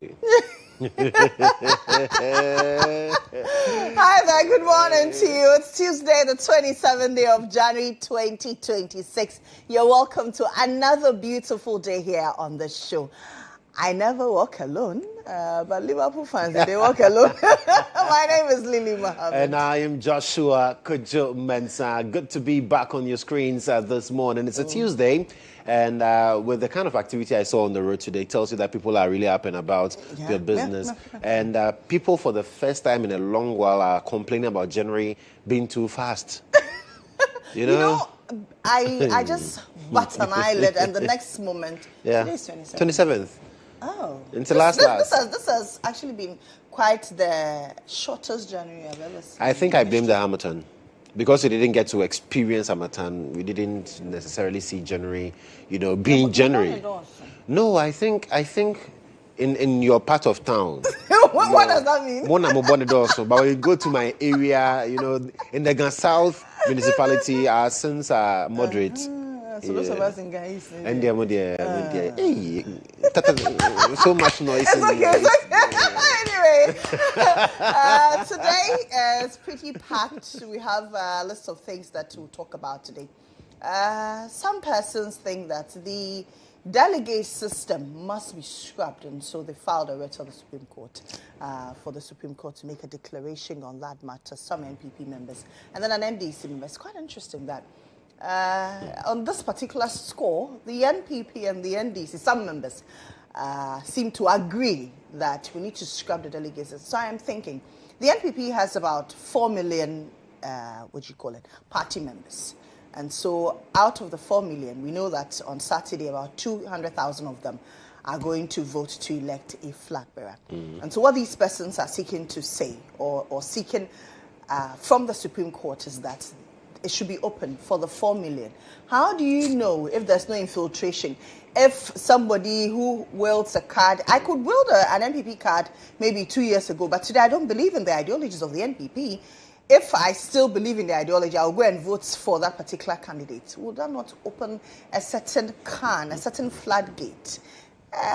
Hi there, good morning to you. It's Tuesday, the 27th day of January 2026. You're welcome to another beautiful day here on the show. I never walk alone, but Liverpool fans, they walk alone. My name is Mohammmed. And I am Joshua Kodjo Mensah. Good to be back on your screens this morning. It's a Tuesday, and with the kind of activity I saw on the road today, it tells you that people are really up and about their business. And people, for the first time in a long while, are complaining about January being too fast. You know I just bat an eyelid, and the next moment, today's 27th. Oh, Into last. This has actually been quite the shortest January I've ever seen. I think I blame the Hamilton. Because we didn't get to experience Hamilton, we didn't necessarily see January, being January. No, I think in your part of town. What does that mean? But when you go to my area, in the South municipality, our sins are moderate. So those of us in guys. And so much noise. It's okay. Anyway, today is pretty packed. We have a list of things that we'll talk about today. Some persons think that the delegate system must be scrapped, and so they filed a writ to the Supreme Court for the Supreme Court to make a declaration on that matter. Some NPP members and then an NDC member. It's quite interesting that on this particular score, the NPP and the NDC, some members, seem to agree that we need to scrap the delegates. So I'm thinking the NPP has about 4 million, party members. And so out of the 4 million, we know that on Saturday, about 200,000 of them are going to vote to elect a flag bearer. And so what these persons are seeking to say or seeking from the Supreme Court is that it should be open for the 4 million. How do you know if there's no infiltration? If somebody who wields a card, I could wield an NPP card maybe 2 years ago, but today I don't believe in the ideologies of the NPP. If I still believe in the ideology, I'll go and vote for that particular candidate. Would that not open a certain a certain floodgate?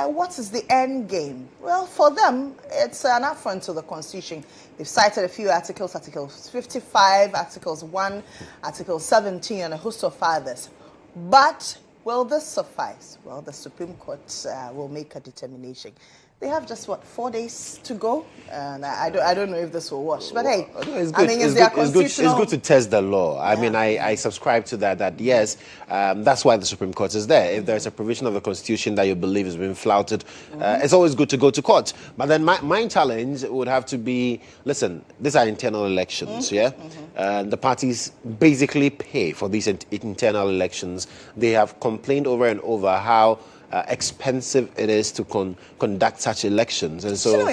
What is the end game? Well, for them, it's an affront to the Constitution. They've cited a few articles, Article 55, Articles 1, Article 17, and a host of others. But will this suffice? Well, the Supreme Court will make a determination. They have just, 4 days to go? And I don't know if this will wash. But hey, it's good. It's good to test the law. I mean, I subscribe to that yes, that's why the Supreme Court is there. If there's a provision of the Constitution that you believe is being flouted, it's always good to go to court. But then my challenge would have to be, listen, these are internal elections, the parties basically pay for these internal elections. They have complained over and over how expensive it is to conduct such elections, and so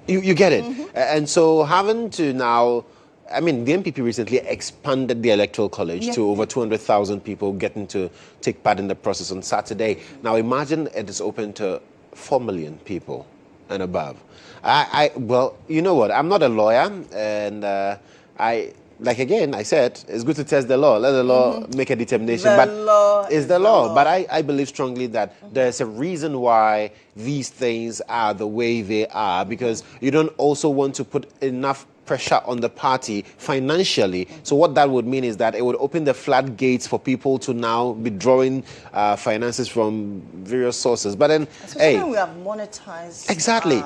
you get it. And so having to now, I mean, the NPP recently expanded the electoral college to over 200,000 people getting to take part in the process on Saturday. Now imagine it is open to 4 million people and above. Well, you know what? I'm not a lawyer, and I said, it's good to test the law. Let the law make a determination. The law is the law. But I believe strongly that there's a reason why these things are the way they are, because you don't also want to put enough pressure on the party financially. So what that would mean is that it would open the floodgates for people to now be drawing finances from various sources. But then, when we have monetized. Exactly.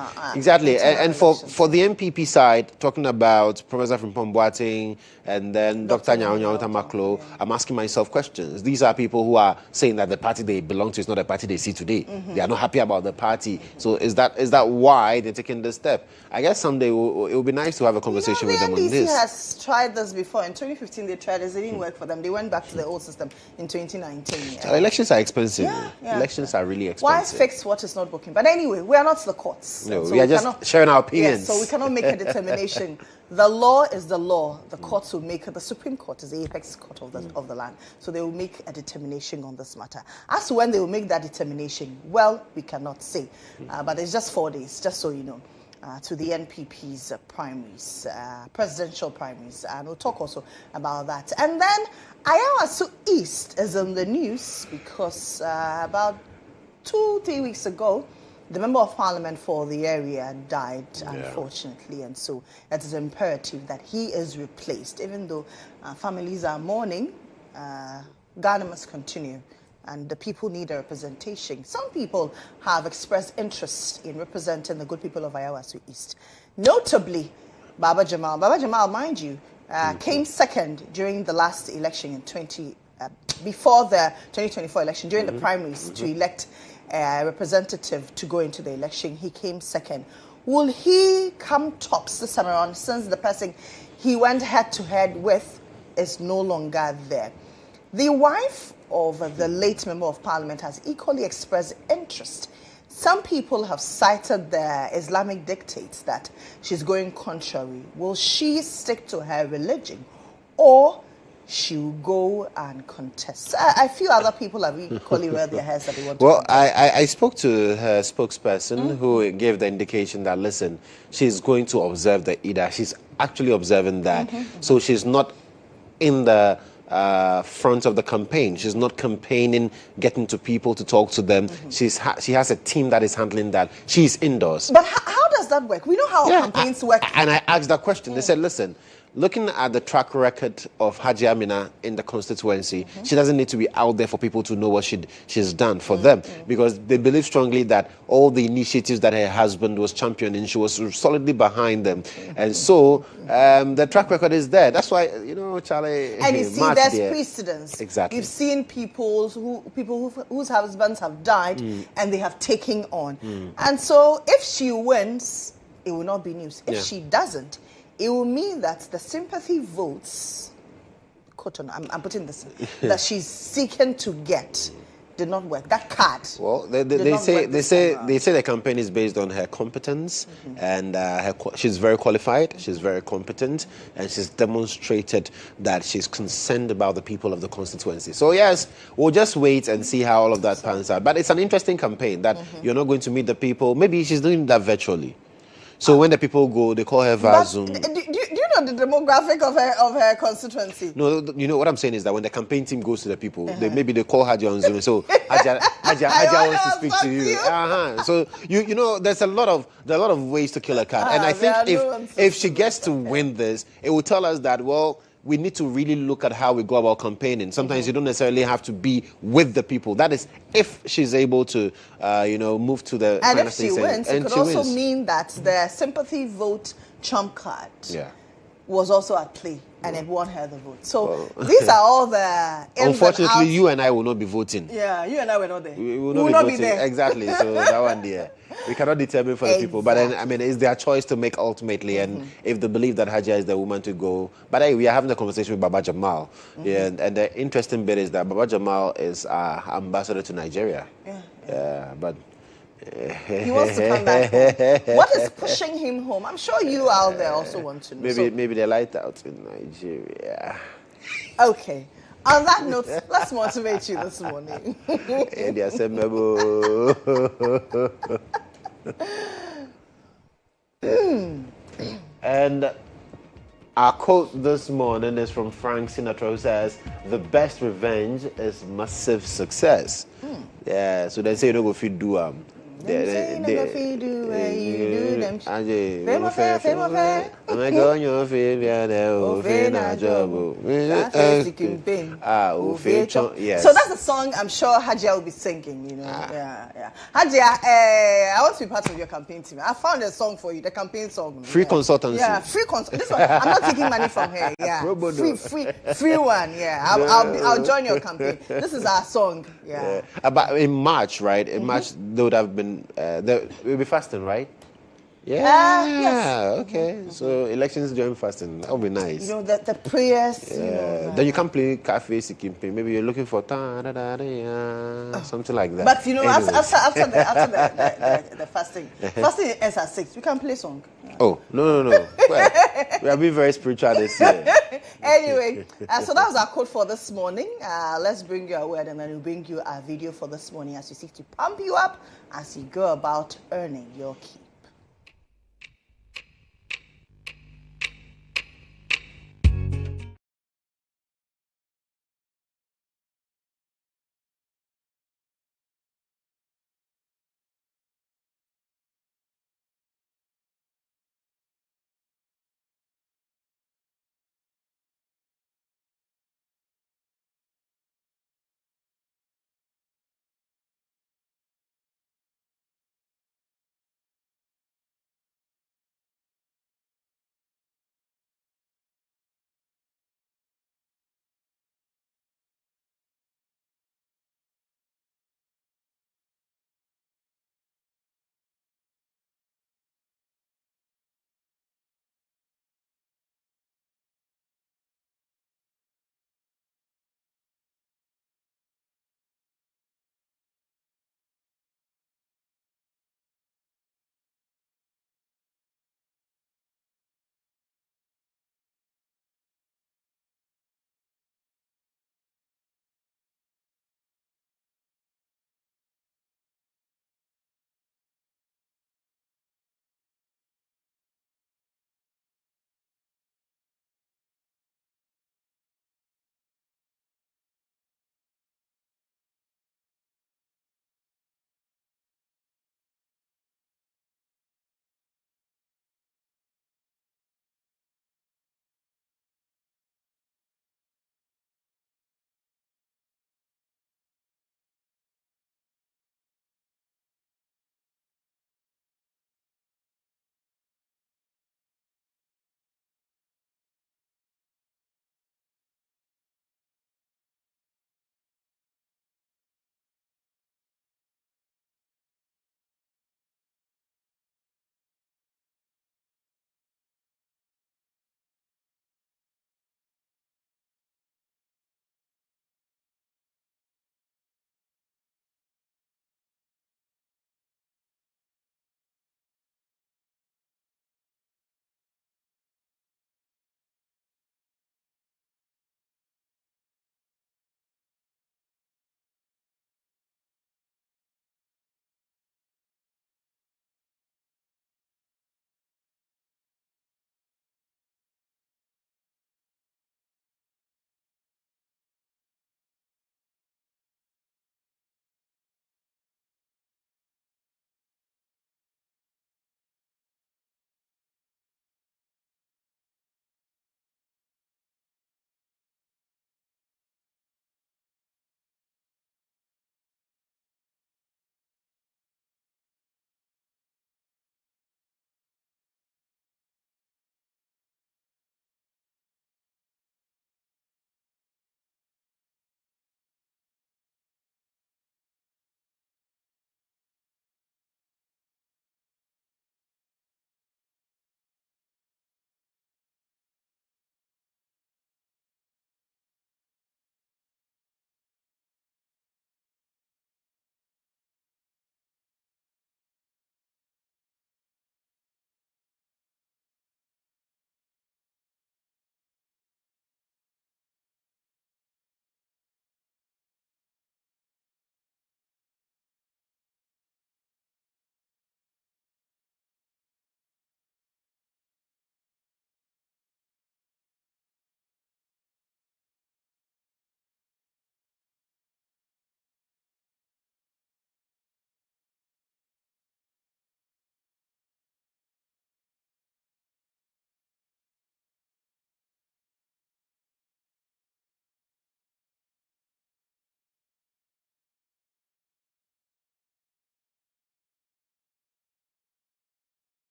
And for the NPP side, talking about Professor Frimpong Boateng and then Dr. Nyao Tamaklo, I'm asking myself questions. These are people who are saying that the party they belong to is not a party they see today. They are not happy about the party. So is that why they're taking this step? I guess someday it will be nice to have a conversation with them on this. The NDC has tried this before. In 2015, they tried this. It didn't work for them. They went back to the old system in 2019. Elections are expensive. Elections are really expensive. Why fix what is not working? But anyway, we are not the courts. No, so we are just sharing our opinions. Yes, so we cannot make a determination. The law is the law. The courts will make it. The Supreme Court is the apex court of the land. So they will make a determination on this matter. As to when they will make that determination, well, we cannot say. But it's just 4 days, just so you know. To the NPP's primaries, presidential primaries, and we'll talk also about that. And then Ayawaso East is in the news because about 2-3 weeks ago, the member of parliament for the area died, unfortunately, and so it is imperative that he is replaced. Even though families are mourning, Ghana must continue, and the people need a representation. Some people have expressed interest in representing the good people of Ayawaso East, notably Baba Jamal. Baba Jamal, mind you, came second during the last election in before the 2024 election, during the primaries to elect a representative to go into the election. He came second. Will he come tops this time around, since the person he went head-to-head with is no longer there? The wife of the late member of parliament has equally expressed interest. Some people have cited the Islamic dictates that she's going contrary. Will she stick to her religion, or she'll go and contest? I feel other people have equally read their hairs that they want to contest. I spoke to her spokesperson who gave the indication that, listen, she's going to observe the Eid. She's actually observing that. So she's not in the front of the campaign. She's not campaigning, getting to people to talk to them. She has a team that is handling that. She's indoors. But how does that work? We know how campaigns work. And I asked that question. They said, listen, looking at the track record of Haji Amina in the constituency, she doesn't need to be out there for people to know what she's done for them, because they believe strongly that all the initiatives that her husband was championing, she was solidly behind them. And so the track record is there. That's why, Charlie... And you see, there's precedence. Exactly. You've seen people whose husbands have died and they have taken on. And so if she wins, it will not be news. If she doesn't, it will mean that the sympathy votes, I'm putting this, that she's seeking to get did not work. That card. Well, they say the campaign is based on her competence, and she's very qualified, she's very competent, and she's demonstrated that she's concerned about the people of the constituency. So yes, we'll just wait and see how all of that pans out. But it's an interesting campaign that you're not going to meet the people. Maybe she's doing that virtually. So when the people go, they call her via Zoom. Do you know the demographic of her constituency? No, what I'm saying is that when the campaign team goes to the people, maybe they call Haji on Zoom. So Haji wants to speak to you. So there's a lot of ways to kill a cat, and I think if she gets to win this, it will tell us that, well, we need to really look at how we go about campaigning. Sometimes you don't necessarily have to be with the people. That is, if she's able to, move to the... And if she wins, it could also mean that the sympathy vote trump card was also at play, and it won her the vote. So these are all the... Unfortunately, you and I will not be voting. Yeah, you and I were not there. We will not be there. Exactly. So that one there. We cannot determine for the people. But then, it's their choice to make ultimately. And if they believe that Hajia is the woman to go. But we are having a conversation with Baba Jamal. And the interesting bit is that Baba Jamal is our ambassador to Nigeria. But... he wants to come back home. What is pushing him home? I'm sure you out there also want to know. Maybe the light out in Nigeria. Okay. On that note, let's motivate you this morning. And our quote this morning is from Frank Sinatra, who says, "The best revenge is massive success." Yeah, so they say you don't go feed do Them say never feel do where you do them. Fame affair. I'm going your failure there. Yes. So that's the song I'm sure Hajia will be singing, Yeah. Hajia, I want to be part of your campaign team. I found a song for you, the campaign song. Free consultancy. Yeah, free consultancy. This one, I'm not taking money from her. Yeah. Free one, yeah. I'll join your campaign. This is our song. Yeah. But in March, right? In March, they would have been, we'll be fasting, right? Yeah. Yes. Okay. So elections during fasting, that would be nice. The prayers. Then you can play cafe sikimpe. Maybe you're looking for something like that. But after the fasting ends at 6. You can play song. Oh no. Well, we have been very spiritual this year. Anyway, so that was our quote for this morning. Let's bring you a word, and then we'll bring you a video for this morning as we seek to pump you up as you go about earning your keep.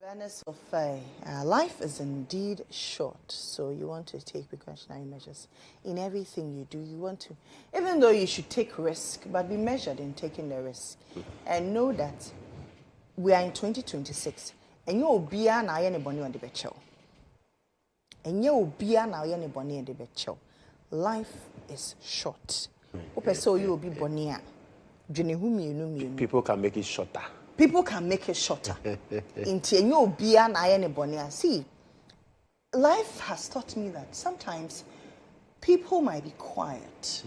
Awareness of life is indeed short, so you want to take precautionary measures in everything you do. You want to, even though you should take risk, but be measured in taking the risk, and know that we are in 2026, and you'll be an anybody on the becho, and you'll be an anybody on the becho. Life is short. So you will be bonia. People can make it shorter. People can make it shorter. See, life has taught me that sometimes people might be quiet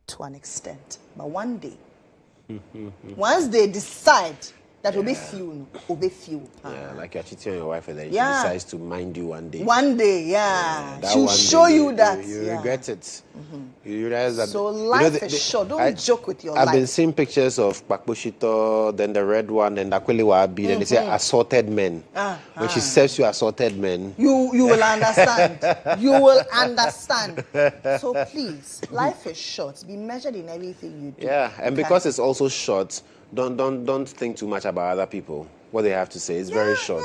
to an extent, but one day, once they decide that will be few. Yeah, like you're cheating on your wife and then she decides to mind you one day. One day, she'll show you that. You regret it. You realize that. So life is short. Don't joke with your life. I've been seeing pictures of Pakposhito, then the red one, and Akweliwabi, and they say assorted men. When she serves you assorted men, you will understand. You will understand. So please, life is short. Be measured in everything you do. Yeah, and because it's also short, don't think too much about other people. What they have to say is very short.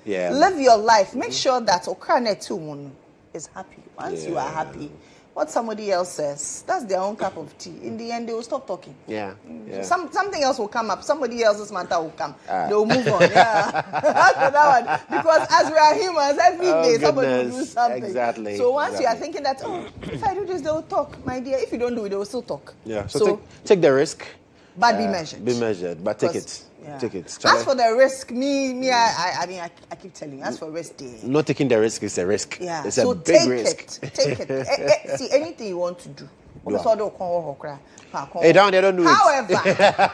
Yeah. Live your life. Make sure that Okrane too is happy. Once you are happy, what somebody else says, that's their own cup of tea. In the end, they will stop talking. Yeah. Something else will come up. Somebody else's matter will come. They will move on. After that one. Because as we are humans, every day somebody will do something. Exactly. So once you are thinking that, if I do this, they will talk. My dear, if you don't do it, they will still talk. Yeah. So take the risk. But be measured. Be measured, but take it. Yeah. Take it. As for the risk, I keep telling you, as for risk, not taking the risk is a risk. Yeah. It's a big risk. Take it. See, anything you want to do. Hey, down there, don't do it. However,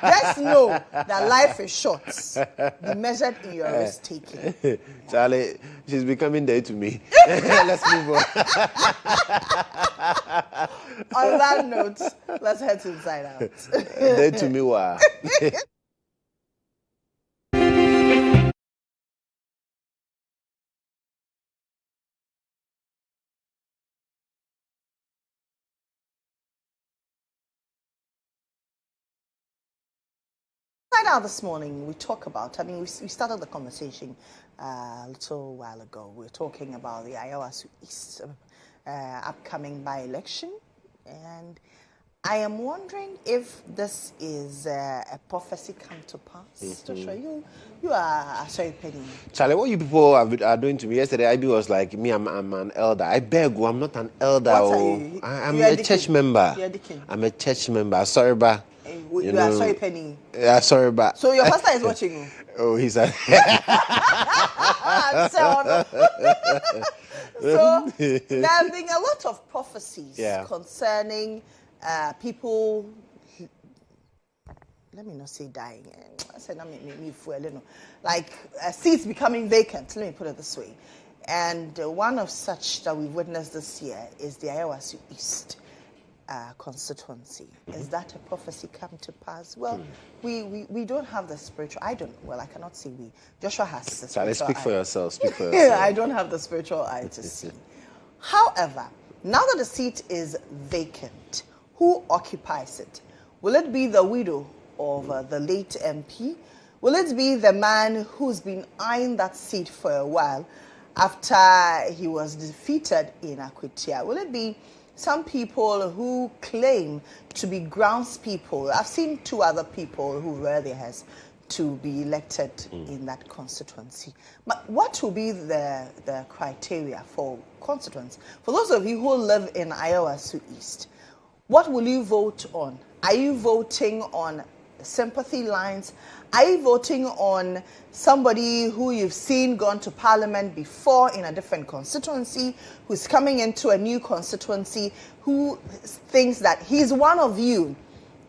just know that life is short. Be measured in your risk taking. Charlie, she's becoming dead to me. Let's move on. On that note, let's head to Inside Out. Dead to me, wow. Out this morning, we talk about, we started the conversation a little while ago. We were talking about the Ayawasu East upcoming by-election, and I am wondering if this is a prophecy come to pass. Joshua, you are sorry, Penny. Charlie, what you people are doing to me yesterday, IB was like, me, I'm an elder. I beg you, I'm not an elder. What are you? I'm a church member. You're a deacon. I'm a church member. Sorry, ba. You are sorry, Penny. Yeah, sorry, ba. So your pastor is watching you? Oh, he's a... So there have been a lot of prophecies concerning people, let me not say dying, I said not me fuel, like seats becoming vacant, let me put it this way. And one of such that we've witnessed this year is the Ayawasu East constituency. Is that a prophecy come to pass? Well, we don't have the spiritual, I cannot say we. Joshua has the spiritual speak for yourself, speak for yourself. yourself. I don't have the spiritual eye to see. However, now that the seat is vacant, who occupies it? Will it be the widow of the late MP? Will it be the man who's been eyeing that seat for a while after he was defeated in Akwitia? Will it be some people who claim to be grounds people? I've seen two other people who rear their heads to be elected in that constituency. But what will be the criteria for constituents? For those of you who live in Ayawasu East, what will you vote on? Are you voting on sympathy lines? Are you voting on somebody who you've seen gone to parliament before in a different constituency, who's coming into a new constituency, who thinks that he's one of you,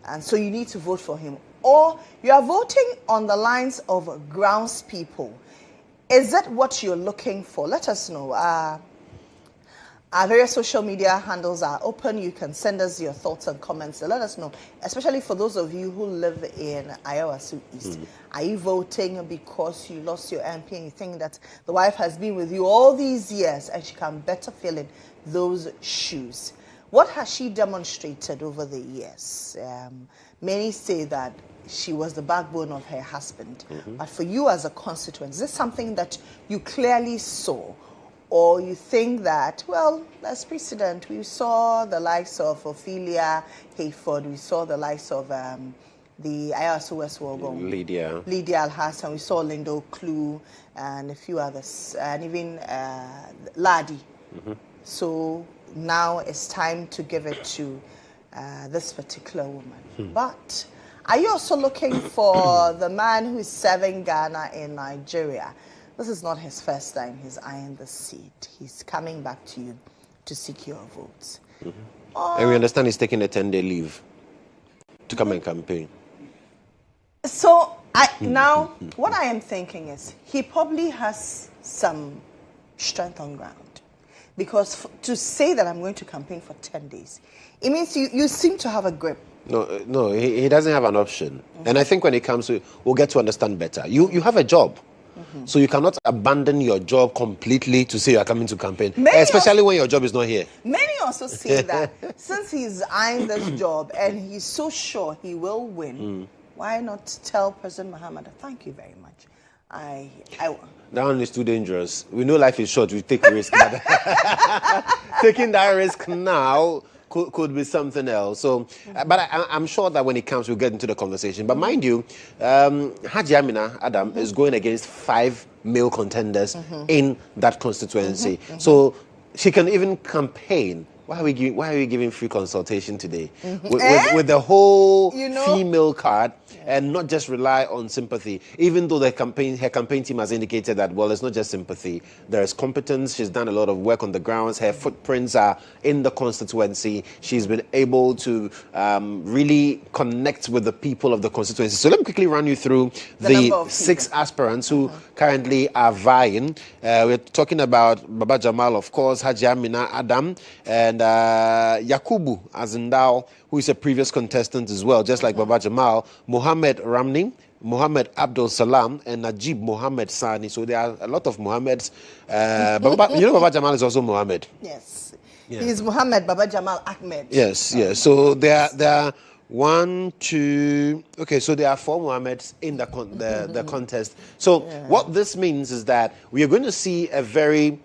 and so you need to vote for him? Or you are voting on the lines of grounds people? Is that what you're looking for? Let us know. Our various social media handles are open. You can send us your thoughts and comments. Let us know, especially for those of you who live in Ayawasu East. Are you voting because you lost your MP and you think that the wife has been with you all these years and she can better fill in those shoes? What has she demonstrated over the years? Many say that she was the backbone of her husband. But for you as a constituent, is this something that you clearly saw? Or you think that, well, as precedent, we saw the likes of Ophelia Hayford, we saw the likes of the IRSOS Wogon, Lydia Al-Hassan, we saw Lindo Clue, and a few others, and even Ladi. So now it's time to give it to this particular woman. But are you also looking for the man who is serving Ghana in Nigeria? This is not his first time he's eyeing the seat. He's coming back to you to seek your votes. And we understand he's taking a 10-day leave to come and campaign. So now what I am thinking is he probably has some strength on ground. Because to say that I'm going to campaign for 10 days, it means you seem to have a grip. No, he doesn't have an option. And I think when it comes to, we'll get to understand better. You have a job. So you cannot abandon your job completely to say you are coming to campaign, especially when your job is not here. Many also say that since he's eyeing this job and he's so sure he will win, why not tell President Mohammmed, thank you very much. That one is too dangerous. We know life is short. We take a risk. Taking that risk now could be something else. So, but I'm sure that when it comes, we'll get into the conversation. But mind you, Haji Amina Adam is going against 5 male contenders in that constituency. So she can even campaign. Why are we giving free consultation today with the whole female card and not just rely on sympathy? Even though her campaign team has indicated that, well, it's not just sympathy. There is competence. She's done a lot of work on the grounds. Her footprints are in the constituency. She's been able to really connect with the people of the constituency. So let me quickly run you through the 6 aspirants who currently are vying. We're talking about Baba Jamal, of course, Haji Amina Adam, and Yakubu Azindao, who is a previous contestant as well, just like Baba Jamal, Mohammed Ramni, Mohammed Abdul Salam, and Najib Mohammed Sani. So there are a lot of Mohammeds. Baba Jamal is also Mohammed. Yes. Yeah. He's Mohammed Baba Jamal Ahmed. Yes, yes. So there are 1, 2. Okay, so there are 4 Mohammeds in the contest. So what this means is that we are going to see a very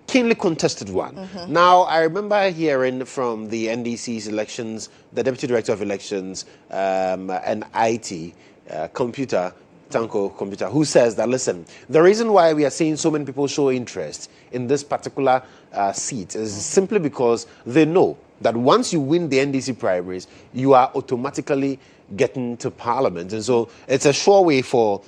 keenly contested one. Now, I remember hearing from the NDC's elections, the Deputy Director of Elections and IT, Tanko Computer, who says that, listen, the reason why we are seeing so many people show interest in this particular seat is simply because they know that once you win the NDC primaries, you are automatically getting to Parliament. And so it's a sure way for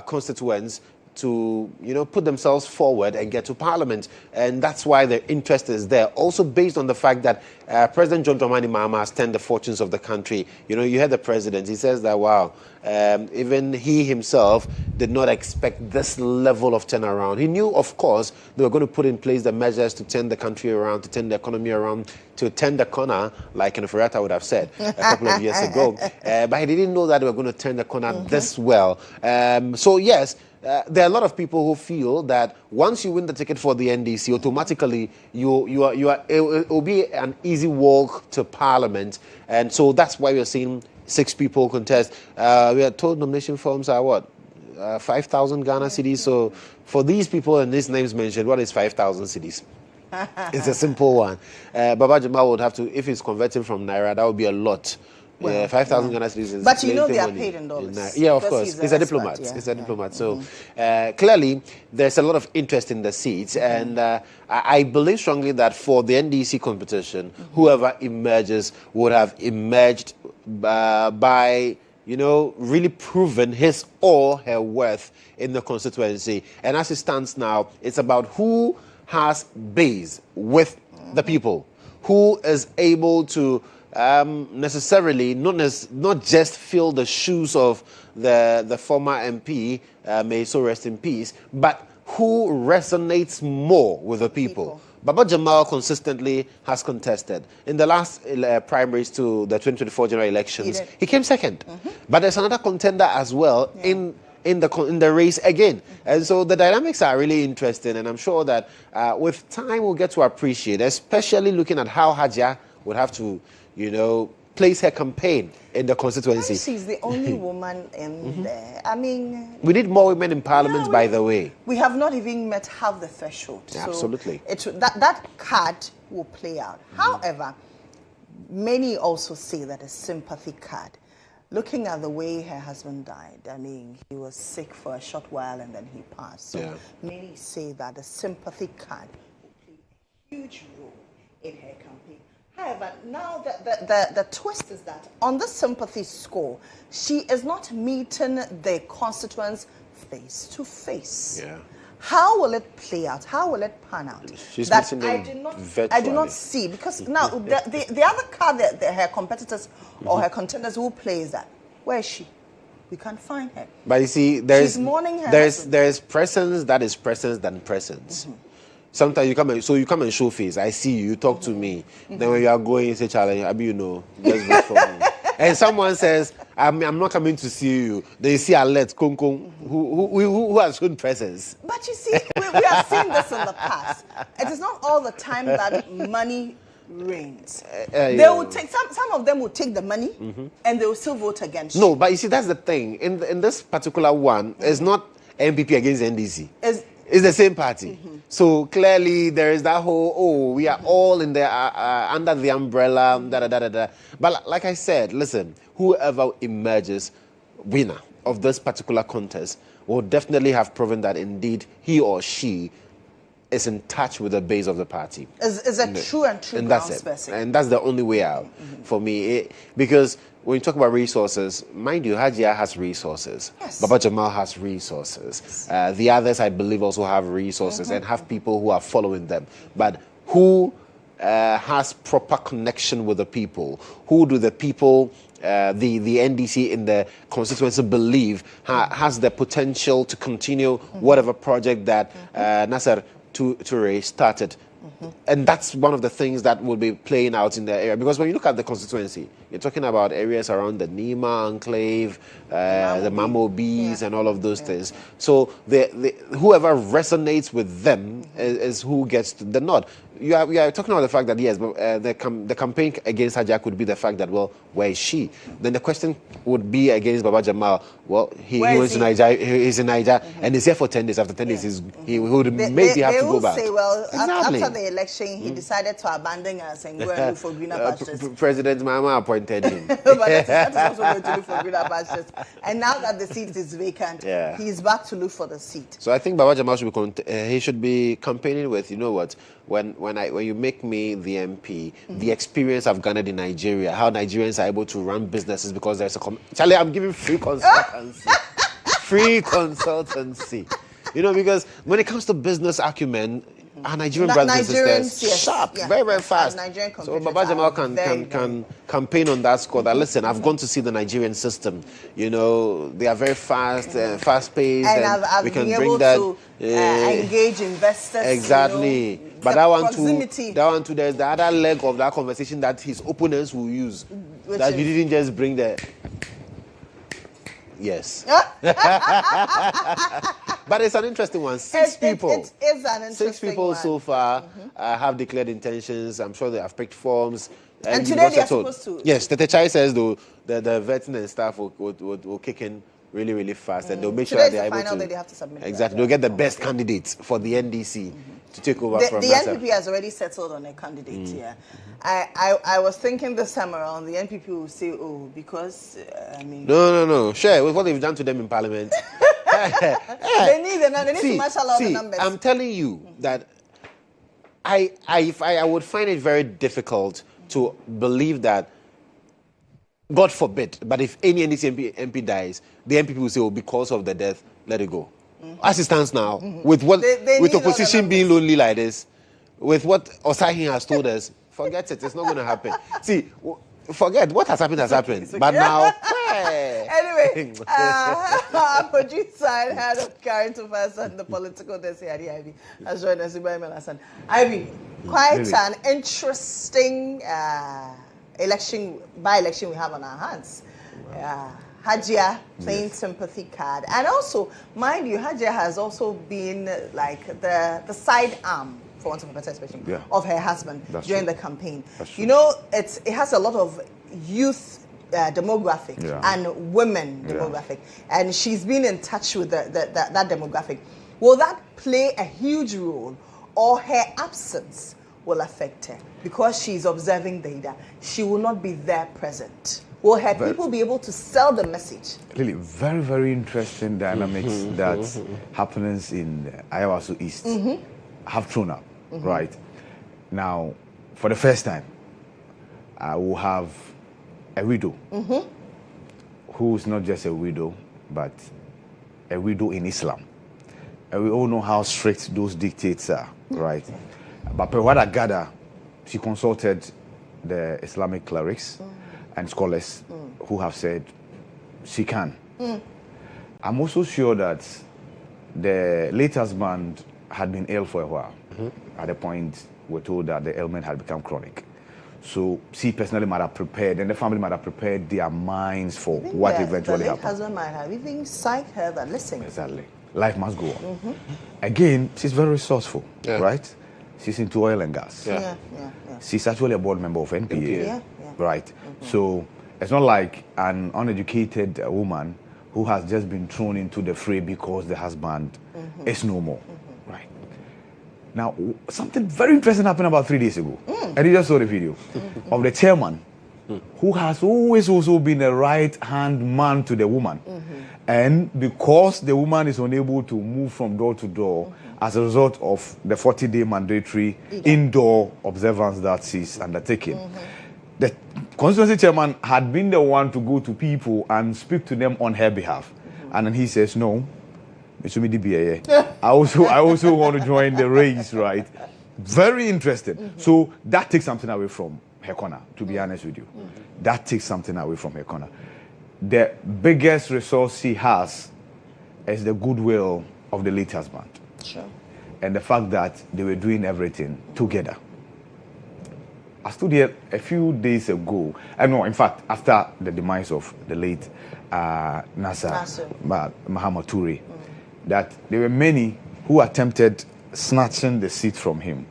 constituents to put themselves forward and get to Parliament, and that's why their interest is there. Also based on the fact that President John Dramani Mahama has turned the fortunes of the country. You heard the president. He says that wow, even he himself did not expect this level of turnaround. He knew, of course, they were going to put in place the measures to turn the country around, to turn the economy around, to turn the corner, like Nferata would have said a couple of years ago. But he didn't know that they were going to turn the corner this well. So yes. There are a lot of people who feel that once you win the ticket for the NDC, automatically it will be an easy walk to Parliament, and so that's why we're seeing 6 people contest. We are told nomination forms are what? 5,000 Ghana cedis. So for these people and these names mentioned, what is 5,000 cedis? It's a simple one. Baba Jamal would have to, if he's converting from Naira, that would be a lot. Well, 5,000 Ghana cedis. But they are paid in dollars. Yeah, of course. He's a diplomat. He's a diplomat. So clearly, there's a lot of interest in the seats. And I believe strongly that for the NDC competition, whoever emerges would have emerged by really proven his or her worth in the constituency. And as it stands now, it's about who has base with the people, who is able to necessarily not just fill the shoes of the former MP, may so rest in peace, but who resonates more with the people. Baba Jamal consistently has contested. In the last primaries to the 2024 general elections, he came second. But there's another contender as well in the race again. And so the dynamics are really interesting, and I'm sure that with time we'll get to appreciate, especially looking at how Hajia would have to place her campaign in the constituency. She's the only woman in there. I mean, we need more women in parliament, by the way. We have not even met half the threshold. Yeah, absolutely. So that card will play out. However, many also say that a sympathy card. Looking at the way her husband died, I mean, he was sick for a short while and then he passed. So many say that the sympathy card will play a huge role in her campaign. However, now the twist is that on the sympathy score, she is not meeting the constituents face to face. Yeah. How will it play out? How will it pan out? She's that missing I do not see, because now the other card that her competitors or her contenders will play is that, where is she? We can't find her. But you see, she's mourning her husband. There's presence that is presence than presence. Sometimes you come and show face. I see you, you talk to me. Then when you are going, you say, Charlie, I mean, you know, just vote for me. And someone says, I'm not coming to see you. Then you see Alet Kong who has shown presence. But you see, we have seen this in the past. It is not all the time that money reigns. They will take some of them will take the money and they will still vote against you. No, but you see, that's the thing. In this particular one, it's not MPP against NDC. It's the same party. So clearly there is that whole, we are all in there under the umbrella, But like I said, listen, whoever emerges winner of this particular contest will definitely have proven that indeed he or she is in touch with the base of the party. Is a true grounds person. And that's the only way out for me. Because when you talk about resources, mind you, Hajia has resources. Yes. Baba Jamal has resources. The others, I believe, also have resources and have people who are following them. But who has proper connection with the people? Who do the people, the NDC in the constituency believe has the potential to continue whatever project that Nasser Toure started? And that's one of the things that will be playing out in the area. Because when you look at the constituency, you're talking about areas around the Nima enclave, the Mamobis, and all of those things. So whoever resonates with them is who gets the nod. We are talking about the fact that, yes, the campaign against Hajia could be the fact that, well, where is she? Then the question would be against Baba Jamal, well, he was in Niger, he's in Niger, and he's here for 10 days. After 10 days, he would maybe have to go back. They will say, well, after the election, he decided to abandon us and go and look for greener pastures. President Mama appointed him. But that is also going to look for greener pastures. And now that the seat is vacant, he's back to look for the seat. So I think Baba Jamal should be campaigning with, you know what, when you make me the MP, the experience I've garnered in Nigeria, how Nigerians are able to run businesses because there's Charlie, I'm giving free consultancy. Free consultancy. You know, because when it comes to business acumen, our Nigerian brothers and sisters, sharp, very, very fast. So Baba Jamal can campaign on that score that, listen, I've gone to see the Nigerian system. You know, they are very fast, fast-paced. And I've we can been bring able that, to engage investors. Exactly. You know, but that one too, there's the other leg of that conversation that his opponents will use. That you didn't just bring the... Yes. But it's an interesting one. Six people. It is an interesting 6 people one. so far have declared intentions. I'm sure they have picked forms. And today they are supposed to. Yes, Tete Chai says though the vetting and staff will kick in really, really fast, and they'll make sure that they're able to. They have to submit. Exactly. They'll get the best candidates for the NDC to take over from the Mensah. NPP has already settled on a candidate here. I was thinking this time around the NPP will say, oh, because I mean. No. Share with what they've done to them in Parliament. They need to marshal all the numbers. I'm telling you that I would find it very difficult to believe that, God forbid, but if any NDC MP dies, the MPP will say, oh, because of the death, let it go. As it stands now, with what with opposition being lonely like this, with what Osahin has told us, forget it, it's not going to happen. See, forget what has happened. But now, anyway, our producer and head of current affairs and the political desk here, Ivy, has joined us. Ivy, quite an interesting by-election we have on our hands. Hajia playing sympathy card, and also, mind you, Hajia has also been like the side arm for want of a better expression, Yeah. of her husband That's during true. the campaign. That's true. You know, it has a lot of youth demographic Yeah. and women Yeah. demographic, and she's been in touch with that demographic. Will that play a huge role, or her absence will affect her because she's observing data? She will not be there present. Will her people be able to sell the message? Really, very, very interesting dynamics that happens in Ayawaso East have thrown up, right? Now, for the first time, I will have a widow who's not just a widow, but a widow in Islam. And we all know how strict those dictates are, right? But per what I gather, she consulted the Islamic clerics and scholars who have said she can. I'm also sure that the late husband had been ill for a while. At the point, we're told that the ailment had become chronic. So she personally might have prepared, and the family might have prepared their minds for what eventually the late happened. husband might have even psyched her that, listen, Exactly. Life must go on. Again, she's very resourceful, right? She's into oil and gas. yeah. She's actually a board member of NPA, Yeah. right? So it's not like an uneducated woman who has just been thrown into the fray because the husband is no more, right? Now, something very interesting happened about 3 days ago. And you just saw the video of the chairman who has always also been a right-hand man to the woman. And because the woman is unable to move from door to door as a result of the 40-day mandatory indoor observance that she's undertaking, the constituency chairman had been the one to go to people and speak to them on her behalf. And then he says, no, I also want to join the race, right? Very interested. So that takes something away from her corner, to be honest with you. That takes something away from her corner. The biggest resource she has is the goodwill of the late husband. Sure. And the fact that they were doing everything together. I stood here a few days ago, in fact, after the demise of the late Mohammed, that there were many who attempted snatching the seat from him,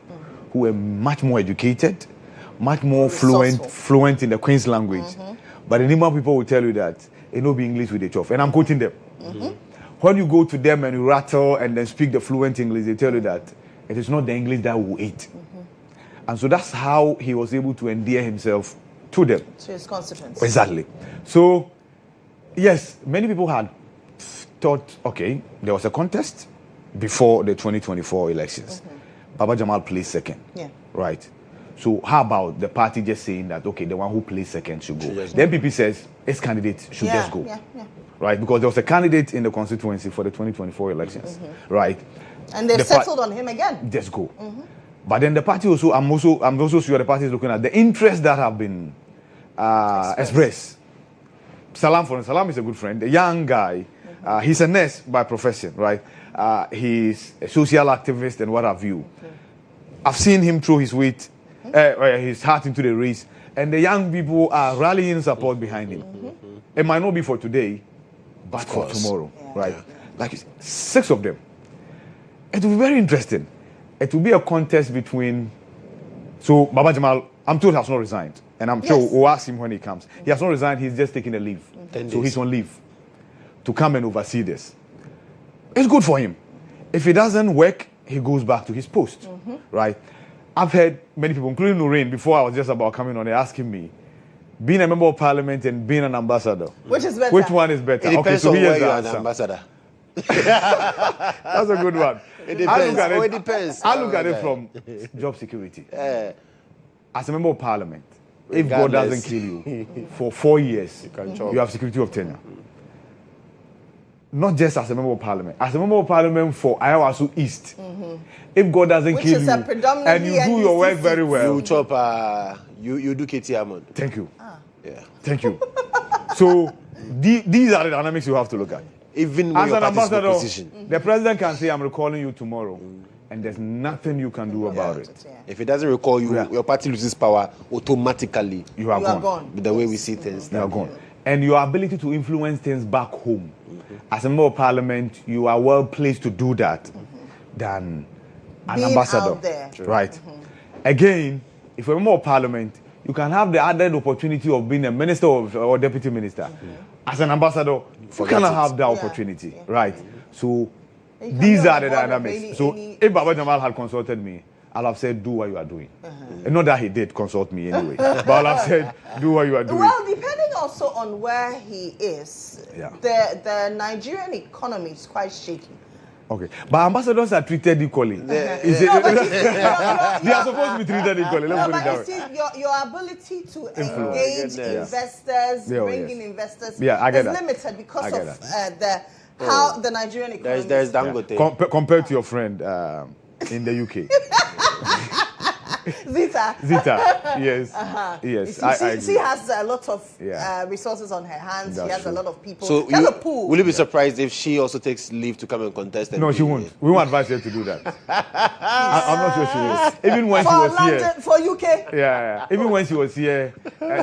who were much more educated, much more fluent in the Queen's language. But the Nima people will tell you that it no be English with the chuff. And I'm quoting them. When you go to them and you rattle and then speak the fluent English, they tell you that it is not the English that we eat. And so that's how he was able to endear himself to them. To his constituents. Exactly. So, yes, many people had thought, okay, there was a contest before the 2024 elections. Baba Jamal placed second. Yeah. Right. So how about the party just saying that, okay, the one who plays second should go? The MPP says its candidate should just go. Right? Because there was a candidate in the constituency for the 2024 elections. Right? And they've settled on him again. Just go. But then the party also, I'm also sure the party is looking at the interests that have been expressed. Salam, for Salam is a good friend, a young guy. He's a nurse by profession, right? He's a social activist and what have you. I've seen him throw his weight, his heart into the race, and the young people are rallying support behind him. It might not be for today, but for tomorrow, right? Like 6 of them. It will be very interesting. It will be a contest between. So Baba Jamal, I'm told, has not resigned, and I'm sure we'll ask him when he comes. He has not resigned. He's just taking a leave, so he's on leave to come and oversee this. It's good for him. If it doesn't work, he goes back to his post, right? I've heard many people, including Noreen, before I was just about coming on, they're asking me, being a member of parliament and being an ambassador, which is better? Which one is better? It depends on where you are an ambassador. That's a good one. It depends. It depends. I look at it from job security. As a member of parliament, if God doesn't kill you for 4 years, you have security of tenure. Not just as a member of parliament, as a member of parliament for Ayawaso East. If God doesn't kill you and you do your work very well, you chop. You do KT Amon. Thank you. Yeah. Thank you. So these are the dynamics you have to look at. Even as an ambassador, the president can say, "I'm recalling you tomorrow," and there's nothing you can do about it. If it doesn't recall you, your party loses power automatically. You are gone. With the way we see things, you are gone. And your ability to influence things back home, as a member of parliament, you are well placed to do that than an ambassador. Out there. Right. Again, if you're a member of parliament, you can have the added opportunity of being a minister or deputy minister. As an ambassador, you cannot have that opportunity. Right. So these are the dynamics. So if Baba Jamal had consulted me, I'll have said, do what you are doing. And not that he did consult me anyway, but I'll have said, do what you are doing. Well, depending also on where he is, the Nigerian economy is quite shaky. Okay, but ambassadors are treated equally. They are supposed to be treated equally. Let's put it that way. Your ability to engage investors, bring in investors, is limited because of how the Nigerian economy. There's Dangote. Compared to your friend in the UK. Zita, yes, yes. She has a lot of resources on her hands. She has a lot of people. So a pool. Will you be surprised if she also takes leave to come and contest? No, she won't. We won't advise her to do that. I'm not sure she will. Even when she was London, here, for UK. Yeah. Even when she was here,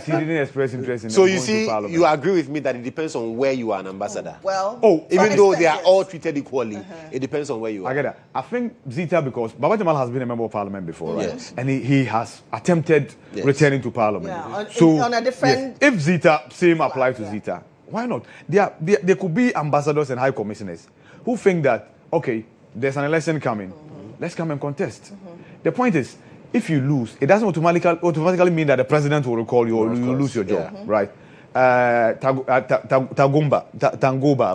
she didn't express interest in. So you see, you agree with me that it depends on where you are an ambassador. Even though they are all treated equally, it depends on where you are. I get that. I think Zita, because Baba Jamal has been a member of parliament before, right? Yes. And he has attempted returning to parliament. On a different. If Zita, same applies to Zita, why not? There could be ambassadors and high commissioners who think that, okay, there's an election coming, let's come and contest. The point is, if you lose, it doesn't automatically mean that the president will recall you or you lose your job, right? Tangoba,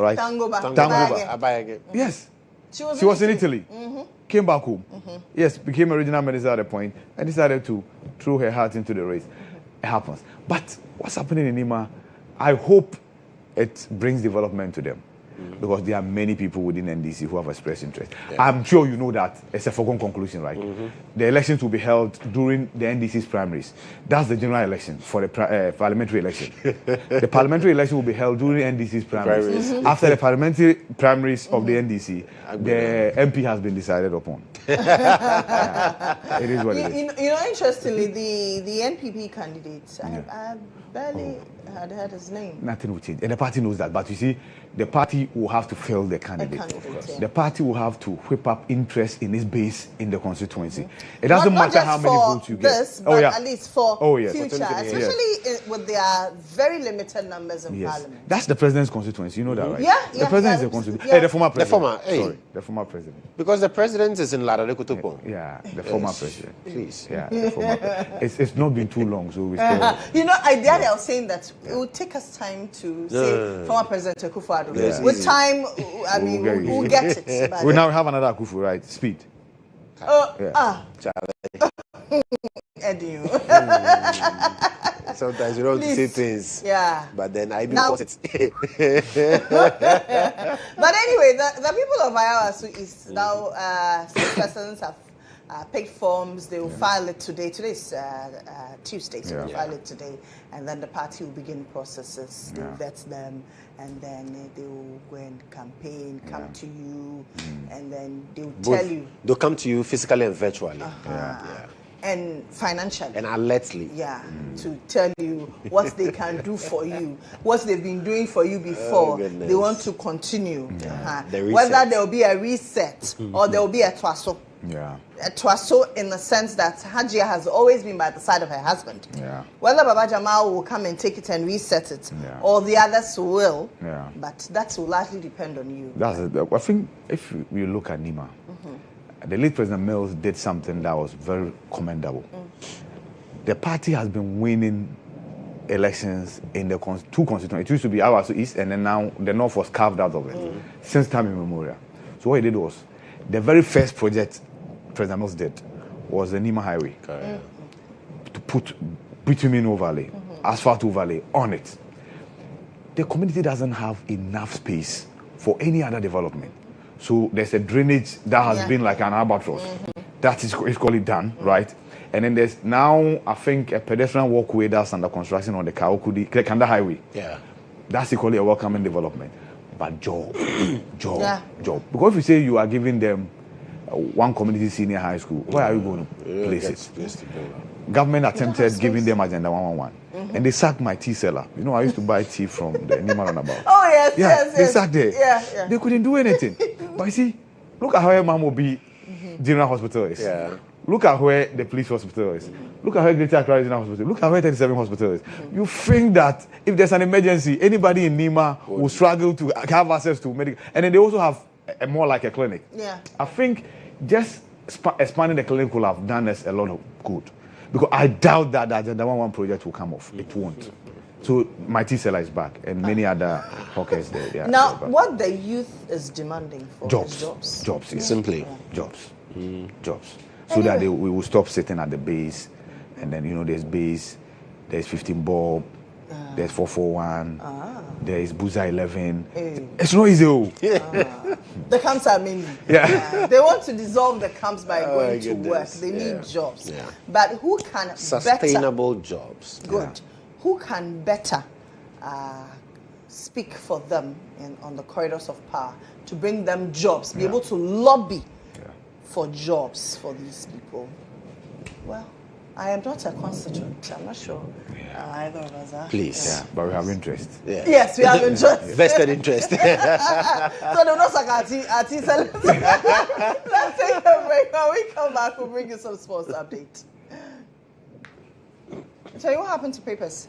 right? Tangoba. Yes. She was in Italy. Came back home. Yes, became a regional minister at a point and decided to throw her heart into the race. It happens. But what's happening in Nima, I hope it brings development to them. Because there are many people within NDC who have expressed interest. I'm sure you know that it's a foregone conclusion, right? The elections will be held during the NDC's primaries. That's the general election for the parliamentary election. The parliamentary election will be held during NDC's primaries. After the parliamentary primaries of the NDC, the MP has been decided upon. It is what it is. You know, interestingly, the NPP candidate, I barely had heard his name. Nothing will change. And the party knows that. But you see, the party will have to fill the candidate. The party will have to whip up interest in its base in the constituency. It doesn't matter how many votes you get. But at least for future, especially with their very limited numbers in parliament. That's the president's constituency. You know that, right? The president is the constituency. The former president. The former president. Because the president is in Ladade Kutupo. The former president. Please. The former president. It's not been too long, so we still. You know, I was saying that it would take us time to say former President Akufo-Addo. With time, I mean, we'll get it. We now have another Akufo, right? Speed. Eddie. Sometimes you don't say things. But then I do it. But anyway, the people of Ayawasu is now 6 persons have picked forms. They will file it today. Today's Tuesday, so they'll file it today. And then the party will begin processes. They'll vet them. And then they will go and campaign, come to you. And then they will tell you. They'll come to you physically and virtually. And financially. And alertly. To tell you what they can do for you, what they've been doing for you before. They want to continue. Whether there will be a reset or there will be a twaso. A twaso in the sense that Hajia has always been by the side of her husband. Whether Baba Jamal will come and take it and reset it or the others will, but that will largely depend on you. I think if you look at Nima, the late President Mills did something that was very commendable. The party has been winning elections in the two constituencies. It used to be Awasu East, and then now the North was carved out of it since time immemorial. So what he did was, the very first project President Mills did was the Nima Highway to put bitumen overlay, asphalt overlay on it. The community doesn't have enough space for any other development. So there's a drainage that has been like an albatross. That is equally done, right? And then there's now, I think, a pedestrian walkway that's under construction on the Kanda Highway. That's equally a welcoming development. But job. Because if you say you are giving them one community senior high school, where are you going to place it? Government attempted giving them Agenda 111. And they sacked my tea seller. You know, I used to buy tea from the Nima Runabout. Yes. They sacked there. They couldn't do anything. But you see, look at how a man will be General Hospital is. Yeah. Look at where the police hospital is. Look at where Greater Accra Regional Hospital. Look at where 37 Hospital is. You think that if there's an emergency, anybody in Nima will struggle to have access to medical, and then they also have a more like a clinic. Yeah. I think just expanding the clinic will have done us a lot of good, because I doubt that the Agenda 11 project will come off. It won't. So my T-Cell is back, and many other hawkers there. Yeah, Now, what the youth is demanding for jobs, is jobs. jobs, yeah. Simply. Jobs, jobs, so that we will stop sitting at the base, and then there's base, there's 15 Bob, there's 441, there is Buza 11. It's not easy. The camps are mainly. Yeah. They want to dissolve the camps by going to goodness. work. They need jobs. Yeah. But who can Sustainable jobs. Good. Who can better speak for them on the corridors of power to bring them jobs, be able to lobby for jobs for these people? Well, I am not a constituent. I'm not sure either of us are. Please. Yeah, but we have interest. Yeah. Yes, we have interest. Vested interest. So they're not like our T-Cell. Let's take a break. When we come back, we'll bring you some sports update. Tell you what happened to papers.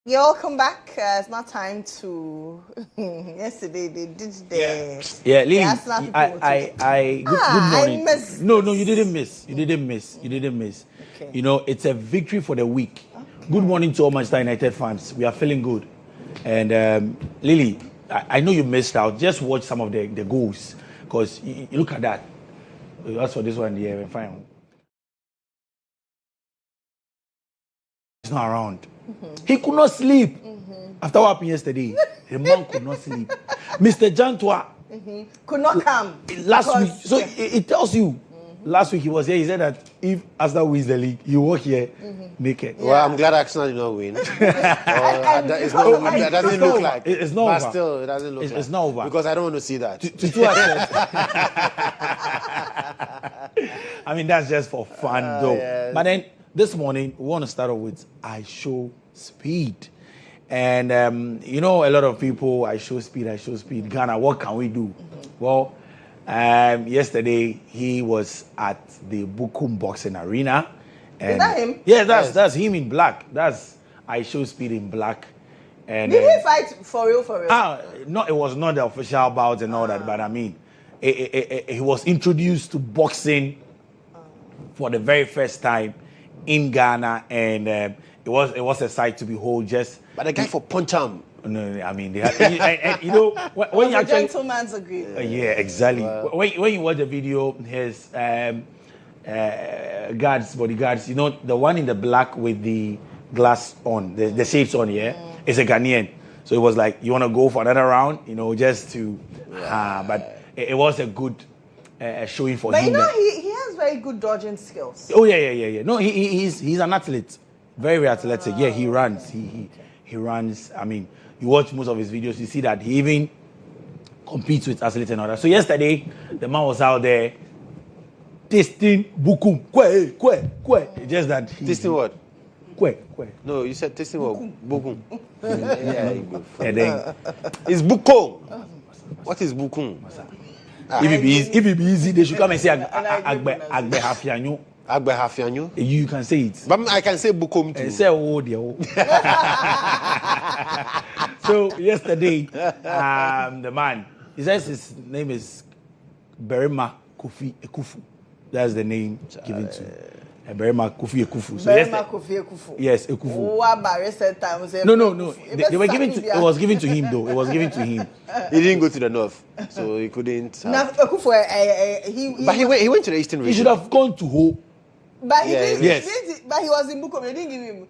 Yeah, welcome back. It's now time to. Yesterday they did the. Lily, the Arsenal people good I morning. missed No, this. you didn't miss. You didn't miss. You didn't miss. Okay. You know, it's a victory for the week. Good morning to all Manchester United fans. We are feeling good. And Lily, I know you missed out. Just watch some of the goals because you look at that. That's for this one. Yeah, fine. He's not around. He could not sleep. After what happened yesterday, the man could not sleep. Mr. Jantua Could not come last week. because- So it tells you. Last week he was here. He said that if Arsenal wins the league, he walk here naked. Well, I'm glad Arsenal did not win. That doesn't look like. It's not But over. still, it doesn't look It's like. not over. Because I don't want to see that. To I mean, that's just for fun, though. Yes. But then this morning, we want to start off with I show speed. And, you know, a lot of people, I show speed. Ghana, what can we do? Well, yesterday, he was at the Bukum Boxing Arena. And Is that him? Yeah, that's him in black. That's I show speed in black. And Did he fight for real? no, it was not the official bout and all that, but I mean, he was introduced to boxing for the very first time in Ghana, and it was a sight to behold. But the guy for Puncham. No, I mean, they had, and you know, when you A actually, gentleman's agreement. yeah, exactly. When you watch the video, his bodyguards, you know, the one in the black with the glass on, the shades on, is a Ghanaian. So it was like, you want to go for another round, you know, just to, but it was a good showing for But him. you know, he has very good dodging skills. Oh yeah. No, he's an athlete, very athletic. Yeah, he runs. He runs. I mean, you watch most of his videos, you see that he even competes with athletes and all that. So yesterday, the man was out there tasting bukum, kwe. Just that he Tasting what? Kwe. No, you said tasting what? Bukum. And then It's Bukum. What is Bukum? if it be easy, they should come and say agbe hafianyo. Agbe Hafianyu. You can say it. But I can say Bukum too. And say oh dear. So yesterday, the man, he says his name is Berima Kofi Ekufu. That's the name given to Berima Kofi Ekufu. So Berima Kofi Ekufu. Yes, Ekufu. What about recent times? No. They were given to. It was given to him though. It was given to him. He didn't go to the north, so he couldn't. Now, Ekufu, But he went to the eastern He region. should have gone to Ho. But he Yeah, didn't, yes. but he was in Bukom. They didn't give him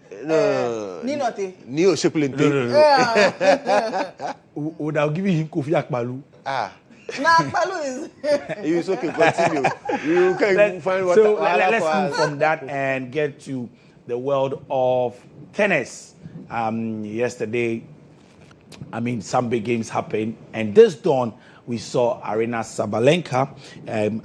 Ninote. Neo Shepulente. No. Yeah. Would have given him Kofi Akpalu. Now Palu is. It's okay, continue. You can find what. So let's move from that and get to the world of tennis. Yesterday, I mean, some big games happened, and this dawn we saw Aryna Sabalenka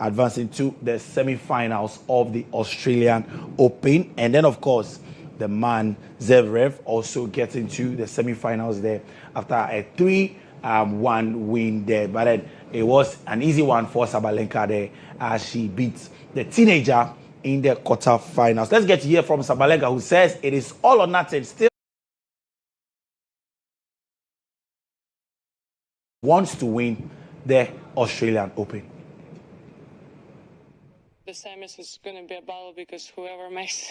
advancing to the semi-finals of the Australian Open, and then of course the man Zverev also getting to the semi-finals there after a 3-1 win there. But then it was an easy one for Sabalenka there as she beats the teenager in the quarterfinals. Let's get to hear from Sabalenka, who says it is all or nothing. Still wants to win the Australian Open. The semis is going to be a battle because whoever makes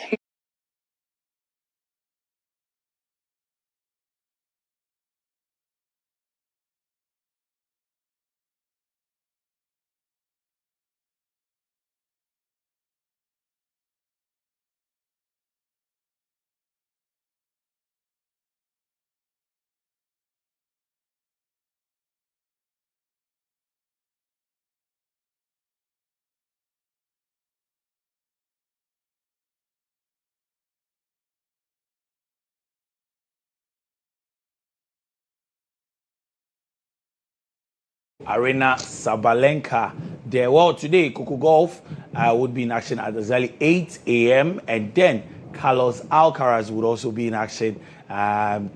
Aryna Sabalenka there. Well, today, Coco Golf would be in action at exactly 8 a.m. And then Carlos Alcaraz would also be in action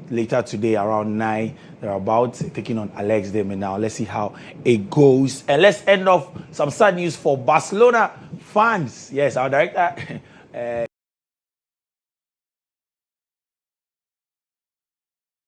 later today around 9. They're about taking on Alex de Minaur. Let's see how it goes. And let's end off some sad news for Barcelona fans. Yes, our director...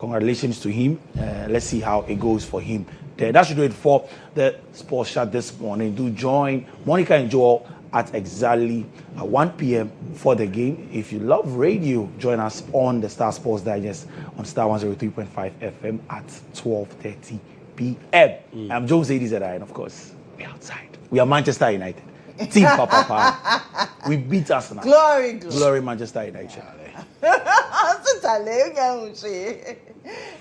Congratulations to him. Let's see how it goes for him. That should do it for the sports chat this morning. Do join Monica and Joel at exactly 1 p.m. for the game. If you love radio, join us on the Star Sports Digest on Star 103.5 FM at 12:30 p.m. I'm Joe Zadie, and of course, we're outside. We are Manchester United. Team Papa. We beat Arsenal. Glory. Manchester United.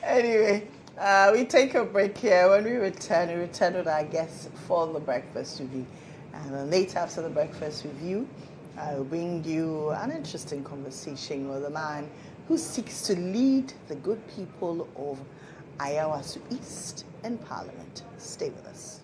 Anyway, we take a break here. When we return with our guests for the breakfast review. And then later after the breakfast review, I will bring you an interesting conversation with a man who seeks to lead the good people of Ayawasu East in Parliament. Stay with us.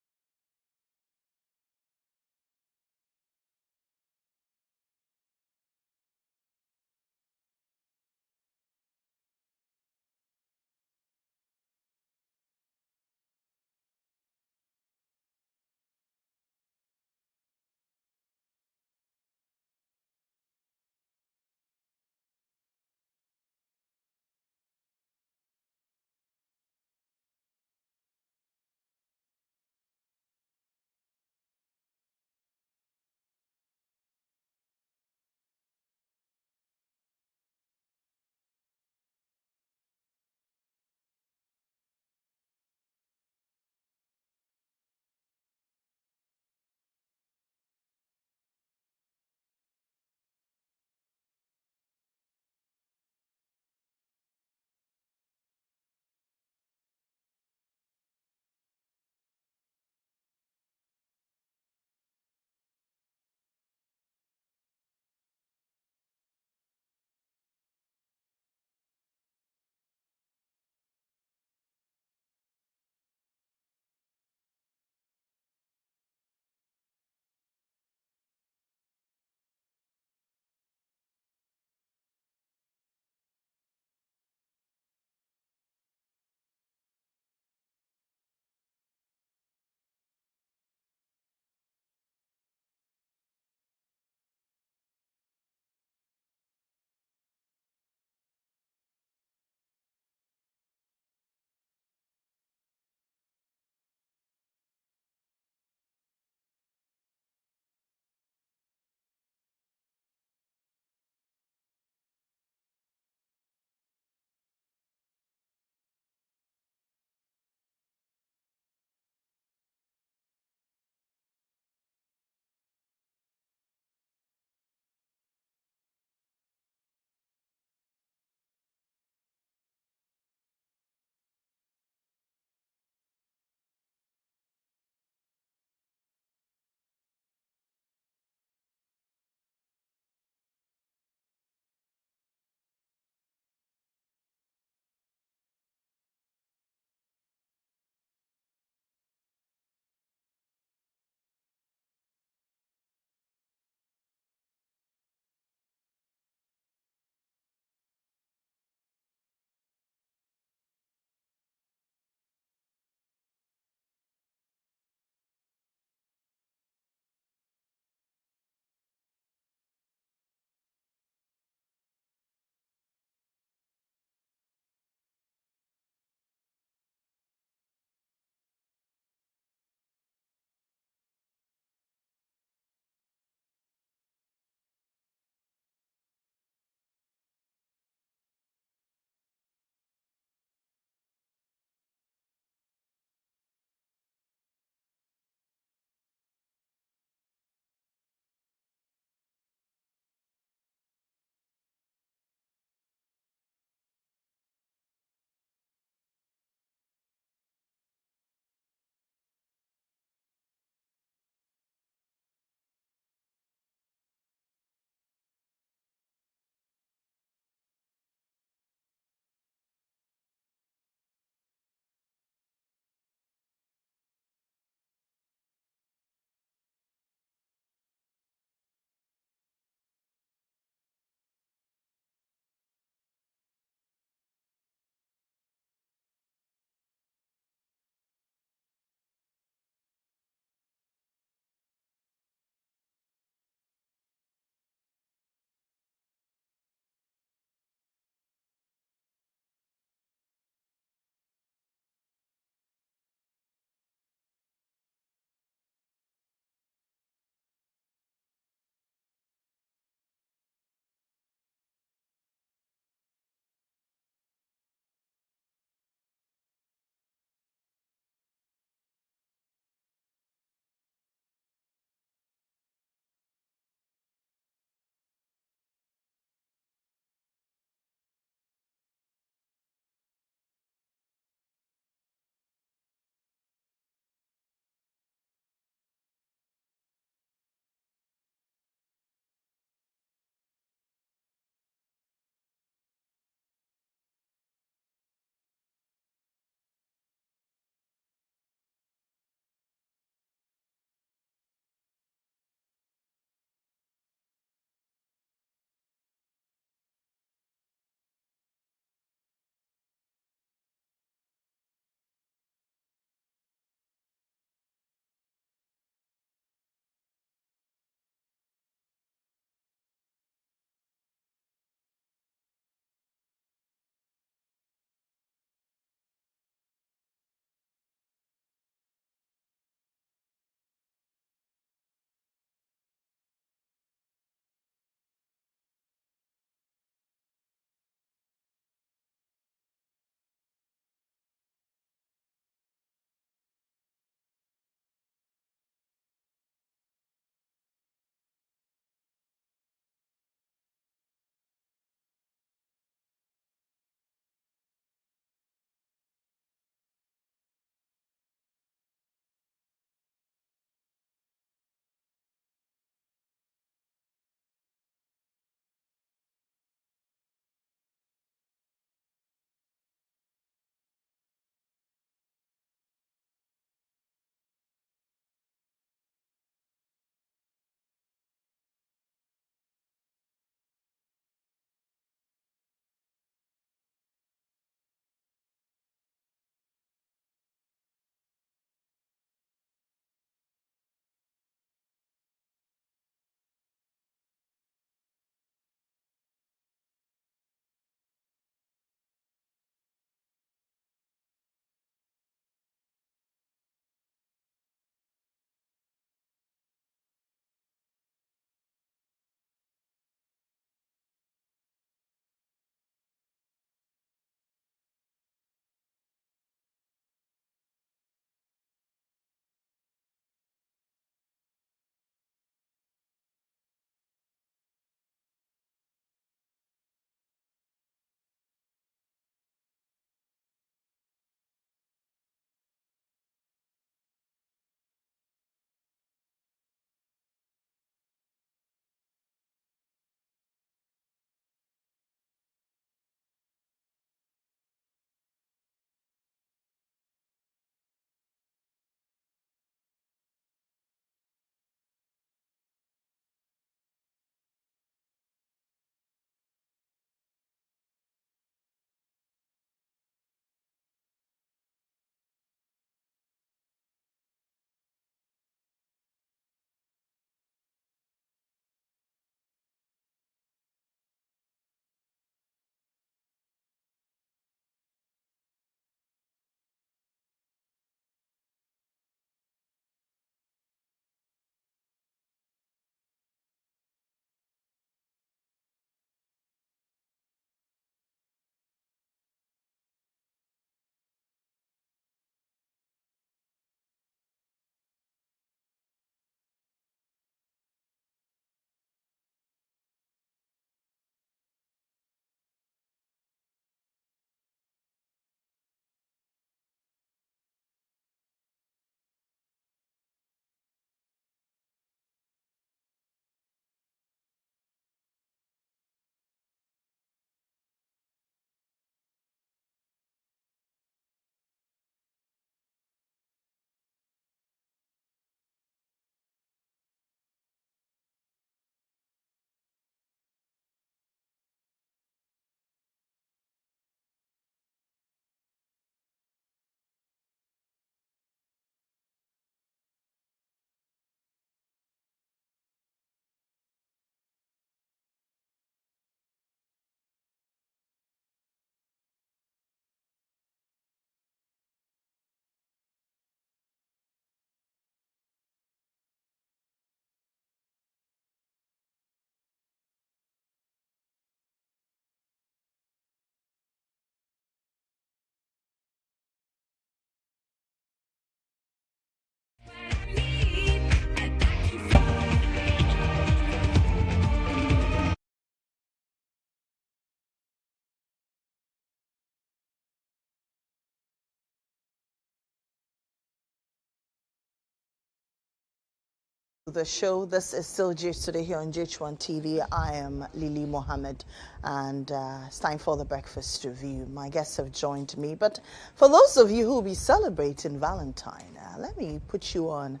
The show. This is still GH Today here on GHOne TV. I am Lily Mohammед, and it's time for the breakfast review. My guests have joined me, but for those of you who will be celebrating Valentine, let me put you on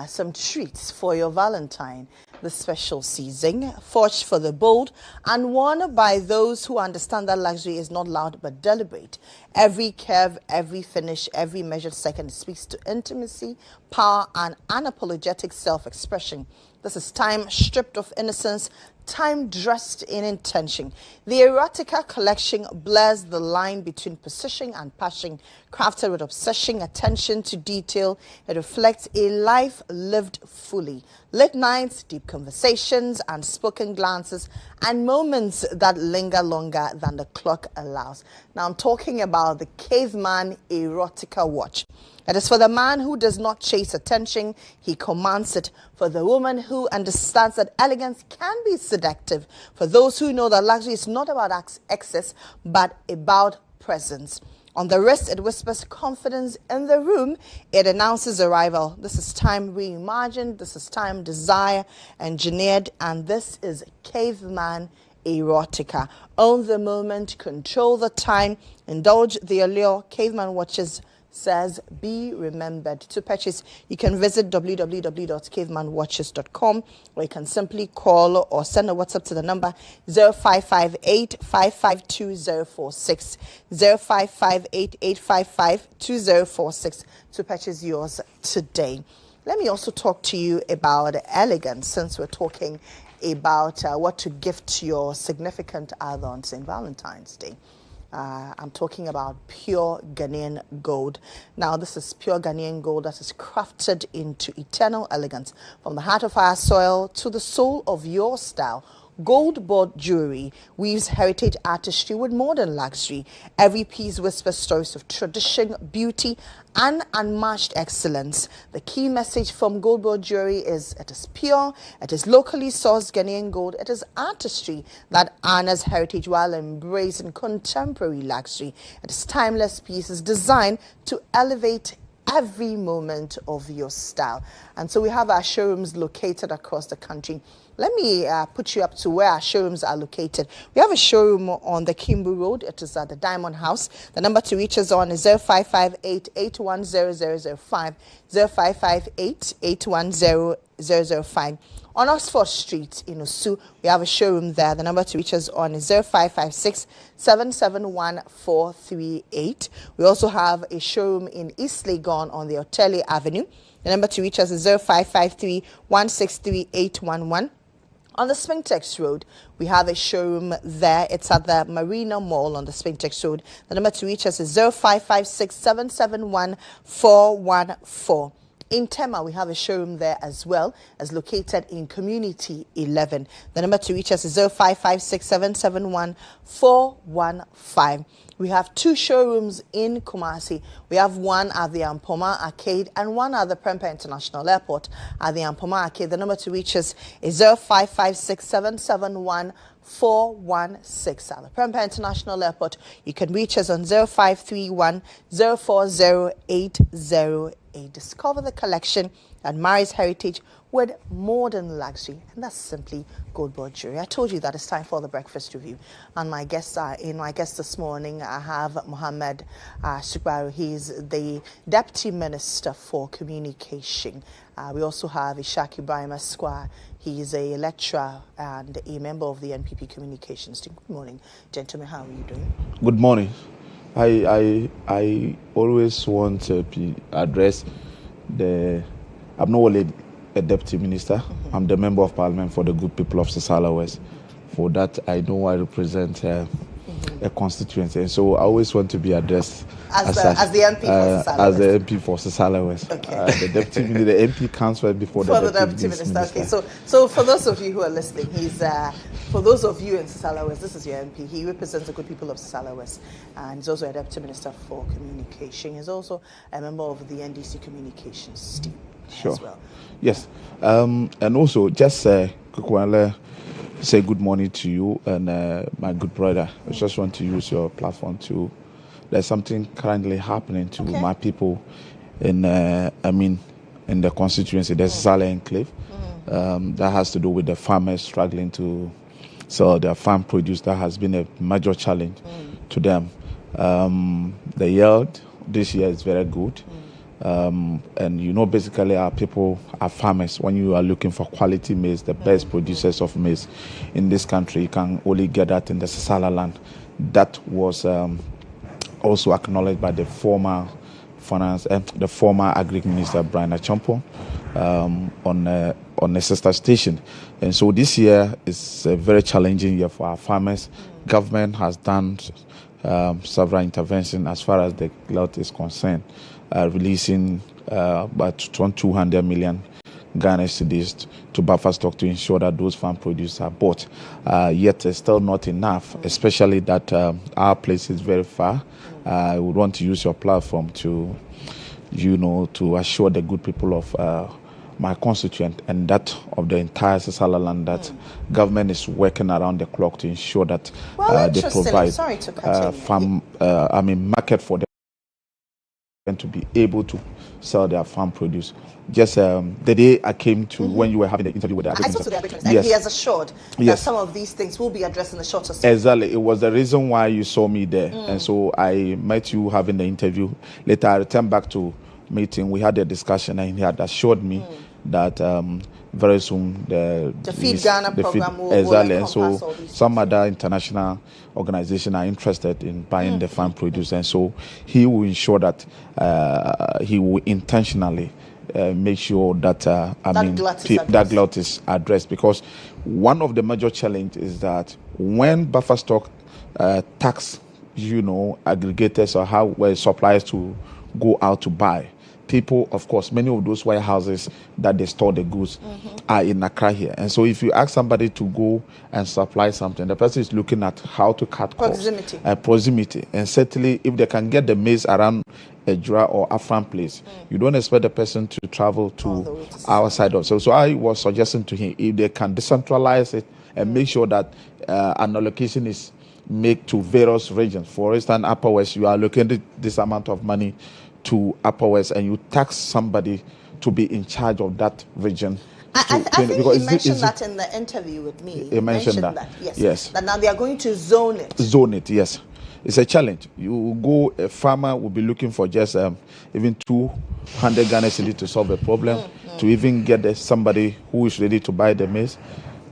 some treats for your Valentine this special season, forged for the bold and worn by those who understand that luxury is not loud but deliberate. Every curve, every finish, every measured second speaks to intimacy, power, and unapologetic self-expression. This is time stripped of innocence, time dressed in intention. The Erotica collection blurs the line between precision and passion, crafted with obsession, attention to detail. It reflects a life lived fully. Late nights, deep conversations, unspoken glances, and moments that linger longer than the clock allows. Now I'm talking about the Caveman Erotica watch. It is for the man who does not chase attention, he commands it. For the woman who understands that elegance can be seductive. For those who know that luxury is not about excess, but about presence. On the wrist, it whispers confidence. In the room, it announces arrival. This is time reimagined. This is time desire engineered. And this is Caveman Erotica. Own the moment, control the time, indulge the allure. Caveman watches says be remembered. To purchase, you can visit www.cavemanwatches.com, or you can simply call or send a WhatsApp to the number 0558 552 046, 0558 855 2046 to purchase yours today. Let me also talk to you about elegance, since we're talking about what to gift your significant other on St. Valentine's Day. I'm talking about pure Ghanaian gold. Now, this is pure Ghanaian gold that is crafted into eternal elegance. From the heart of our soil to the soul of your style, gold-bought jewelry weaves heritage artistry with modern luxury. Every piece whispers stories of tradition, beauty, and unmatched excellence. The key message from gold-bought jewelry is it is pure, it is locally sourced Ghanaian gold, it is artistry that honors heritage while embracing contemporary luxury. It is timeless pieces designed to elevate every moment of your style. And so we have our showrooms located across the country. Let me put you up to where our showrooms are located. We have a showroom on the Kimbu Road. It is at the Diamond House. The number to reach us on is 0558 810005, 0558 810005. On Oxford Street in Osu, we have a showroom there. The number to reach us on is 0556 771 438. We also have a showroom in East Legon on the Otelli Avenue. The number to reach us is 0553 163 811. On the Spintex Road, we have a showroom there. It's at the Marina Mall on the Spintex Road. The number to reach us is 0556 771 414. In Tema, we have a showroom there as well, as located in Community 11. The number to reach us is 0556 771 415. We have two showrooms in Kumasi. We have one at the Ampoma Arcade and one at the Prempeh International Airport at the Ampoma Arcade. The number to reach us is 0556 771 416 at the Prempeh International Airport. You can reach us on 0531 040808. Discover the collection that marries heritage with modern luxury, and that's simply gold-bought jewelry. I told you that it's time for the breakfast review, and my guests are in. My guest this morning, I have Mohammmed Subaru. He's the Deputy Minister for Communication. We also have Ishaq Ibrahim Esquire. He is a lecturer and a member of the NPP Communications team. Good morning, gentlemen. How are you doing? Good morning. I always want to address the. I'm not only a deputy minister. Mm-hmm. I'm the member of parliament for the good people of Sisala West. For that, I know I represent a constituency, and so I always want to be addressed as the MP for Sisala West. As the MP for Sisala West. Okay. The deputy minister, the MP comes first before the deputy minister. Okay, so for those of you who are listening, he's for those of you in Sisala West, this is your MP. He represents the good people of Sisala West, and he's also a deputy minister for communication. He's also a member of the NDC communications team. Sure. As well. Yes. And also, just quickly say good morning to you and my good brother. I just want to use your platform to. There's something currently happening to my people in the constituency. There's Sisala Enclave. that has to do with the farmers struggling to sell their farm produce. That has been a major challenge to them. The yield this year is very good. And basically our people are farmers. When you are looking for quality maize, the best producers of maize in this country, you can only get that in the Sisala land. That was also acknowledged by the former Agri Minister Brian Achampo on a sister station. And so this year is a very challenging year for our farmers. Government has done several interventions as far as the glut is concerned, releasing about 200 million Ghana cedis to buffer stock to ensure that those farm produce are bought. Yet it's still not enough, especially that our place is very far. I would want to use your platform to, to assure the good people of my constituent and that of the entire Sisala land that government is working around the clock to ensure that they provide market for them to be able to sell their farm produce. Just the day I came to when you were having the interview with the I spoke to the agriculturist, and he has assured that some of these things will be addressed in the shortest time. Exactly. It was the reason why you saw me there. And so I met you having the interview. Later I returned back to meeting. We had a discussion and he had assured me that very soon the Feed Ghana program will exactly. And encompass so all these some other international organizations are interested in buying the farm produce, and so he will ensure that he will intentionally make sure that that glut is addressed, because one of the major challenges is that when buffer stock tax aggregators or how suppliers to go out to buy. People, of course, many of those warehouses that they store the goods are in Accra here. And so if you ask somebody to go and supply something, the person is looking at how to cut proximity. Costs. Proximity. And certainly if they can get the maize around a Jura or Afran place, you don't expect the person to travel to our side of. So I was suggesting to him, if they can decentralize it and make sure that an allocation is made to various regions. For instance, Upper West, you are allocating this amount of money to Upper West, and you tax somebody to be in charge of that region. I think he mentioned that in the interview with me. He mentioned that. Yes. That now they are going to zone it. Zone it, yes. It's a challenge. A farmer will be looking for just even 200 Ghana cedis to solve a problem, to even get somebody who is ready to buy the maize.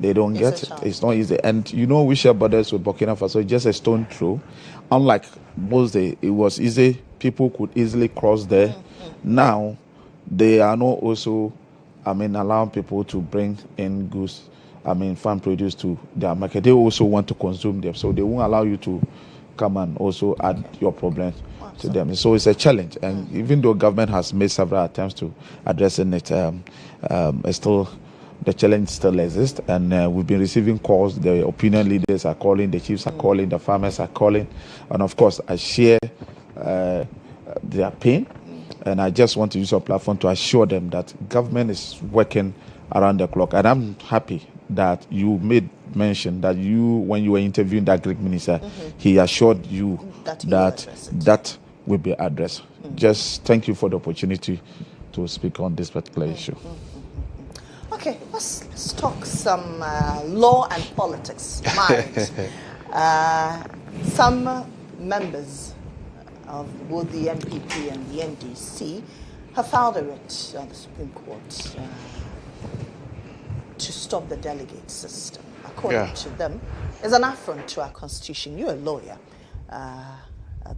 They don't get it. It's not easy. And we share borders with Burkina Faso, just a stone throw. Unlike most days, it was easy. People could easily cross there. Now, they are not also, allowing people to bring in goods, farm produce to their market. They also want to consume them. So they won't allow you to come and also add your problems to them. So it's a challenge. And even though government has made several attempts to addressing it, the challenge still exists, and we've been receiving calls. The opinion leaders are calling, the chiefs are calling, the farmers are calling, and of course I share their pain, and I just want to use our platform to assure them that government is working around the clock. And I'm happy that you made mention that when you were interviewing that Greek minister, he assured you that will be addressed. Just thank you for the opportunity to speak on this particular issue. Okay, let's talk some law and politics. Some members of both the NPP and the NDC have filed a writ on the Supreme Court to stop the delegate system. According to them, it's an affront to our constitution. You're a lawyer.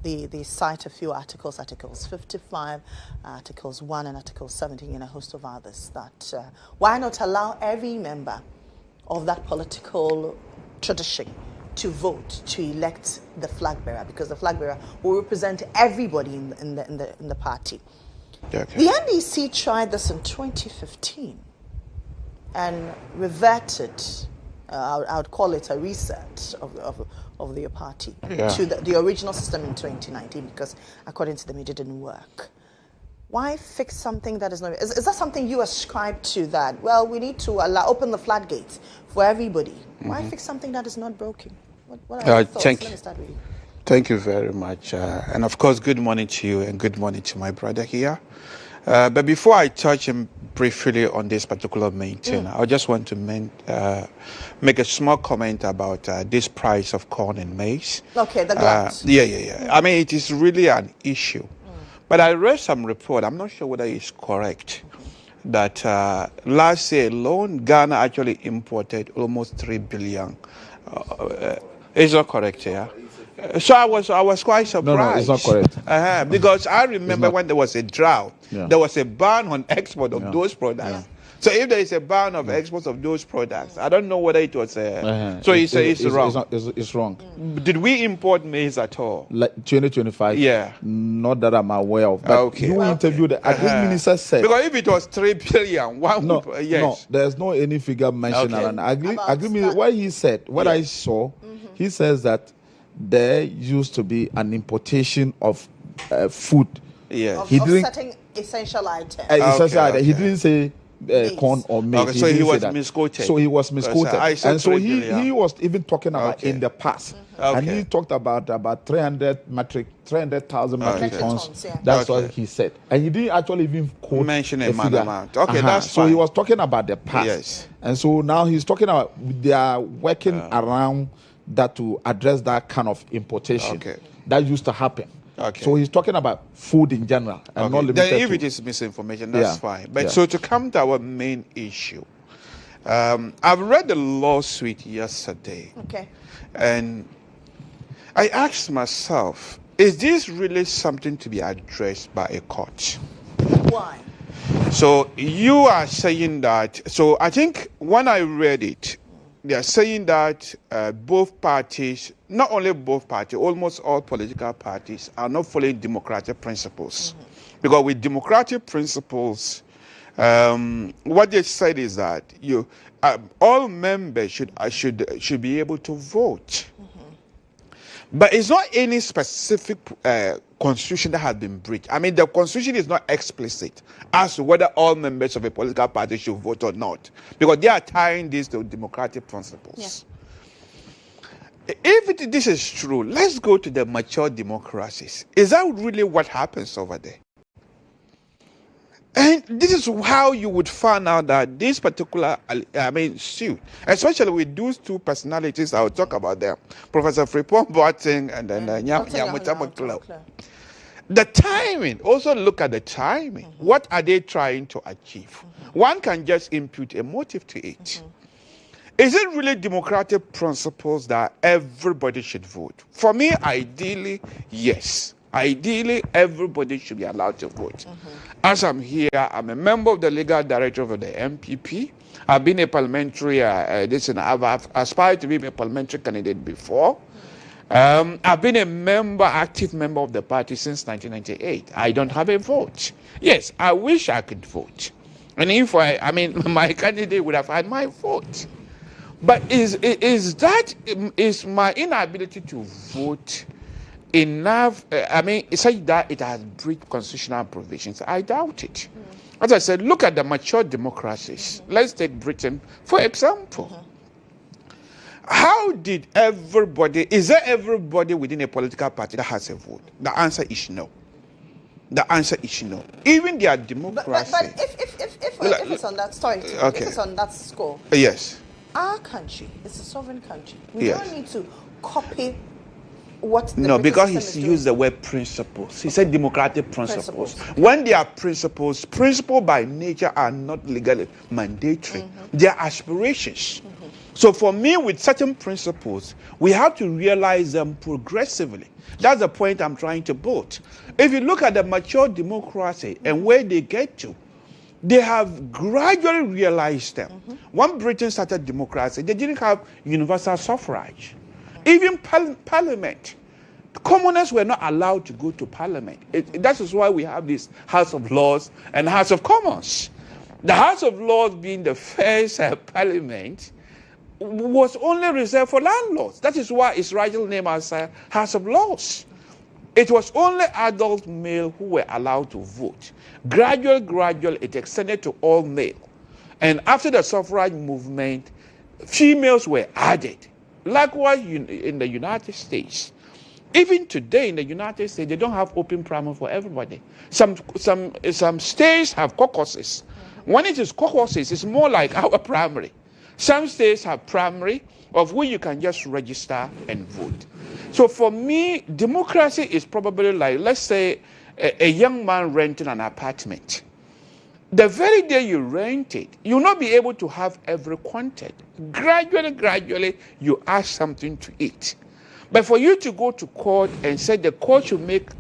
They cite a few articles 55, Articles 1 and Article 17, and a host of others, that why not allow every member of that political tradition to vote to elect the flag bearer, because the flag bearer will represent everybody in the party. The NDC tried this in 2015 and reverted. I would call it a reset of their party to the original system in 2019, because according to them it didn't work. Why fix something that is not? Is that something you ascribe to, that, well, we need to open the floodgates for everybody? Why fix something that is not broken? What are your thoughts? Let me start with you. Thank you very much. And of course, good morning to you and good morning to my brother here. But before I touch him briefly on this particular main thing, I just want to make a small comment about this price of corn and maize. Okay, the glut. Yeah. I mean, it is really an issue. But I read some report, I'm not sure whether it's correct, that last year alone, Ghana actually imported almost 3 billion. It's not correct, yeah? So I was quite surprised. No, it's not correct. Because I remember when there was a drought, there was a ban on export of those products. So if there is a ban of exports of those products, I don't know whether it was so it's wrong. It's wrong. Did we import maize at all? Like 2025? Yeah. Not that I'm aware of. But you interviewed the minister said. Because if it was 3 billion, no, there's no any figure mentioned around. I agree with what he said. What I saw, he says that there used to be an importation of food. Yeah. Of certain essential items. He didn't say corn or maize. Okay, so he was misquoted. So he was misquoted. And so he was even talking about in the past. And he talked about 300,000 metric tons. That's what he said. And he didn't actually even quote mention a figure. amount. Okay, that's so fine. he was talking about the past. Yes. And so now he's talking about they are working around that to address that kind of importation that used to happen. Okay. So he's talking about food in general and not limited then if to. it is misinformation, that's fine. But so to come to our main issue, I've read the lawsuit yesterday. Okay. And I asked myself, is this really something to be addressed by a court? Why? So you are saying that, so I think when I read it, they are saying that both parties, not only both parties, almost all political parties are not following democratic principles. Because with democratic principles, what they said is that all members should be able to vote. But it's not any specific constitution that has been breached. I mean, the constitution is not explicit as to whether all members of a political party should vote or not, because they are tying this to democratic principles. If this is true, let's go to the mature democracies. Is that really what happens over there? And this is how you would find out that this particular, suit, especially with those two personalities, I'll talk about them, Professor Frimpong Boateng and then Nyamutamoklo. The timing, also look at the timing. What are they trying to achieve? One can just impute a motive to it. Is it really democratic principles that everybody should vote? For me, ideally, yes. Ideally, everybody should be allowed to vote. As I'm here, I'm a member of the legal director of the MPP. I've been a parliamentary, I've aspired to be a parliamentary candidate before. I've been active member of the party since 1998. I don't have a vote. Yes, I wish I could vote. And if my candidate would have had my vote. But is my inability to vote enough, such that it has breached constitutional provisions? I doubt it. As I said, look at the mature democracies. Let's take Britain, for example. How did is there everybody within a political party that has a vote? The answer is no. The answer is no. Even their democracy. But if it's on that if it's on that score. Yes. Our country is a sovereign country. We Yes. don't need to copy what the No, British because system he is used the word principles. He said democratic principles. When they are principles by nature are not legally mandatory. They are aspirations. So for me, with certain principles, we have to realize them progressively. That's the point I'm trying to build. If you look at the mature democracy and where they get to, they have gradually realized them. When Britain started democracy, they didn't have universal suffrage. Even parliament. Commoners were not allowed to go to parliament. That is why we have this House of Lords and House of Commons. The House of Lords being the first parliament was only reserved for landlords. That is why its rightful name as House of Lords. It was only adult male who were allowed to vote. Gradually, it extended to all male. And after the suffrage movement, females were added. Likewise, in the United States, Even today in the United States, they don't have open primary for everybody. Some states have caucuses. When it is caucuses, it's more like our primary. Some states have primary, of which you can just register and vote. So for me, democracy is probably like, let's say, a young man renting an apartment. The very day you rent it, you'll not be able to have every content. Gradually, you ask something to eat. But for you to go to court and say the court should make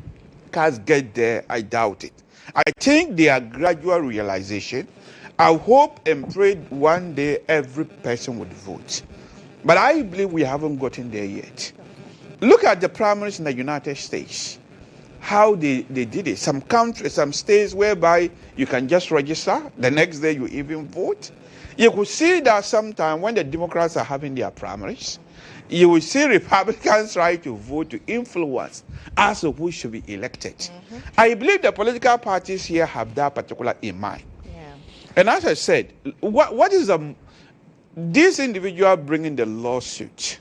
us get there, I doubt it. I think they are gradual realization. I hope and pray one day every person would vote. But I believe we haven't gotten there yet. Look at the primaries in the United States. How they did it. Some countries, some states whereby you can just register, the next day you even vote. You could see that sometime when the Democrats are having their primaries, you will see Republicans try to vote to influence as to who should be elected. I believe the political parties here have that particular in mind. Yeah. And as I said, what is this individual bringing the lawsuit?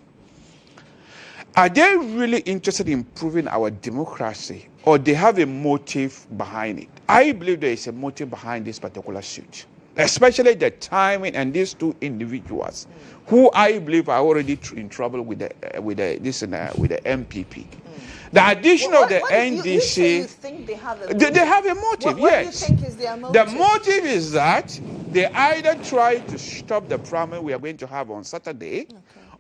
Are they really interested in improving our democracy, or they have a motive behind it? I believe there is a motive behind this particular suit, especially the timing and these two individuals, who I believe are already in trouble with the MPP. The addition of the NDC, you think they have a motive? They have a motive. What Yes. do you think is their motive? The motive is that they either try to stop the primary we are going to have on Saturday,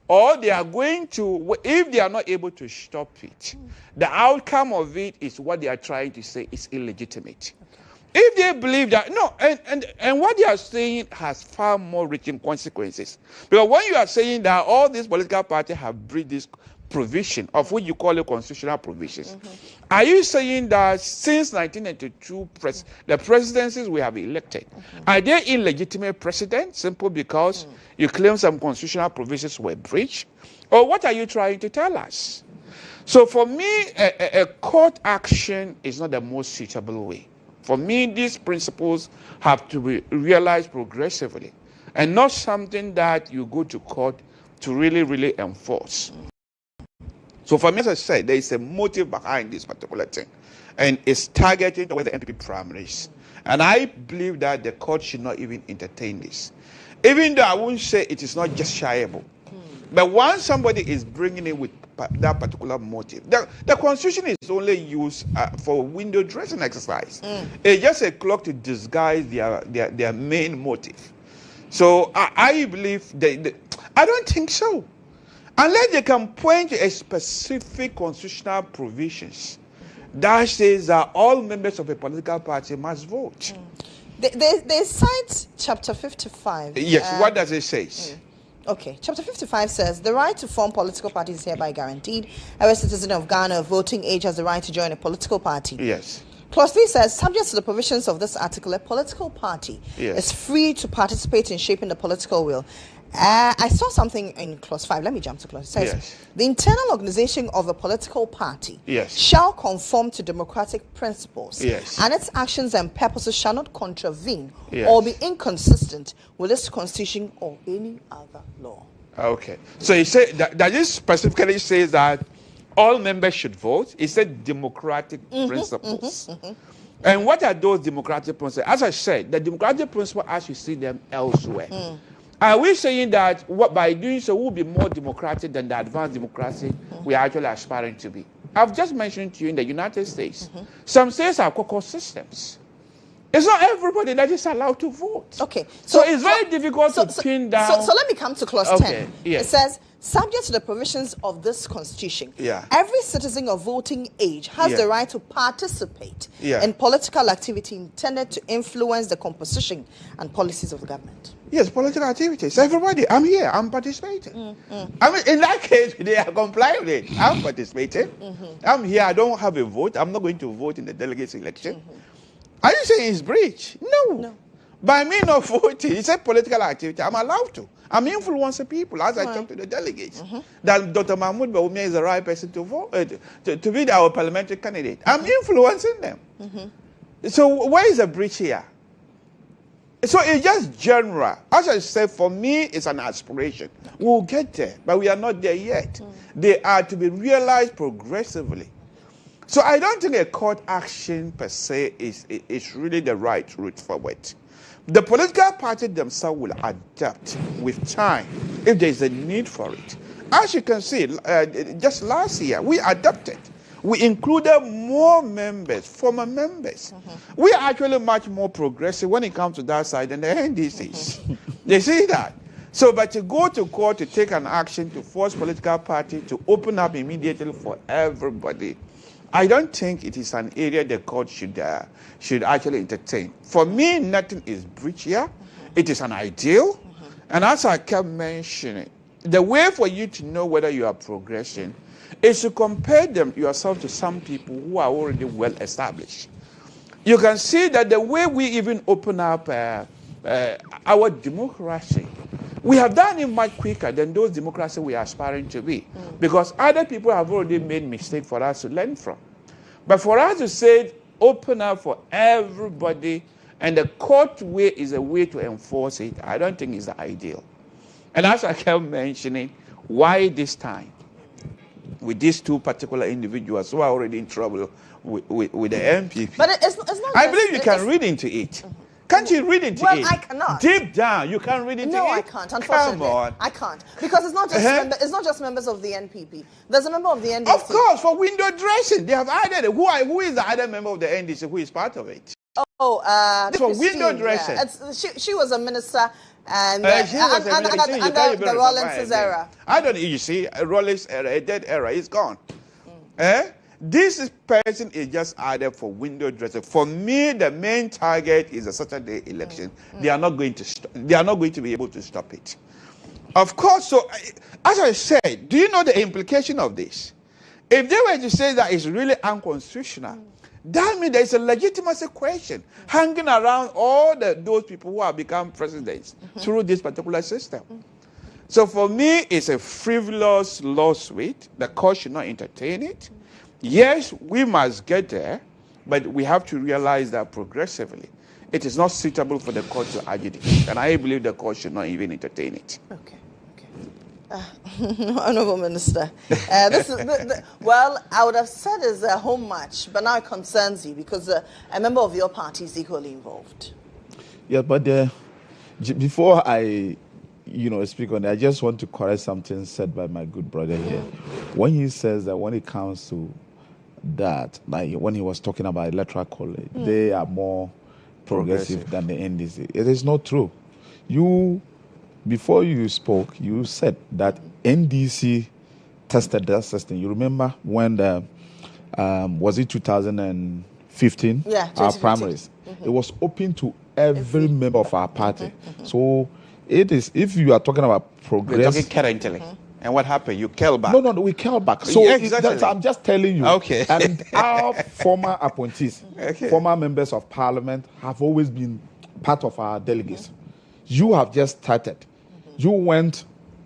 or they are going to, if they are not able to stop it, the outcome of it is what they are trying to say is illegitimate. If they believe that, no, and what they are saying has far more reaching consequences. Because when you are saying that all these political parties have breached this provision, of which you call it constitutional provisions, are you saying that since 1992, the presidencies we have elected, are they illegitimate presidents simply because you claim some constitutional provisions were breached? Or what are you trying to tell us? So for me, a court action is not the most suitable way. For me, these principles have to be realized progressively and not something that you go to court to really enforce. So for me, as I said, there is a motive behind this particular thing, and it's targeted towards the MPP primaries. And I believe that the court should not even entertain this. Even though I won't say it is not justifiable. But once somebody is bringing it with that particular motive, the Constitution is only used for window dressing exercise. It's just a cloak to disguise their main motive. So I believe, I don't think so. Unless they can point to a specific constitutional provisions that says that all members of a political party must vote. They cite Chapter 55. Yes, what does it say? Okay, Chapter 55 says, the right to form political parties is hereby guaranteed. Every citizen of Ghana of voting age has the right to join a political party. Yes. Clause 3 says, subject to the provisions of this article, a political party is free to participate in shaping the political will. I saw something in Clause 5. Let me jump to Clause. It says, the internal organization of a political party shall conform to democratic principles, and its actions and purposes shall not contravene or be inconsistent with this constitution or any other law. Okay. So you say that this specifically says that all members should vote. It said democratic principles. And what are those democratic principles? As I said, the democratic principles as you see them elsewhere. Are we saying that by doing so we'll be more democratic than the advanced democracy we are actually aspiring to be? I've just mentioned to you in the United States, some states have caucus systems. It's not everybody that is allowed to vote. Okay. So it's very difficult to pin down. So let me come to Clause 10. It says, subject to the provisions of this constitution, every citizen of voting age has the right to participate in political activity intended to influence the composition and policies of the government. Yes, political activities. Everybody, I'm here, I'm participating. I mean, in that case, they are complying with it. I'm participating. I'm here, I don't have a vote. I'm not going to vote in the delegates election. Are you saying it's breach? No. By me not voting, it's a political activity. I'm allowed to. I'm influencing people as I talk to the delegates. That Dr. Mahmoud Bawumia is the right person to vote, to be our parliamentary candidate. I'm influencing them. So where is the breach here? So it's just general. As I said, for me, it's an aspiration. We'll get there, but we are not there yet. They are to be realized progressively. So I don't think a court action per se is really the right route forward. The political party themselves will adapt with time if there is a need for it. As you can see, just last year, we adapted. We included more members, former members. We are actually much more progressive when it comes to that side than the NDCs. They see that. So, but to go to court to take an action to force political party to open up immediately for everybody, I don't think it is an area the court should actually entertain. For me, nothing is breached here. It is an ideal. And as I kept mentioning, the way for you to know whether you are progressing is to compare yourself to some people who are already well established. You can see that the way we even open up our democracy, we have done it much quicker than those democracies we are aspiring to be, because other people have already made mistakes for us to learn from. But for us to say open up for everybody and the court way is a way to enforce it, I don't think is the ideal. And as I kept mentioning, why this time? With these two particular individuals who are already in trouble with the MPP. But it's not I believe you can read into it. Can't you read into it? Well, I cannot. Deep down, you can't read into it? No, I can't, unfortunately. Come on. I can't. Because it's not just it's not just members of the NPP. There's a member of the NDC. Of course, for window dressing. They have added it. Who is the other member of the NDC who is part of it? For window dressing. Yeah. She was a minister. And she was a minister. under the Rawlings' era. I don't know. You see, Rawlings' era, a dead era, is gone. This person is just added for window dressing. For me, the main target is a Saturday election. They are not going to. They are not going to be able to stop it. Of course. So, as I said, do you know the implication of this? If they were to say that it's really unconstitutional, that means there is a legitimacy question hanging around all those people who have become presidents through this particular system. So for me, it's a frivolous lawsuit. The court should not entertain it. Yes, we must get there, but we have to realize that progressively, it is not suitable for the court to agitate. And I believe the court should not even entertain it. Okay. Honorable Minister, this is well, I would have said it's a home match, but now it concerns you because a member of your party is equally involved. Yeah, but before I, speak on it, I just want to correct something said by my good brother here. When he says that when it comes to that, like when he was talking about electoral college, they are more progressive than the NDC. It is not true. Before you spoke, you said that NDC tested that system. You remember when was it 2015? Yeah, our primaries. It was open to every member of our party. So it is, if you are talking about progress. We're talking currently. And what happened? You curled back. No, we curled back. So yeah, exactly. I'm just telling you. Okay. And our former appointees, former members of parliament have always been part of our delegates. You have just started. You went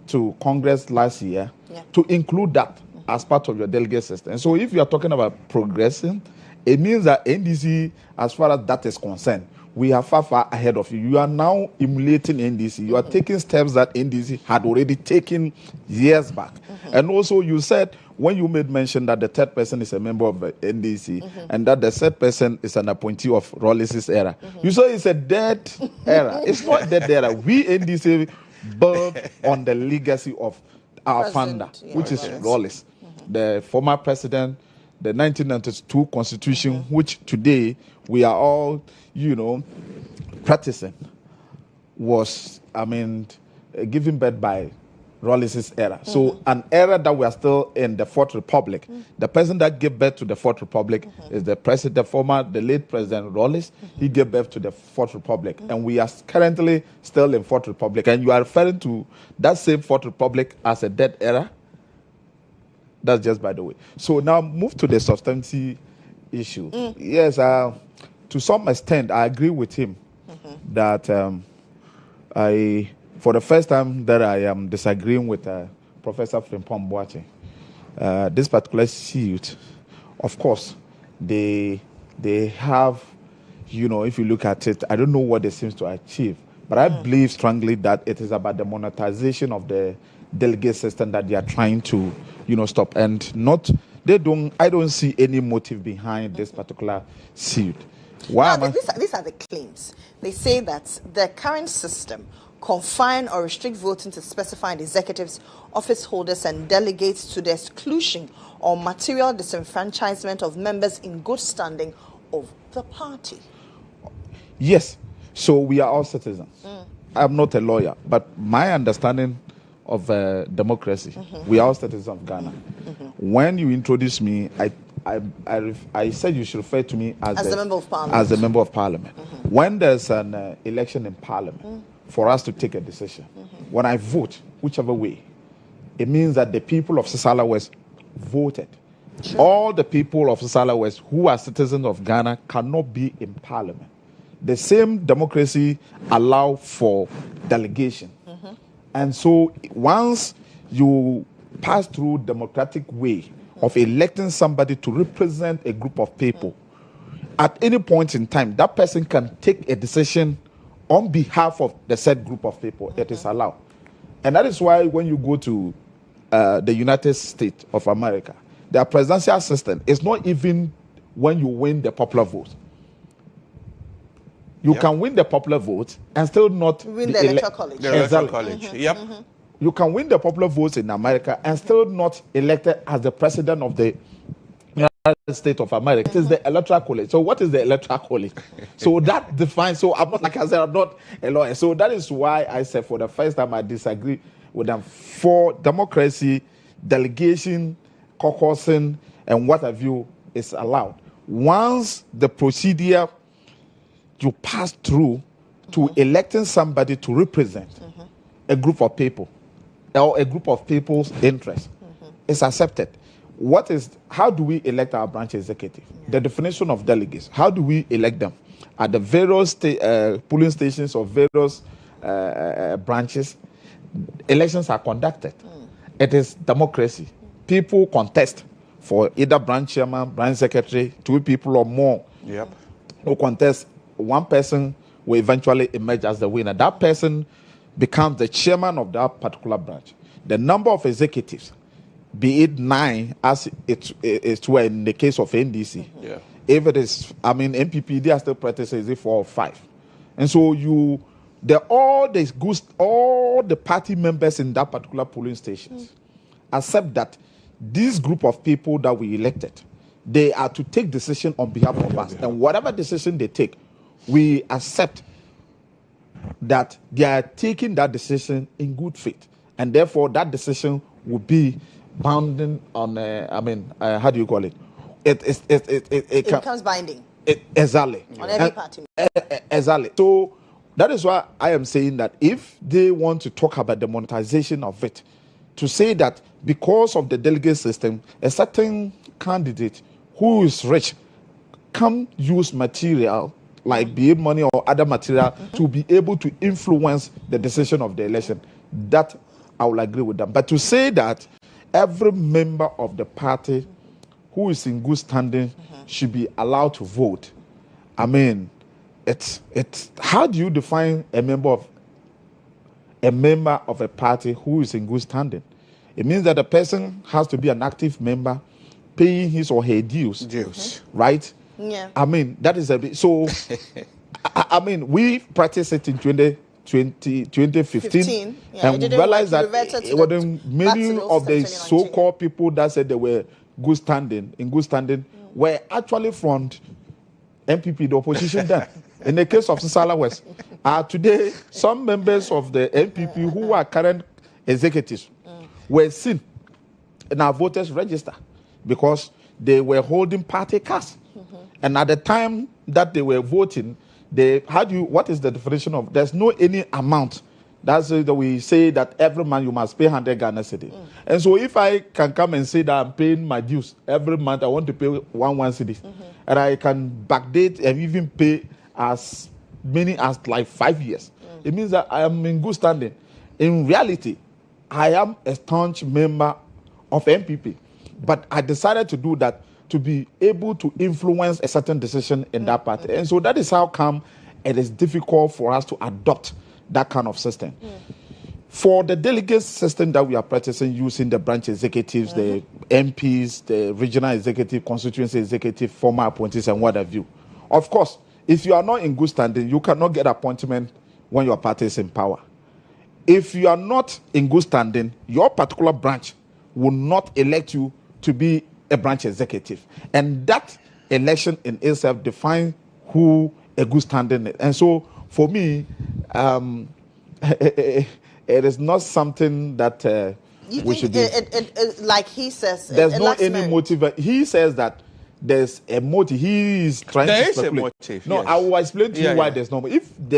to Congress last year to include that as part of your delegate system. And so if you are talking about progressing, it means that NDC, as far as that is concerned, we are far ahead of you. You are now emulating NDC. You are taking steps that NDC had already taken years back. And also you said, when you made mention that the third person is a member of the NDC and that the third person is an appointee of Rawlings' era, you say it's a dead era. It's not a dead era. We NDC build on the legacy of our founder, which is Rawlings, the former president, the 1992 constitution, which today we are all, practicing, was, given birth by Rawlings' era. So an era that we are still in the Fourth Republic. The person that gave birth to the Fourth Republic is the late President Rawlings. He gave birth to the Fourth Republic. And we are currently still in Fourth Republic. And you are referring to that same Fourth Republic as a dead era? That's just by the way. So now move to the substantive issue. Yes, to some extent, I agree with him that for the first time that I am disagreeing with Professor Frimpong Boakye. This particular suit, of course, they have, if you look at it, I don't know what they seem to achieve. But I believe strongly that it is about the monetization of the delegate system that they are trying to, stop. And I don't see any motive behind this particular suit. Now, these are the claims. They say that the current system confine or restrict voting to specified executives, office holders, and delegates to the exclusion or material disenfranchisement of members in good standing of the party. Yes. So we are all citizens. I'm not a lawyer, but my understanding of democracy, we are all citizens of Ghana. When you introduced me, I said you should refer to me as the member of parliament. As the member of parliament. When there's an election in parliament, for us to take a decision, when I vote, whichever way, it means that the people of Sisala West voted. Sure. All the people of Sisala West who are citizens of Ghana cannot be in parliament. The same democracy allow for delegation. And so once you pass through democratic way of electing somebody to represent a group of people, at any point in time, that person can take a decision on behalf of the said group of people. It is allowed. And that is why when you go to the United States of America, their presidential system is not even when you win the popular vote. You can win the popular vote and still not win the electoral college. The electoral college. Yep. You can win the popular votes in America and still not elected as the president of the United States of America. It is the electoral college. So what is the electoral college? So that defines. So I'm not, like I said, I'm not a lawyer. So that is why I said for the first time I disagree with them. For democracy, delegation, caucusing, and what have you is allowed. Once the procedure you pass through to electing somebody to represent a group of people or a group of people's interests is accepted. How do we elect our branch executive? The definition of delegates. How do we elect them? At the various polling stations of various branches, elections are conducted. It is democracy. People contest for either branch chairman, branch secretary, 2 people or more who contest. One person will eventually emerge as the winner. That person becomes the chairman of that particular branch. The number of executives, be it 9, as it is in the case of NDC. If it is, MPP, they are still practicing 4 or 5. And so all the party members in that particular polling stations accept that this group of people that we elected, they are to take decision on behalf of us. And whatever decision they take, we accept that they are taking that decision in good faith, and therefore that decision will be bounding on. How do you call it? It becomes binding. Exactly. On every party. Exactly. So that is why I am saying that if they want to talk about the monetization of it, to say that because of the delegate system, a certain candidate who is rich can use material like be it money or other material to be able to influence the decision of the election, that I will agree with them. But to say that every member of the party who is in good standing should be allowed to vote, it's how do you define a member of a party who is in good standing? It means that the person has to be an active member, paying his or her dues. Right? Yeah. That is a bit. So, we practiced it in 2015, and we realized that many of the so-called people that said they were in good standing, were actually from MPP, the opposition then. In the case of Sisala West, today, some members of the MPP who are current executives were seen in our voters' register because they were holding party cards. And at the time that they were voting, what is the definition of, there's no any amount. That's that we say that every month you must pay 100 Ghana cedi. And so if I can come and say that I'm paying my dues every month, I want to pay 1 cedi. And I can backdate and even pay as many as like 5 years. It means that I am in good standing. In reality, I am a staunch member of MPP. But I decided to do that to be able to influence a certain decision in that party. And so that is how come it is difficult for us to adopt that kind of system. For the delegate system that we are practicing using the branch executives, the MPs, the regional executive, constituency executive, former appointees, and what have you. Of course, if you are not in good standing, you cannot get appointment when your party is in power. If you are not in good standing, your particular branch will not elect you to be a branch executive. And that election in itself defines who a good standing is. And so, for me, it is not something that we should do. Like he says, there's no any motive. He says that there's a motive. He is trying to speculate. There is a motive. No, yes. I will explain to you why there's no motive. If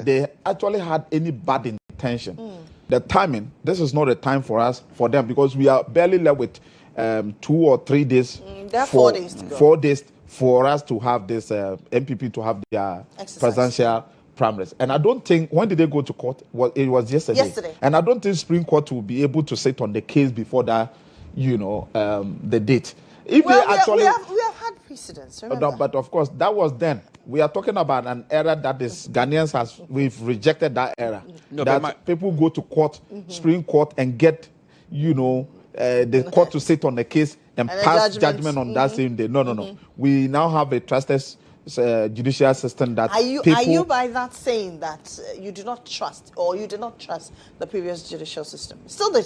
they actually had any bad intention, the timing, this is not a time for them, because we are barely left with 2 or 3 days. There are 4 days to go. 4 days for us to have this MPP to have their presidential primaries. And I don't think, when did they go to court? It was yesterday. And I don't think Supreme Court will be able to sit on the case before that, the date. If well, they actually, we have had precedents, remember? No, but of course, that was then. We are talking about an era that is Ghanaians we've rejected that era. No, that people go to court, Supreme Court, and get, the court to sit on the case and pass judgment on that same day. No. We now have a trusted judicial system that are you by that saying that you do not trust, or you do not trust the previous judicial system? Still the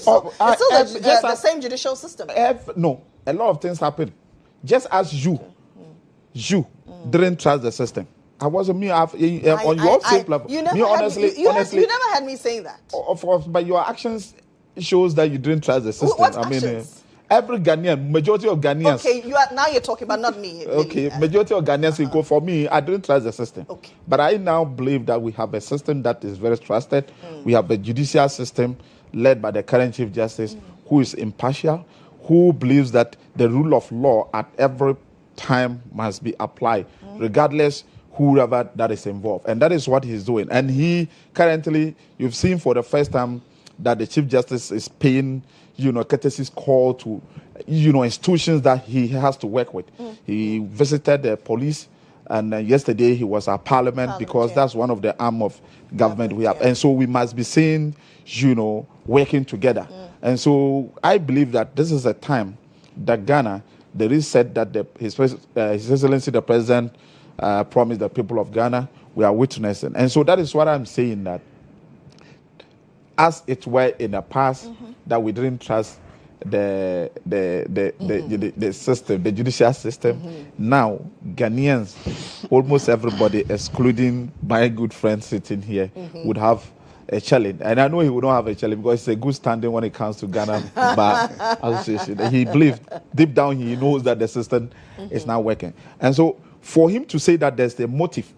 same judicial system. No, a lot of things happen. Just as you didn't trust the system. I wasn't me. On your same level. You never had me saying that. Of course, but your actions shows that you didn't trust the system. What actions? Every Ghanaian, majority of Ghanaians. Okay, you're talking about not me. Okay, majority of Ghanaians will go for me. I didn't trust the system. Okay. But I now believe that we have a system that is very trusted. We have a judicial system led by the current Chief Justice who is impartial, who believes that the rule of law at every time must be applied, regardless whoever that is involved. And that is what he's doing. And he currently, you've seen for the first time that the Chief Justice is paying courtesy call to, institutions that he has to work with. He visited the police, and yesterday he was at Parliament because that's one of the arm of government we have. And so we must be seen, working together. And so I believe that this is a time that Ghana, there is said that His Excellency the President promised the people of Ghana, we are witnessing. And so that is what I'm saying, that as it were in the past, that we didn't trust the system, the judicial system. Now, Ghanaians, almost everybody, excluding my good friend sitting here, would have a challenge. And I know he would not have a challenge because it's a good standing when it comes to Ghana Bar Association. He believed, deep down, he knows that the system is not working. And so, for him to say that there's the motive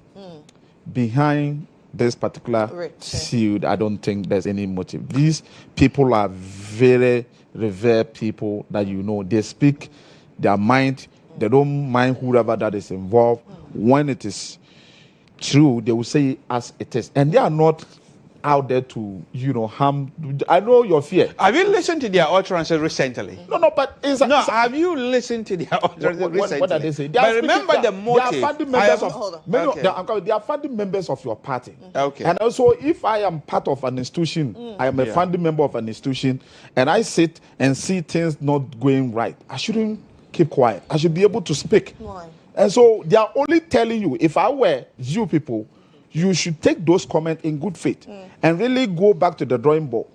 behind this particular suit, I don't think there's any motive. These people are very revered people that they speak their mind. They don't mind whoever that is involved. When it is true, they will say it as it is. And they are not out there to, harm. I know your fear. Have you listened to their utterances recently? No, but have you listened to their utterances recently? What are they saying? But remember the motive. They are founding members of your party. Okay. And also, if I am part of an institution, I am a founding member of an institution, and I sit and see things not going right, I shouldn't keep quiet. I should be able to speak. Why? And so they are only telling you, if I were you people, you should take those comments in good faith and really go back to the drawing board.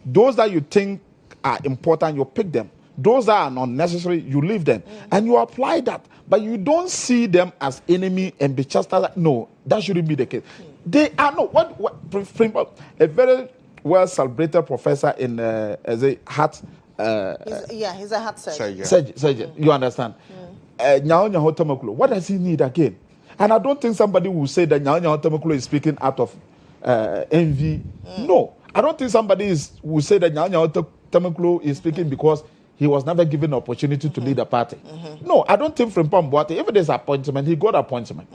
Those that you think are important, you pick them. Those that are not necessary, you leave them. And you apply that. But you don't see them as enemy and be chastised. No, that shouldn't be the case. They are not. A very well celebrated professor in as a heart. He's a heart surgeon. Surgeon. You understand? What does he need again? And I don't think somebody will say that Nyanya Otamaklo is speaking out of envy. No. I don't think somebody will say that Nyanya Otamaklo is speaking because he was never given an opportunity to lead a party. No, I don't think Frimpong Boate, if there's appointment, he got appointment.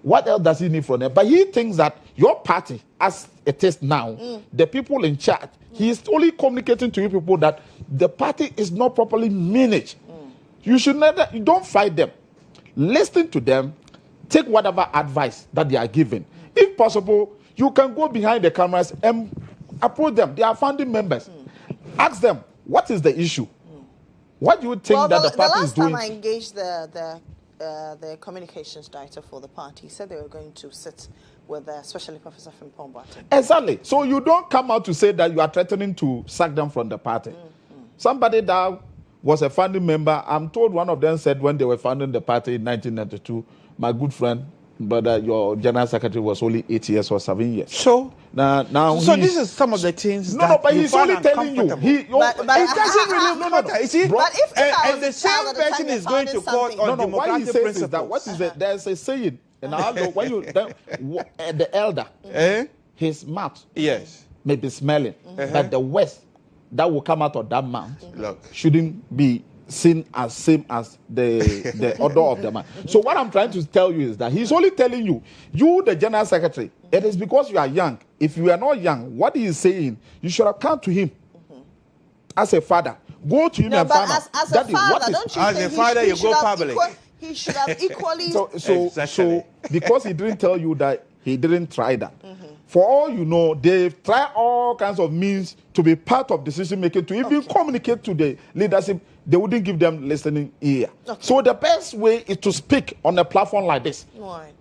What else does he need from them? But he thinks that your party, as it is now, the people in charge, he is only communicating to you people that the party is not properly managed. You should never, you don't fight them. Listen to them, take whatever advice that they are giving. If possible, you can go behind the cameras and approach them. They are founding members. Ask them, what is the issue? What do you think that the party is doing? The last time I engaged the communications director for the party, he said they were going to sit with especially Professor Frimpong Boateng. Exactly. So you don't come out to say that you are threatening to sack them from the party. Somebody that was a founding member, I'm told one of them said when they were founding the party in 1992, my good friend, brother, your general secretary was only 8 years or 7 years. So now so this is some of the things no, but he's only telling you. It doesn't really matter. You see, But if and the same person is going to court on what he democratic says is principles. that what is it? There's a saying, and I know when you the elder, his mouth Yes. may be smelling, but the worst that will come out of that mouth Look. shouldn't be seen as same as the order of the man. So what I'm trying to tell you is that he's only telling you, the general secretary, it is because you are young. If you are not young, what he is saying, you should have come to him as a father. Go to him No, and but find out. as a Daddy, what father, is- don't you As think a father, he you should go have public. he should have equally... So Exactly. because he didn't tell you that he didn't try that. For all you know, they've tried all kinds of means to be part of decision making, to even communicate to the leadership. They wouldn't give them listening ear. So the best way is to speak on a platform like this. Right.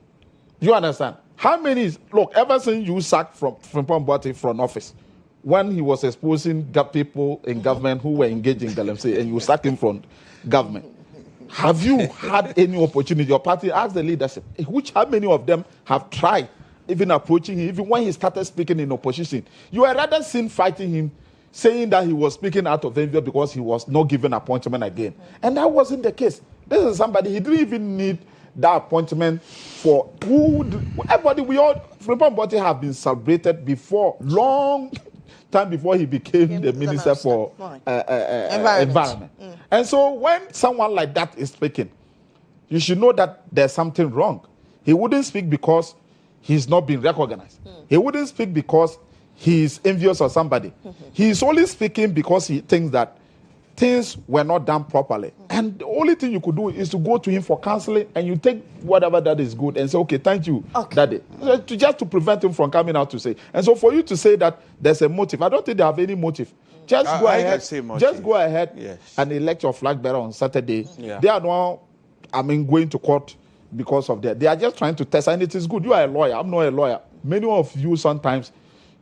You understand? How many look, ever since you sacked from Frimpong Boateng from office, when he was exposing people in government who were engaged in Galamsey, and you sacked him from government, have you had any opportunity? Your party asked the leadership, how many of them have tried even approaching him, even when he started speaking in opposition? You were rather seen fighting him, saying that he was speaking out of envy because he was not given appointment again. And that wasn't the case. This is somebody, he didn't even need that appointment for everybody. We all, Frimpong Boateng have been celebrated before, long time before he became the minister for environment. And so when someone like that is speaking, you should know that there's something wrong. He wouldn't speak because he's not being recognized. He wouldn't speak because he's envious of somebody. He's only speaking because he thinks that things were not done properly. And the only thing you could do is to go to him for counseling, and you take whatever that is good and say, okay, thank you, Daddy. Just to prevent him from coming out to say. And so for you to say that there's a motive, I don't think they have any motive. Just go ahead. Just go ahead and elect your flag bearer on Saturday. They are not, going to court because of that. They are just trying to test, and it is good. You are a lawyer. I'm not a lawyer. Many of you sometimes,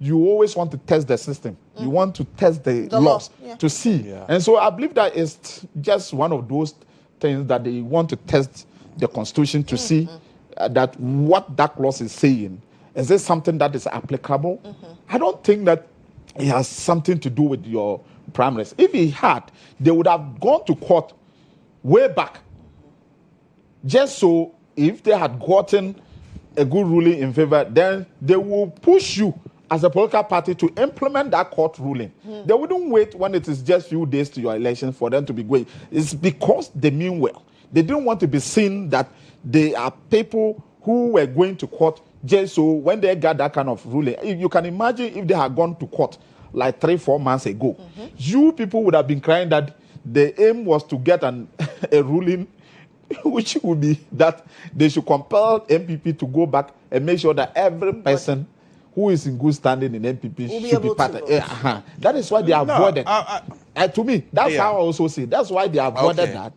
you always want to test the system. You want to test the laws to see. And so I believe that is just one of those things that they want to test the Constitution to see that what that clause is saying. Is this something that is applicable? I don't think that it has something to do with your primaries. If it had, they would have gone to court way back. Just so if they had gotten a good ruling in favor, then they will push you as a political party to implement that court ruling. They wouldn't wait when it is just few days to your election for them to be going. It's because they mean well. They didn't want to be seen that they are people who were going to court just so when they got that kind of ruling. You can imagine if they had gone to court like 3-4 months ago, you people would have been crying that the aim was to get a ruling which would be that they should compel MPP to go back and make sure that every person who is in good standing in MPP should be part of. That is why they avoided. To me, that's how I also see. That's why they avoided that.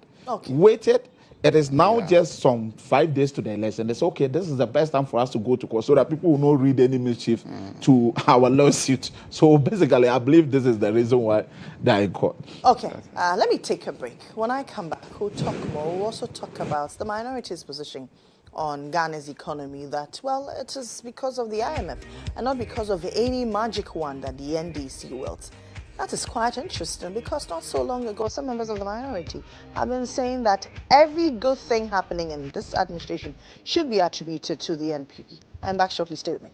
Waited. It is now just some 5 days to the election. They say, okay, this is the best time for us to go to court so that people will not read any mischief to our lawsuit. So basically, I believe this is the reason why they're in court. Okay, let me take a break. When I come back, we'll talk more. We'll also talk about the minorities' position on Ghana's economy, that, well, it is because of the IMF and not because of any magic wand that the NDC wields. That is quite interesting because not so long ago, some members of the minority have been saying that every good thing happening in this administration should be attributed to the NPP. I'm back shortly. Stay with me.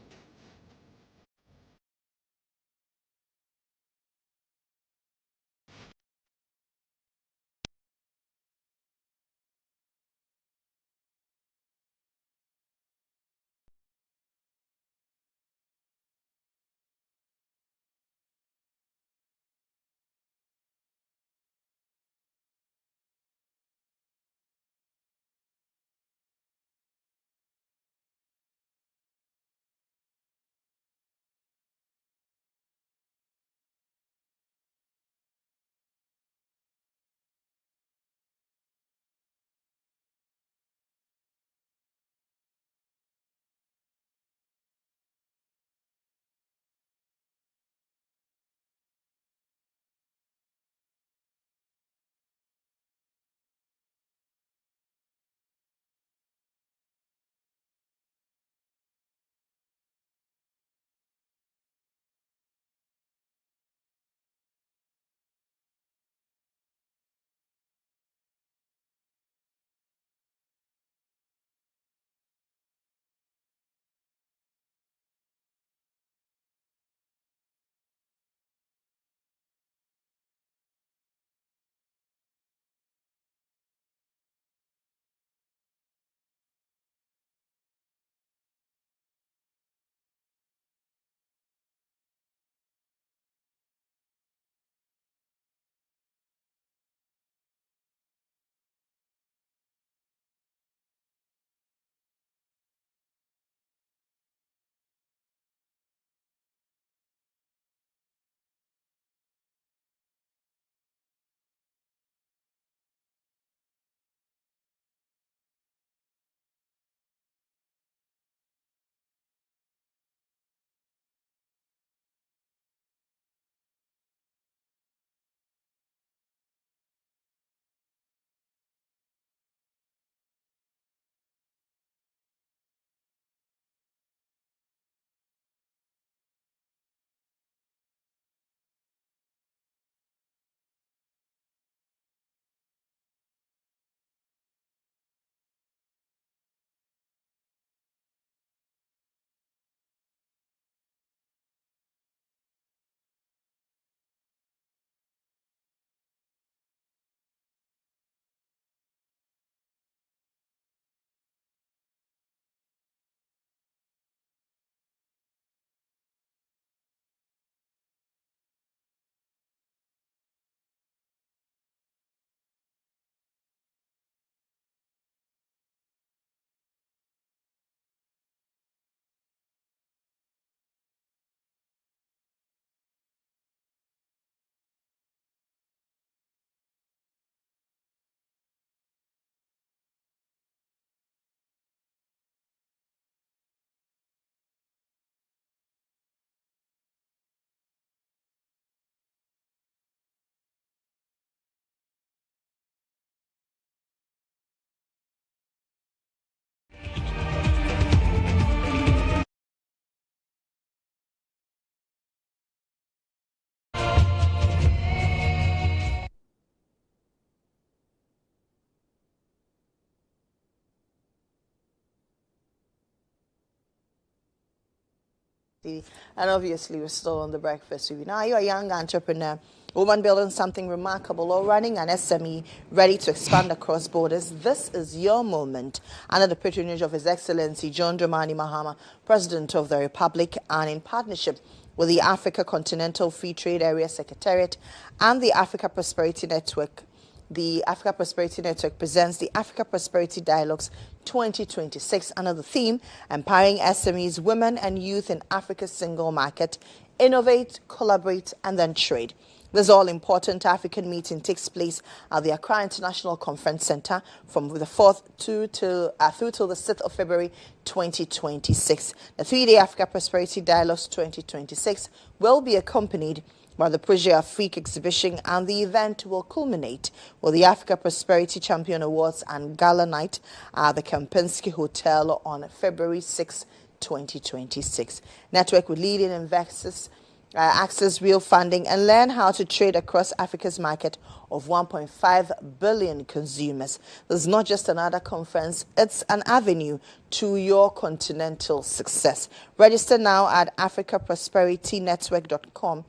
And obviously, we're still on the breakfast with you. Now, you're a young entrepreneur, woman building something remarkable or running an SME ready to expand across borders. This is your moment. Under the patronage of His Excellency John Dramani Mahama, President of the Republic, and in partnership with the Africa Continental Free Trade Area Secretariat and the Africa Prosperity Network, the Africa Prosperity Network presents the Africa Prosperity Dialogues 2026 under the theme, Empowering SMEs, Women and Youth in Africa's Single Market, Innovate, Collaborate, and then Trade. This all-important African meeting takes place at the Accra International Conference Center from the 4th through till the 6th of February 2026. The three-day Africa Prosperity Dialogues 2026 will be accompanied by the Projet Afrique exhibition, and the event will culminate with the Africa Prosperity Champion Awards and Gala Night at the Kempinski Hotel on February 6, 2026. Network with leading investors, access real funding, and learn how to trade across Africa's market of 1.5 billion consumers. This is not just another conference, it's an avenue to your continental success. Register now at africaprosperitynetwork.com.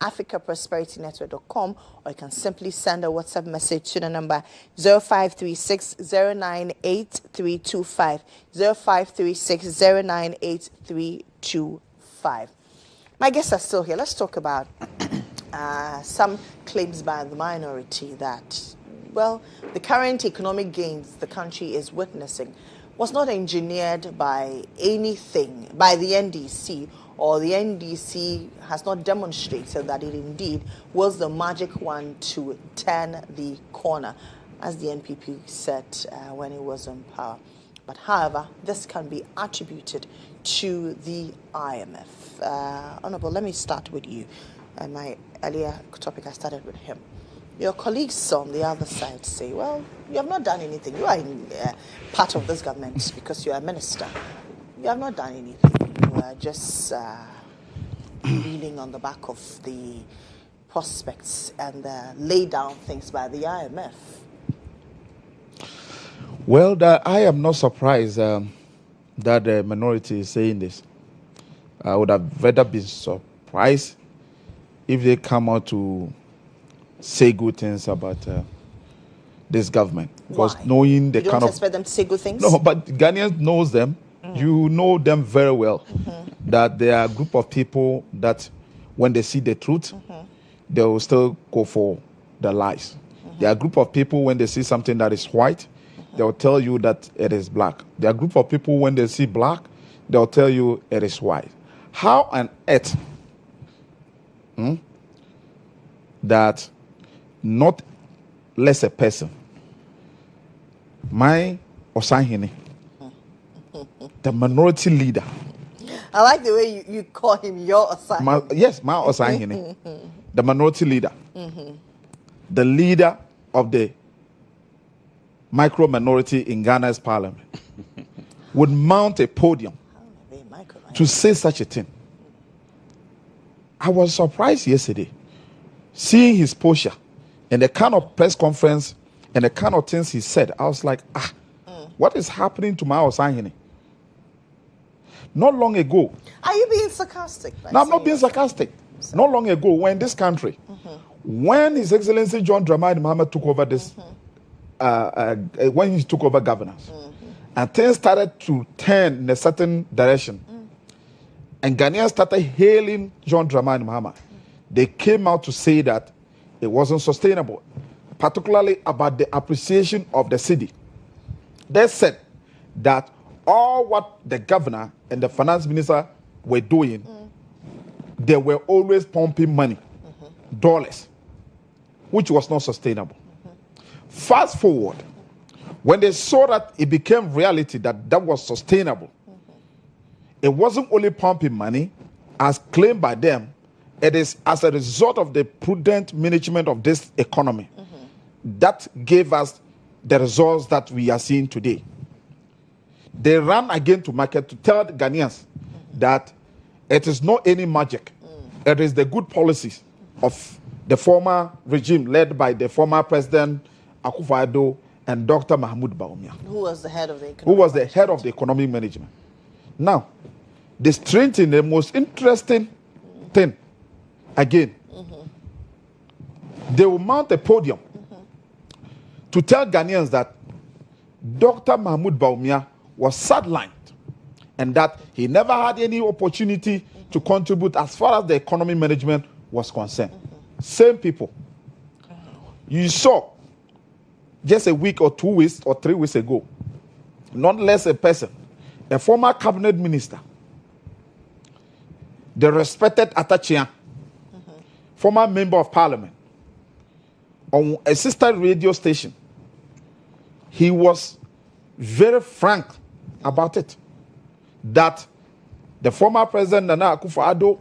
africaprosperitynetwork.com, or you can simply send a WhatsApp message to the number 0536 098325, 0536 098325. My guests are still here. Let's talk about some claims by the minority that, well, the current economic gains the country is witnessing was not engineered by anything, by the NDC, or the NDC has not demonstrated that it indeed was the magic one to turn the corner, as the NPP said when it was in power. But however, this can be attributed to the IMF. Honorable, let me start with you. My earlier topic, I started with him. Your colleagues on the other side say, well, you have not done anything. You are in, part of this government because you are a minister. You have not done anything. You are just leaning on the back of the prospects and lay down things by the IMF. Well, I am not surprised that the minority is saying this. I would have rather been surprised if they come out to say good things about this government. Because knowing the you don't expect them to say good things? No, but Ghanaians knows them. You know them very well. That they are a group of people that when they see the truth, they will still go for the lies. They are a group of people when they see something that is white, they will tell you that it is black. They are a group of people when they see black, they will tell you it is white. How on earth that not less a person, my Osahini, the minority leader. I like the way you call him your Osahini. Yes, my Osahini, the minority leader, the leader of the micro minority in Ghana's parliament, would mount a podium to say such a thing. I was surprised yesterday seeing his posture and the kind of press conference and the kind of things he said. I was like, what is happening to my Osahini? Not long ago. Are you being sarcastic? No, I'm not being sarcastic. Not long ago, when this country, when His Excellency John Dramani Mahama took over this, when he took over governance, and things started to turn in a certain direction, and Ghanaians started hailing John Dramani Mahama, they came out to say that it wasn't sustainable, particularly about the appreciation of the city. They said that all what the governor and the finance minister were doing, they were always pumping money, dollars, which was not sustainable. Fast forward, when they saw that it became reality that that was sustainable, it wasn't only pumping money, as claimed by them, it is as a result of the prudent management of this economy that gave us the results that we are seeing today. They ran again to market to tell the Ghanaians that it is not any magic. It is the good policies of the former regime led by the former President Akufo-Addo and Dr. Mahmoud Bawumia. Who was the head of the economic Who was the head of the economic management. Now, the strange thing, the most interesting thing, again, they will mount a podium to tell Ghanaians that Dr. Mahmoud Bawumia was sidelined and that he never had any opportunity to contribute as far as the economy management was concerned. Same people. You saw just a week or 2 weeks or 3 weeks ago, not less a person, a former cabinet minister, the respected Atachia, former member of parliament, on a sister radio station, he was very frank about it, that the former president Nana Akufo-Addo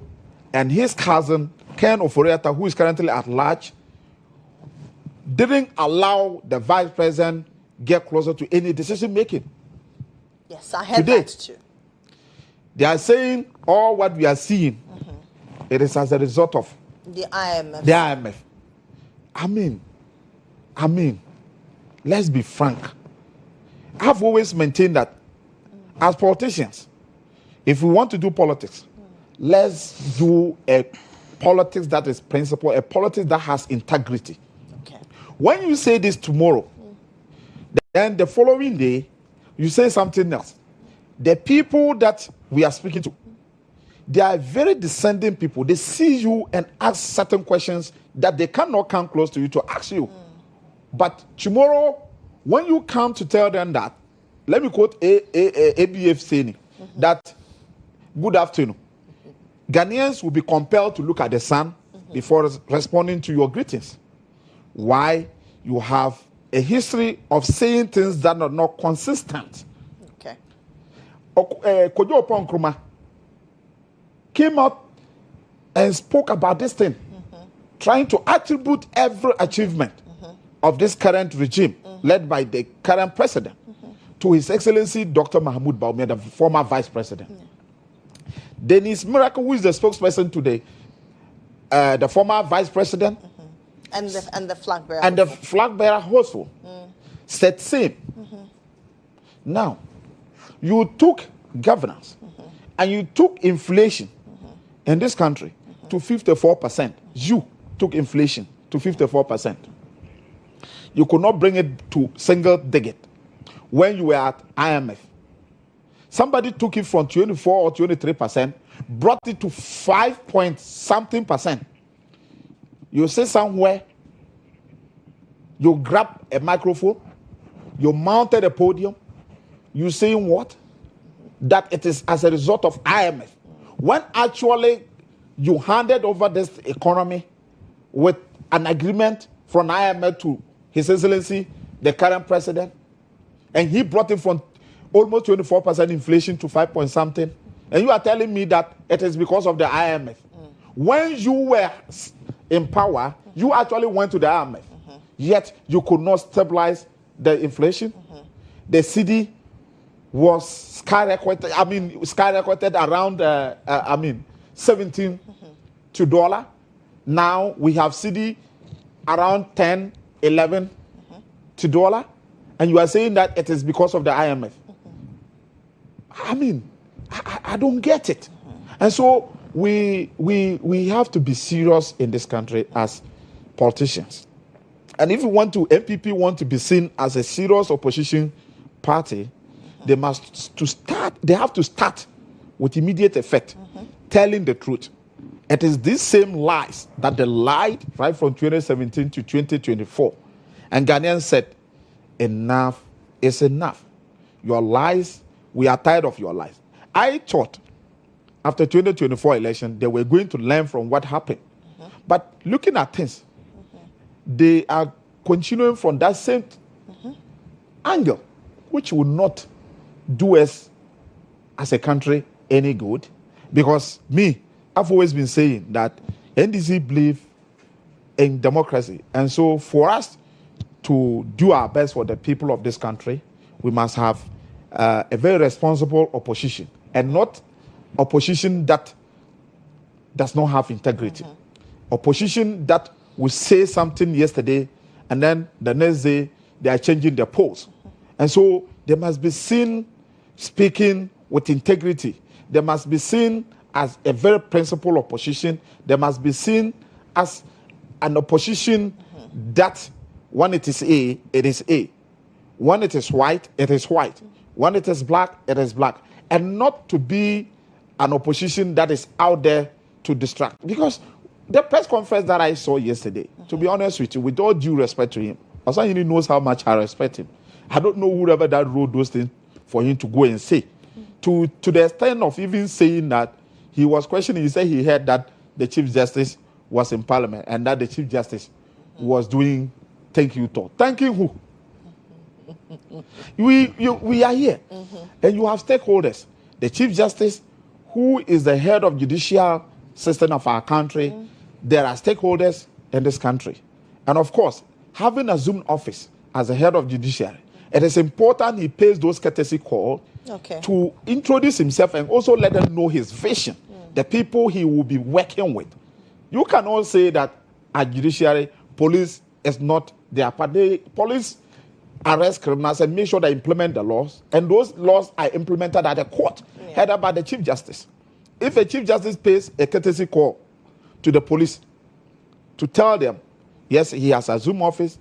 and his cousin Ken Ofori-Atta, who is currently at large, didn't allow the vice president get closer to any decision making. Yes, I heard that too. They are saying all what we are seeing, it is as a result of the IMF. The IMF. I mean, let's be frank. I've always maintained that as politicians, if we want to do politics, let's do a politics that is principled, a politics that has integrity. Okay. When you say this tomorrow, then the following day, you say something else. The people that we are speaking to, they are very descending people. They see you and ask certain questions that they cannot come close to you to ask you. But tomorrow, when you come to tell them that, let me quote ABF saying that, good afternoon. Ghanaians will be compelled to look at the sun before responding to your greetings. Why? You have a history of saying things that are not consistent. Okay. Kodjo came out and spoke about this thing, trying to attribute every achievement of this current regime, led by the current president, to His Excellency Dr. Mahmoud Bawumia, the former vice president. Dennis Miracle, who is the spokesperson today, the former vice president, and the flag bearer, and the flag bearer hostful, said same. Now, you took governance and you took inflation in this country to 54%. You took inflation to 54%. You could not bring it to single digit when you were at IMF. Somebody took it from 24 or 23%, brought it to 5 point something percent. You say somewhere, you grab a microphone, you mounted a podium, you saying what? That it is as a result of IMF. When actually you handed over this economy with an agreement from IMF to His Excellency, the current president, and he brought it from almost 24% inflation to 5 point something, and you are telling me that it is because of the IMF. When you were in power, you actually went to the IMF, yet you could not stabilize the inflation. The cedi was skyrocketed around 17 to dollar. Now we have cedi around 10, 11 to dollar, and you are saying that it is because of the IMF. I don't get it. And so we have to be serious in this country as politicians. And if MPP want to be seen as a serious opposition party, they have to start with immediate effect, telling the truth. It is these same lies that they lied right from 2017 to 2024. And Ghanaians said, enough is enough. Your lies, we are tired of your lies. I thought after 2024 election, they were going to learn from what happened. But looking at things, they are continuing from that same angle, which will not do us as a country any good. Because I've always been saying that NDC believe in democracy. And so for us to do our best for the people of this country, we must have a very responsible opposition, and not opposition that does not have integrity. Opposition that will say something yesterday and then the next day they are changing their polls. And so they must be seen speaking with integrity. They must be seen as a very principled opposition. They must be seen as an opposition that when it is A, it is A. When it is white, it is white. When it is black, it is black. And not to be an opposition that is out there to distract. Because the press conference that I saw yesterday, to be honest with you, with all due respect to him, Osanyini knows how much I respect him. I don't know whoever that wrote those things for him to go and say. To the extent of even saying that he was questioning, he said he heard that the Chief Justice was in Parliament and that the Chief Justice was doing thank you talk. Thanking who? We are here. And you have stakeholders. The Chief Justice, who is the head of judicial system of our country, there are stakeholders in this country. And of course, having assumed office as the head of judiciary, it is important he pays those courtesy calls to introduce himself and also let them know his vision, the people he will be working with. You cannot say that at judiciary, police is not their part. Police arrest criminals and make sure they implement the laws, and those laws are implemented at the court, headed by the Chief Justice. If a Chief Justice pays a courtesy call to the police to tell them, yes, he has assumed office,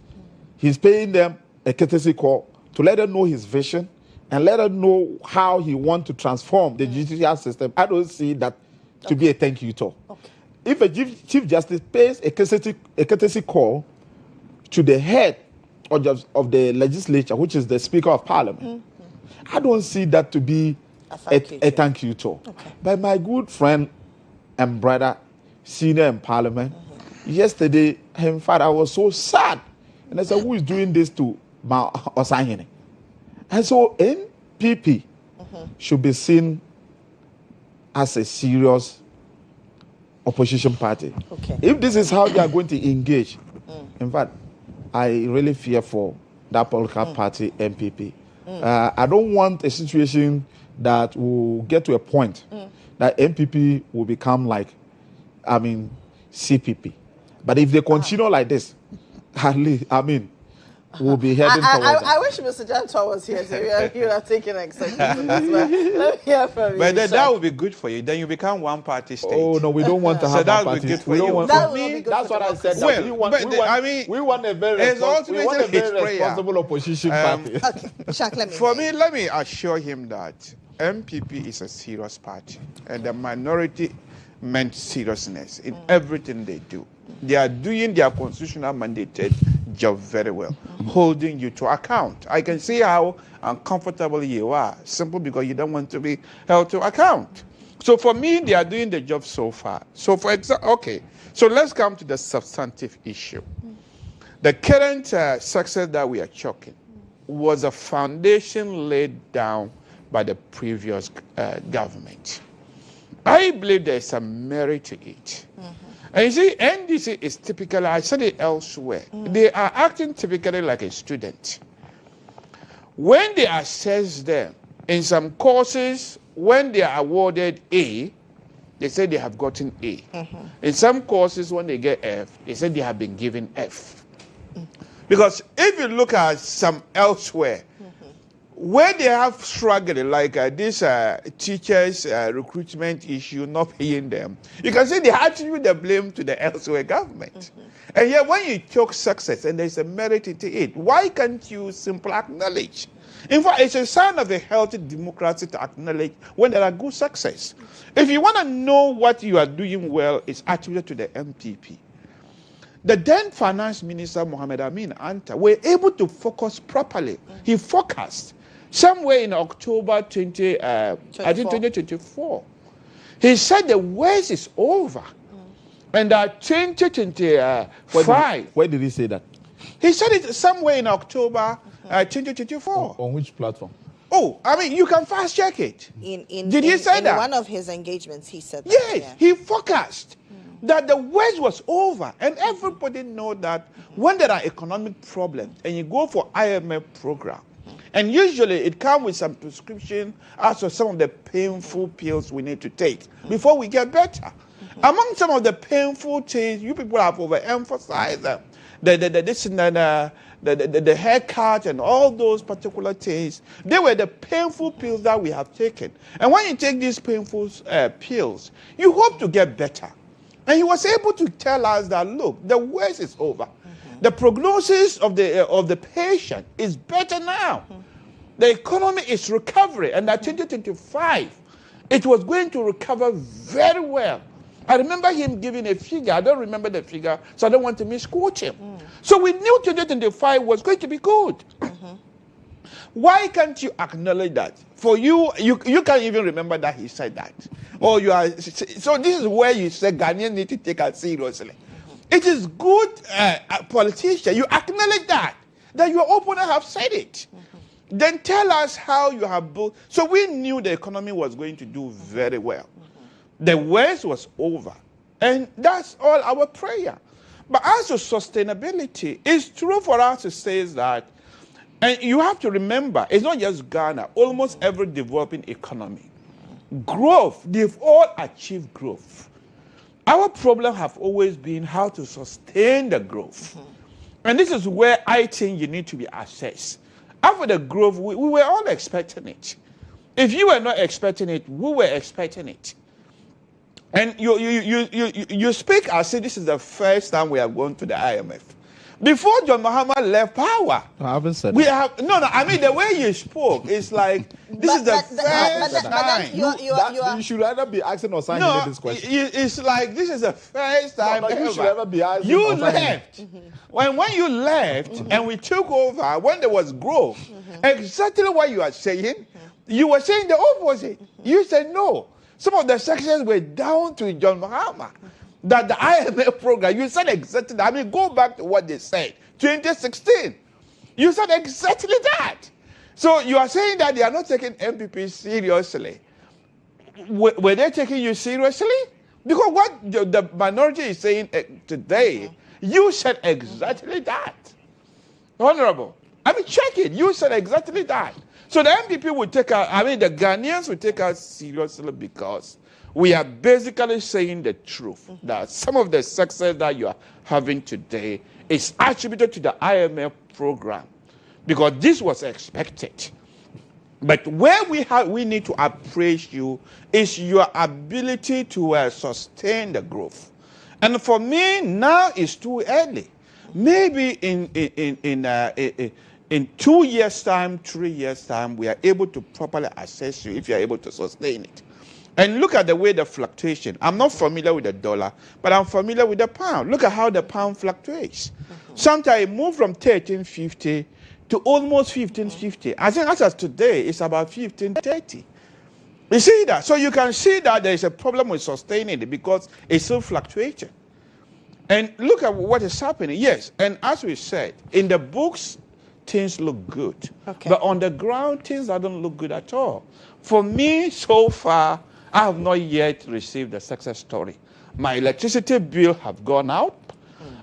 he's paying them a courtesy call to let them know his vision and let them know how he wants to transform the judicial system, I don't see that to be a thank you talk. If a Chief Justice pays a courtesy call to the head of the legislature, which is the Speaker of Parliament, I don't see that to be a thank you talk. But my good friend and brother, senior in Parliament, yesterday, in fact, I was so sad. And I said, who is doing this to Osanyini? And so NPP should be seen as a serious opposition party. If this is how they are going to engage, in fact, I really fear for that political party, NPP. I don't want a situation that will get to a point that NPP will become like, CPP. But if they continue like this, we'll be heading towards that. I wish Mr. Jantua was here, so you would have taken exception to this. Let me hear from you. But that would be good for you. Then you become one party state. Oh no, we don't want to have that one would be party. good for you. That's what I said. Well, we want a very responsible opposition party. Shaq, let me assure him that MPP is a serious party, and the minority meant seriousness in everything they do. They are doing their constitutional mandated job very well, holding you to account. I can see how uncomfortable you are, simply because you don't want to be held to account. So for me, they are doing the job so far. So for example, so let's come to the substantive issue. The current success that we are chalking was a foundation laid down by the previous government. I believe there is some merit to it. And you see, NDC is typically, I said it elsewhere, they are acting typically like a student. When they assess them in some courses, when they are awarded A, they say they have gotten A. In some courses, when they get F, they say they have been given F. Because if you look at some elsewhere, where they have struggled, like this teachers' recruitment issue, not paying them, you can see they attribute the blame to the elsewhere government. And yet, when you choke success and there's a merit to it, why can't you simply acknowledge? In fact, it's a sign of a healthy democracy to acknowledge when there are good success. If you want to know what you are doing well, it's attributed to the MPP. The then finance minister, Mohammmed Anta, were able to focus properly. He focused. Somewhere in October 2024, he said the worst is over. And 2025. Where did he say that? He said it somewhere in October 2024. On which platform? Oh, you can fast check it. Did he say that? In one of his engagements, he said that. Yes, he focused that the worst was over. And everybody know that when there are economic problems and you go for IMF program, and usually it comes with some prescription as to some of the painful pills we need to take before we get better. Among some of the painful things, you people have overemphasized the haircut and all those particular things, they were the painful pills that we have taken. And when you take these painful pills, you hope to get better. And he was able to tell us that, look, the worst is over. The prognosis of the patient is better now. The economy is recovering, and that 2025, it was going to recover very well. I remember him giving a figure. I don't remember the figure, so I don't want to misquote him. So we knew 2025 was going to be good. Why can't you acknowledge that? For you can't even remember that he said that. Or you are. So this is where you say Ghanaians need to take it seriously. It is good, politician. You acknowledge that your opponent have said it. Then tell us how you have built. So we knew the economy was going to do very well. The worst was over. And that's all our prayer. But as to sustainability, it's true for us to say that, and you have to remember, it's not just Ghana, almost every developing economy. Growth, they've all achieved growth. Our problem have always been how to sustain the growth. And this is where I think you need to be assessed. After the growth, we were all expecting it. If you were not expecting it, we were expecting it. And you speak as if this is the first time we have gone to the IMF. Before John Mohammmed left power, I haven't said we have I mean the way you spoke is like this is the first time. You should rather be asking or signing this question. It's like this is the first time you should rather be asking. You left. When you left and we took over, when there was growth, exactly what you are saying, you were saying the opposite. You said no. Some of the sections were down to John Mohammmed. That the IMF program, you said exactly that. I mean, go back to what they said. 2016. You said exactly that. So you are saying that they are not taking MPP seriously. Were they taking you seriously? Because what the minority is saying today, you said exactly that. Honorable. I mean, check it. You said exactly that. So the MPP would take us, I mean, the Ghanaians would take us seriously because we are basically saying the truth, that some of the success that you are having today is attributed to the IMF program, because this was expected. But where we need to appraise you is your ability to sustain the growth. And for me, now it's too early. Maybe in 2 years' time, 3 years' time, we are able to properly assess you if you are able to sustain it. And look at the way the fluctuation. I'm not familiar with the dollar, but I'm familiar with the pound. Look at how the pound fluctuates. Sometimes it moves from 13.50 to almost 15.50. I think as of today, it's about 15.30. You see that? So you can see that there is a problem with sustaining it because it's still fluctuating. And look at what is happening. Yes, and as we said, in the books, things look good. Okay. But on the ground, things don't look good at all. For me, so far, I have not yet received a success story. My electricity bill have gone out.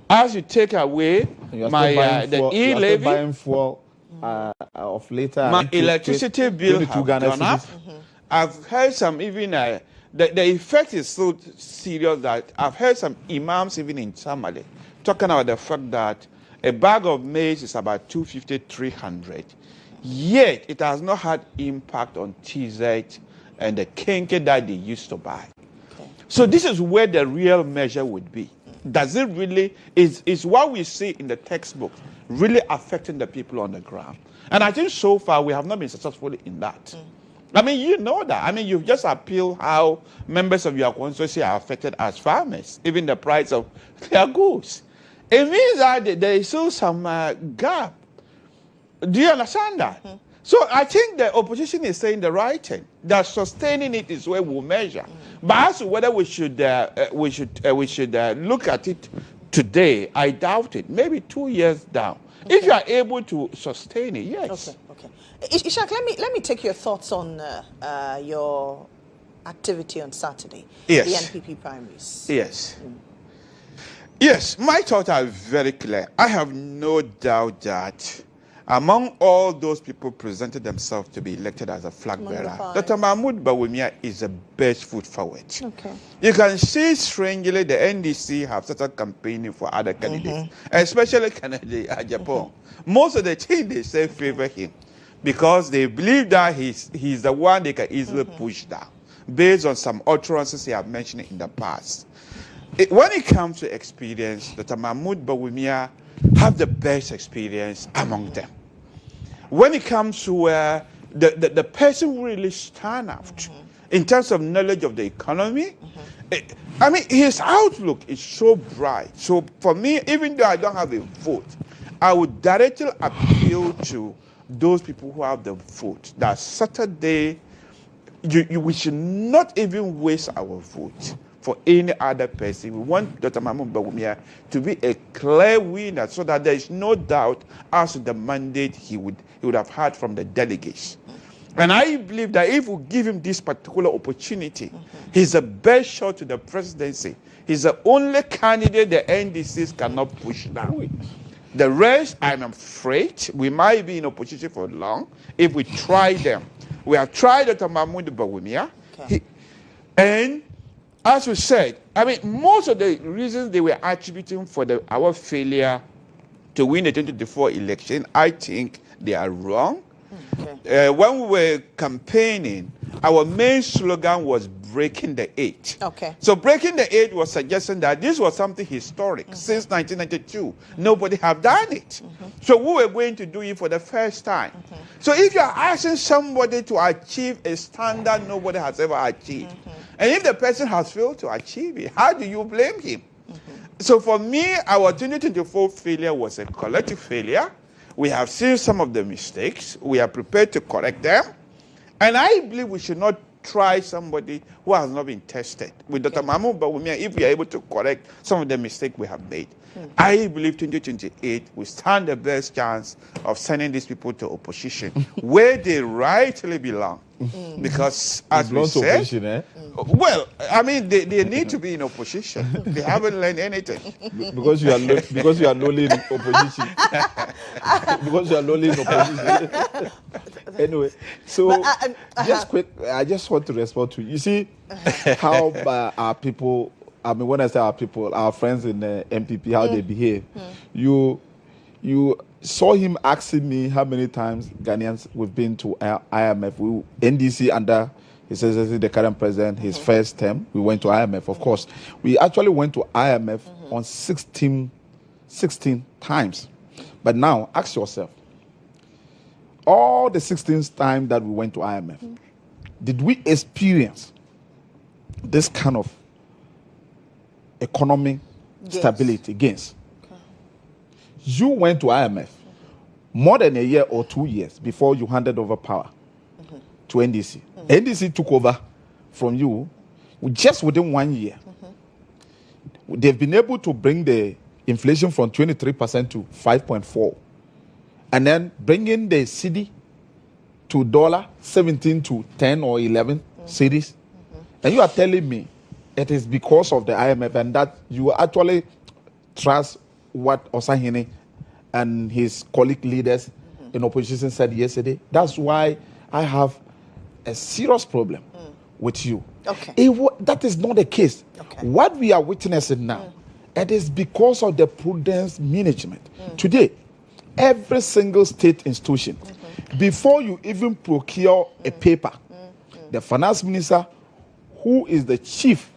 As you take away my the e-levy, buying fuel of later. My electricity bill have gone up. I've heard some even the effect is so serious that I've heard some imams even in Tamale talking about the fact that a bag of maize is about 250, 300. Yet it has not had impact on TZ and the kenke that they used to buy. Okay. So this is where the real measure would be. Does it really, is what we see in the textbook really affecting the people on the ground? And I think so far we have not been successful in that. I mean, you know that. I mean, you've just appealed how members of your constituency are affected as farmers, even the price of their goods. It means that there is still some gap. Do you understand that? So I think the opposition is saying the right thing, that sustaining it is where we'll measure. But as to whether we should look at it today, I doubt it. Maybe 2 years down. Okay. If you are able to sustain it, yes. Okay. Ishak, let me take your thoughts on your activity on Saturday. Yes. The NPP primaries. Yes. Yes, my thoughts are very clear. I have no doubt that Among all those people presented themselves to be elected as a flag bearer, Dr. Mahmoud Bawumia is the best foot forward. Okay. You can see, strangely, the NDC have started campaigning for other candidates, especially Canada, Japan. Most of the things they say favor him because they believe that he's the one they can easily push down, based on some utterances he have mentioned in the past. When it comes to experience, Dr. Mahmoud Bawumia have the best experience among them. When it comes to the person who really stand out in terms of knowledge of the economy, his outlook is so bright. So for me, even though I don't have a vote, I would directly appeal to those people who have the vote that Saturday, we should not even waste our vote for any other person. We want Dr. Mahmoud Bawumia to be a clear winner so that there is no doubt as to the mandate he would have had from the delegates. And I believe that if we give him this particular opportunity, he's the best shot to the presidency. He's the only candidate the NDCs cannot push down. The rest, I'm afraid, we might be in opposition for long if we try them. We have tried Dr. Mahmoud Bawumia. And as we said, most of the reasons they were attributing for our failure to win the 2024 election, I think they are wrong. When we were campaigning, our main slogan was breaking the eight. Okay. So breaking the eight was suggesting that this was something historic. Since 1992, nobody have done it. So we were going to do it for the first time. So if you are asking somebody to achieve a standard nobody has ever achieved, and if the person has failed to achieve it, how do you blame him? So for me, our 2024 failure was a collective failure. We have seen some of the mistakes. We are prepared to correct them. And I believe we should not try somebody who has not been tested. With Dr. Mahmoud Bawumia, if we are able to correct some of the mistakes we have made, I believe 2028 we stand the best chance of sending these people to opposition where they rightly belong. Because as we said, well, they need to be in opposition. They haven't learned anything. Because you are lowly in opposition. Because you are lowly in opposition. Anyway, so just quick, I just want to respond to you. You see how our people, when I say our people, our friends in the MPP, how they behave. You saw him asking me how many times Ghanaians we've been to IMF. NDC under His Excellency the current president, his first term, we went to IMF. Of course, we actually went to IMF on 16 times. But now, ask yourself, all the 16th time that we went to IMF, did we experience this kind of economic stability gains? You went to IMF more than a year or 2 years before you handed over power to NDC. NDC took over from you just within 1 year. They've been able to bring the inflation from 23% to 5.4%. And then bringing the cedi to $17 to 10 or 11 cedis. And you are telling me it is because of the IMF and that you actually trust what Osahene and his colleague leaders in opposition said yesterday. That's why I have a serious problem with you. Okay. That is not the case. Okay. What we are witnessing now, it is because of the prudence management. Today, every single state institution, before you even procure a paper, the finance minister, who is the chief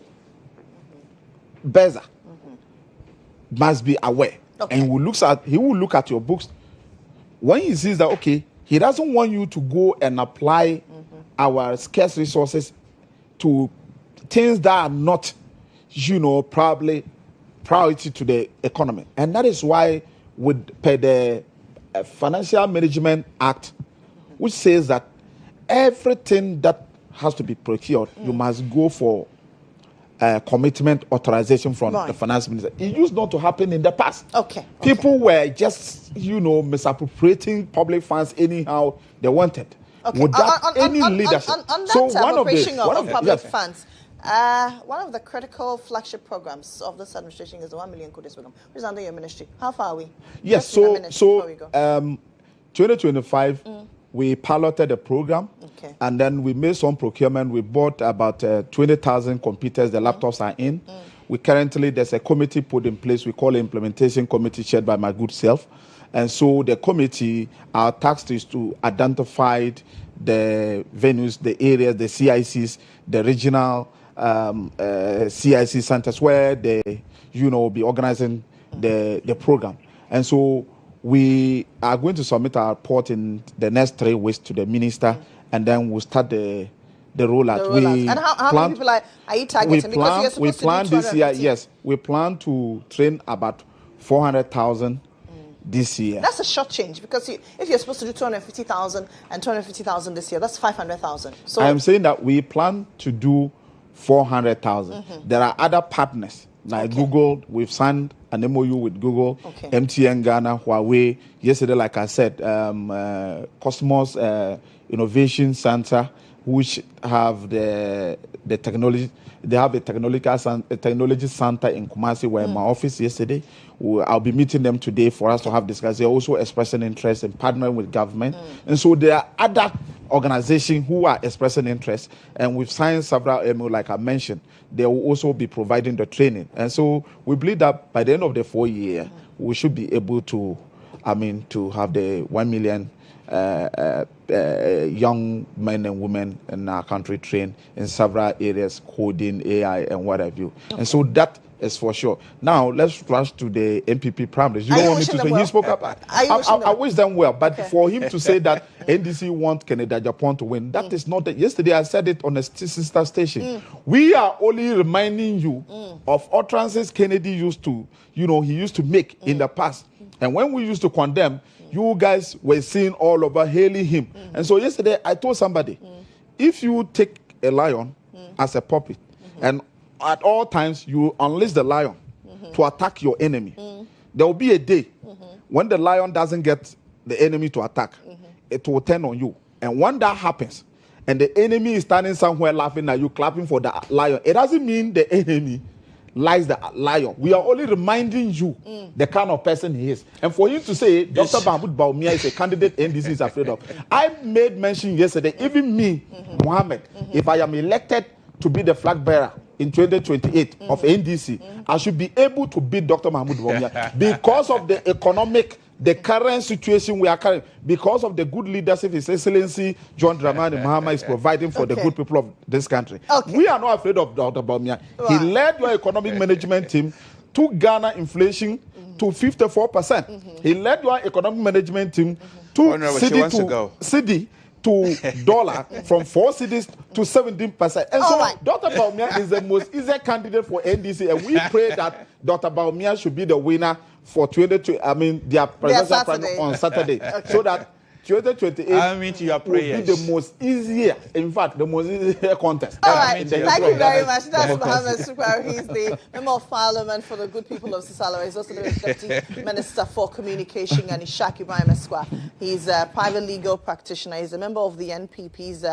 Beza, must be aware. Okay. And he will look at your books. When he sees that, okay, he doesn't want you to go and apply our scarce resources to things that are not, probably priority to the economy. And that is why with the Financial Management Act, which says that everything that has to be procured, you must go for commitment authorization from the finance minister. It used not to happen in the past. People were just, misappropriating public funds anyhow they wanted. Without any leadership. On that appropriation of public funds, one of the critical flagship programs of this administration is the 1 million Kodjo program, which is under your ministry. How far are we? Yes, 2025, we piloted the program. Okay. And then we made some procurement. We bought about 20,000 computers. The laptops are in. We currently, there's a committee put in place. We call it Implementation Committee, chaired by my good self. And so the committee, our task is to identify the venues, the areas, the CICs, the regional CIC centers where they, will be organizing the program. And so we are going to submit our report in the next 3 weeks to the minister, and then we'll start the rollout. And how many people are you targeting? Because you're supposed to do this year, yes, we plan to train about 400,000 this year. That's a short change, because if you're supposed to do 250,000 and 250,000 this year, that's 500,000. So I'm saying that we plan to do 400,000. There are other partners like Google. We've signed an MOU with Google, MTN Ghana, Huawei. Yesterday, like I said, Cosmos Innovation Center, which have the technology. They have a technology center in Kumasi, where in my office yesterday. I'll be meeting them today for us to have discussions. They're also expressing interest in partnering with government. And so there are other organizations who are expressing interest. And we've signed several MOU, like I mentioned. They will also be providing the training. And so we believe that by the end of the 4 year, we should be able to, to have the 1 million young men and women in our country trained in several areas, coding, AI, and what have you. And so that is for sure. Now, let's rush to the MPP primaries. You don't want me to say he spoke up. I wish them well, but for him to say that NDC want Kennedy Japan to win, that is not. Yesterday, I said it on a sister station. We are only reminding you of utterances Kennedy used to, he used to make in the past. And when we used to condemn, you guys were seen all over hailing him. And so yesterday, I told somebody, if you take a lion as a puppet, and at all times you unleash the lion to attack your enemy, there will be a day when the lion doesn't get the enemy to attack. It will turn on you. And when that happens, and the enemy is standing somewhere laughing at you, clapping for the lion, it doesn't mean the enemy lies the lion. We are only reminding you the kind of person he is. And for him to say Dr. Mahmoud Bawumia is a candidate NDC is afraid of. I made mention yesterday, even me, Mohammmed, if I am elected to be the flag bearer in 2028 of NDC, I should be able to beat Dr. Mahmoud Bawumia because of the current situation we are carrying, because of the good leadership His Excellency John Dramani Mahama is providing for the good people of this country. We are not afraid of Dr. Bawumia. He led your economic management team, took Ghana inflation to 54%. He led your economic management team, took cedi to dollar from 4 cities to 17%. And so Dr. Bawumia is the most easy candidate for NDC, and we pray that Dr. Bawumia should be the winner for 2020. Their presidential primary on Saturday, so that 2028 your will be the most easier, in fact, the most easier contest. All right, thank you very much. That's Mohammmed Sukwar. He's the Member of Parliament for the Good People of Sisalawa. He's also the Deputy Minister for Communication, and Ishak Ibrahim Esquire. He's a private legal practitioner. He's a member of the NPP's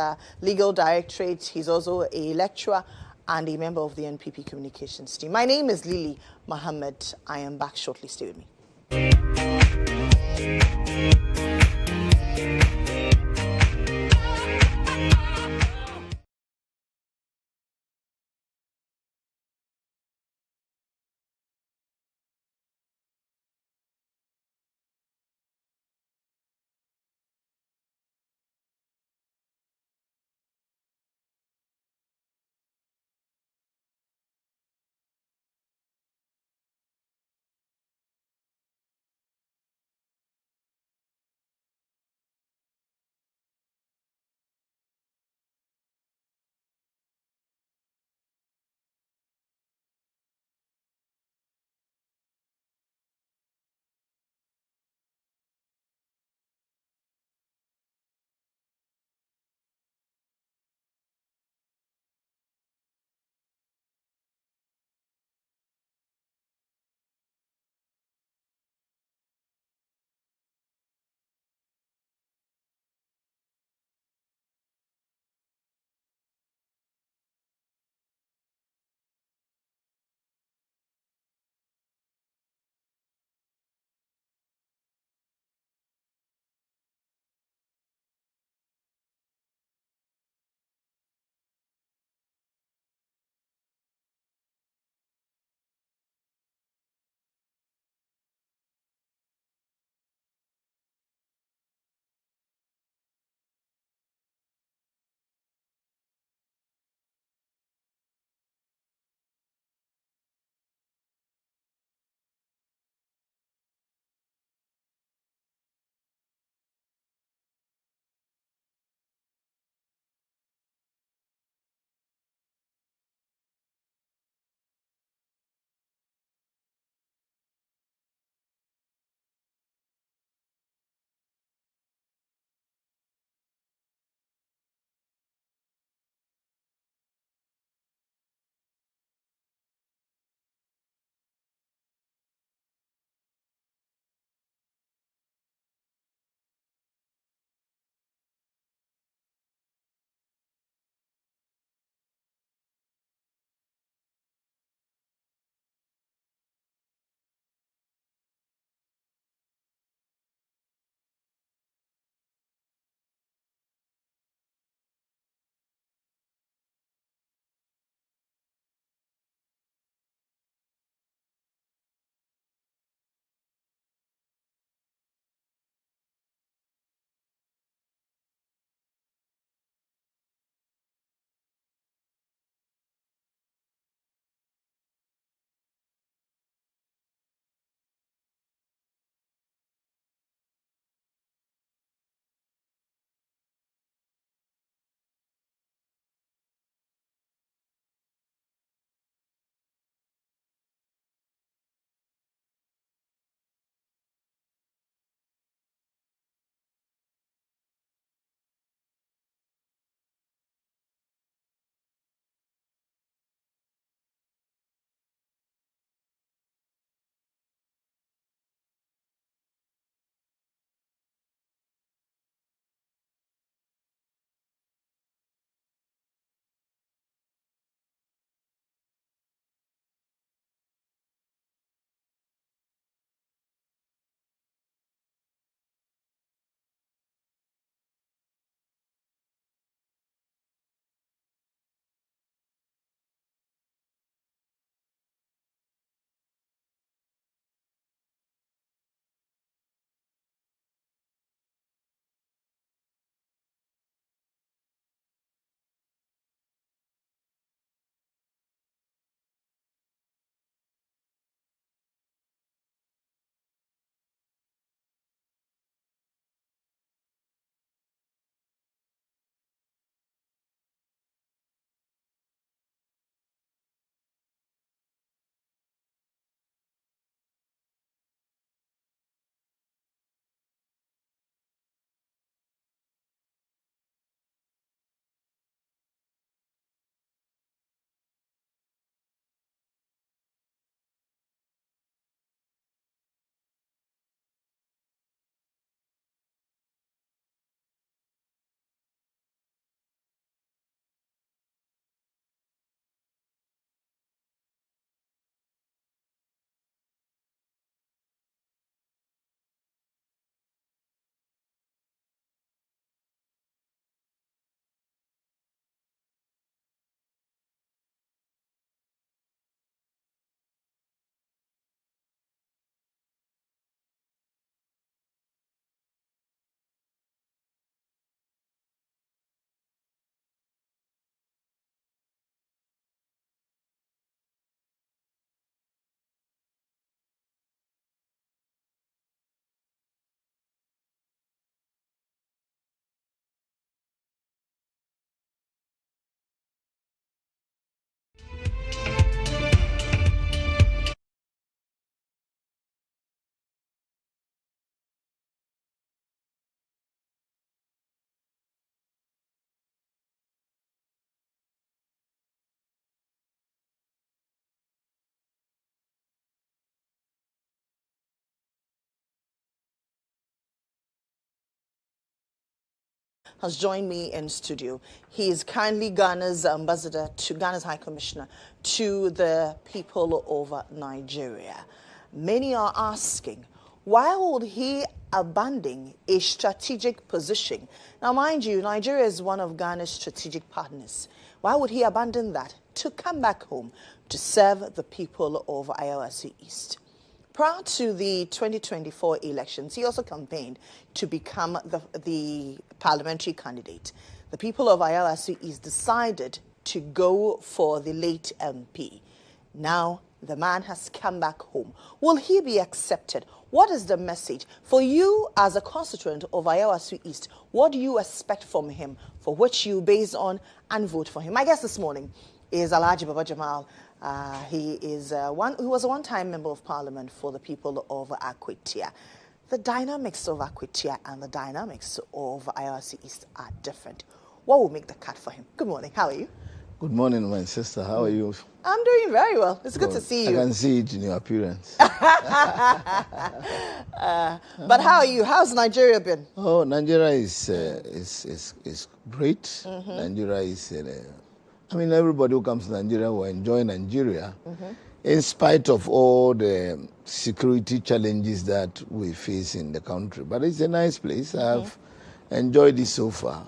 Legal Directorate. He's also a lecturer and a member of the NPP Communications team. My name is Lily Mohammed. I am back shortly. Stay with me. has joined me in studio. He is currently Ghana's ambassador to Ghana's High Commissioner to the people over Nigeria. Many are asking, why would he abandon a strategic position? Now, mind you, Nigeria is one of Ghana's strategic partners. Why would he abandon that to come back home to serve the people of IOSU East? Prior to the 2024 elections, he also campaigned to become the parliamentary candidate. The people of IOSU East decided to go for the late MP. Now, the man has come back home. Will he be accepted? What is the message? For you as a constituent of IOSU East, what do you expect from him, for which you base on and vote for him? My guest this morning is Alhaji Baba Jamal. He was a one-time member of parliament for the people of Akwetia. The dynamics of Akwetia and the dynamics of IOSU East are different. What will make the cut for him? Good morning. How are you? Good morning, my sister. How are you? I'm doing very well. It's good to see you. I can see it in your appearance. But how are you? How's Nigeria been? Oh, Nigeria is great. Mm-hmm. Nigeria is, everybody who comes to Nigeria will enjoy Nigeria, in spite of all the security challenges that we face in the country. But it's a nice place. I've enjoyed it so far.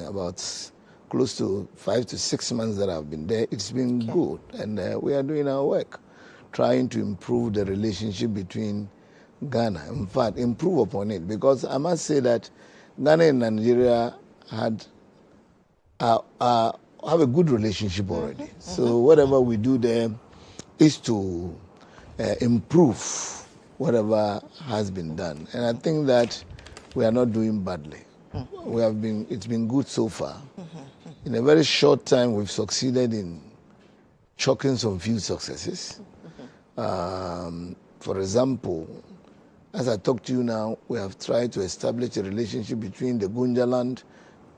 About close to 5 to 6 months that I've been there, it's been good. And we are doing our work, trying to improve the relationship between Ghana. In fact, improve upon it. Because I must say that Ghana and Nigeria have a good relationship already. So whatever we do there is to improve whatever has been done. And I think that we are not doing badly. It's been good so far. In a very short time, we've succeeded in chalking some few successes. For example, as I talk to you now, we have tried to establish a relationship between the Gunja land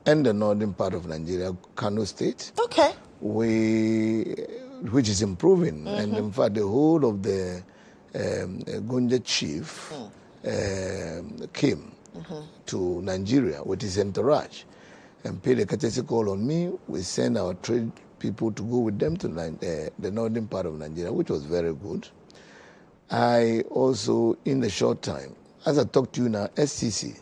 and the northern part of Nigeria, Kano State. Okay. Which is improving. And in fact, the whole of the Gunja chief came to Nigeria with his entourage and paid a courtesy call on me. We sent our trade people to go with them to the northern part of Nigeria, which was very good. I also, in the short time, as I talk to you now, STC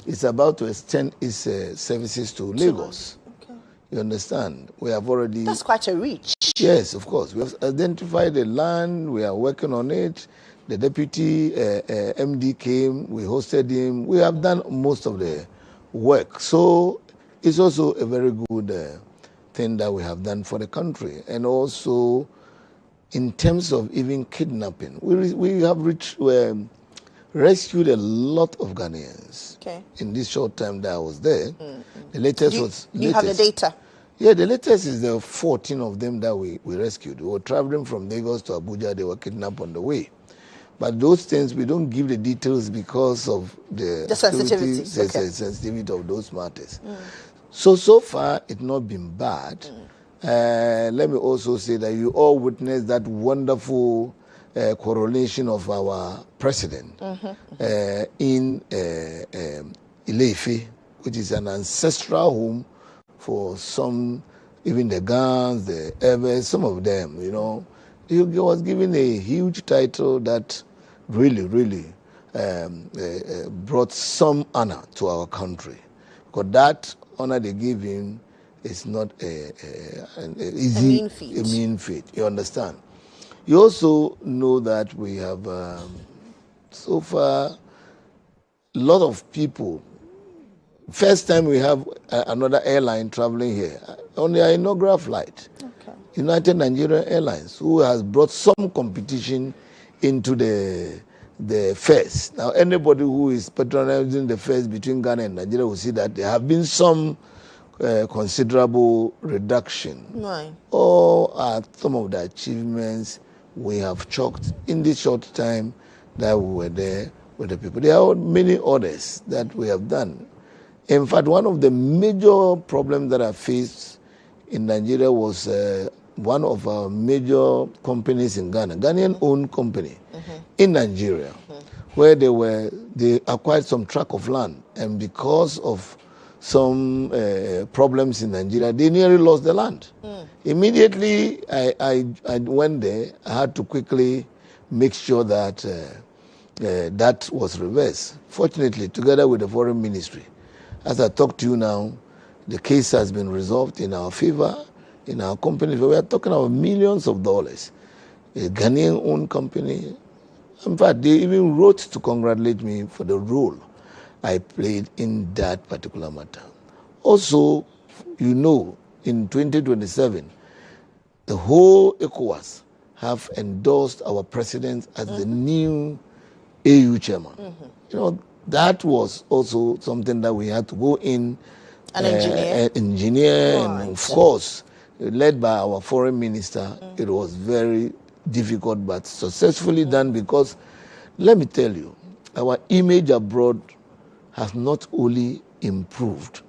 is about to extend its services to Lagos. Okay. You understand? We have already... That's quite a reach. Yes, of course. We have identified the land. We are working on it. The deputy MD came. We hosted him. We have done most of the work. So it's also a very good thing that we have done for the country. And also, in terms of even kidnapping, we have rescued a lot of Ghanaians in this short time that I was there. The latest You have the data? Yeah, the latest is the 14 of them that we rescued. We were traveling from Lagos to Abuja. They were kidnapped on the way. But those things, we don't give the details because of the sensitivity of those matters. So far, it's not been bad. Let me also say that you all witnessed that wonderful coronation of our president in Ile-Ife, which is an ancestral home for some, even the Gans, the Evers, some of them, you know. He was given a huge title that really brought some honor to our country. Because that honor they give him is not an easy, a mean feat. You understand? You also know that we have, so far, a lot of people. First time we have another airline traveling here on their inaugural flight. United Nigeria Airlines, who has brought some competition into the fares. Now, anybody who is patronizing the fares between Ghana and Nigeria will see that there have been some considerable reduction. Right. All some of the achievements we have chalked in this short time that we were there with the people. There are many others that we have done. In fact, one of the major problems that I faced in Nigeria was one of our major companies in Ghana, Ghanaian-owned company in Nigeria, where they acquired some tract of land, and because of some problems in Nigeria, they nearly lost the land. Immediately, I went there. I had to quickly make sure that that was reversed. Fortunately, together with the foreign ministry, as I talk to you now, the case has been resolved in our favor, in our company. We are talking about millions of dollars. A Ghanaian-owned company. In fact, they even wrote to congratulate me for the role I played in that particular matter. Also, you know, in 2027, the whole ECOWAS have endorsed our president as the new AU chairman. You know, that was also something that we had to go in An engineer. Right. And of course, led by our foreign minister. It was very difficult but successfully done, because let me tell you, our image abroad has not only improved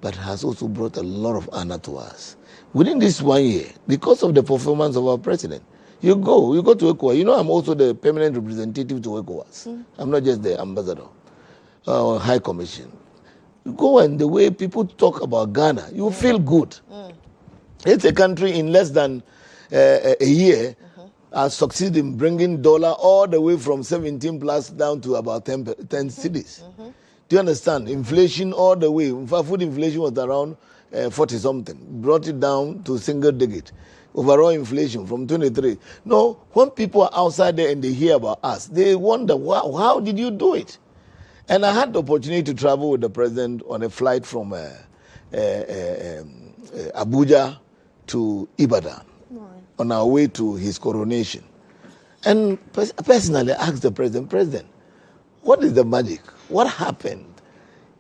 but has also brought a lot of honor to us. Within this 1 year, because of the performance of our president, you go to ECOWAS. You know, I'm also the permanent representative to ECOWAS. I'm not just the ambassador or high commission. You go, and the way people talk about Ghana, you feel good. It's a country in less than a year has succeeded in bringing dollar all the way from 17 plus down to about 10 cities. Do you understand? Inflation all the way. In fact, food inflation was around 40 something. Brought it down to single digit. Overall inflation from 23. No, when people are outside there and they hear about us, they wonder, wow, how did you do it? And I had the opportunity to travel with the president on a flight from Abuja to Ibadan on our way to his coronation. And personally, I asked the president, what is the magic? What happened?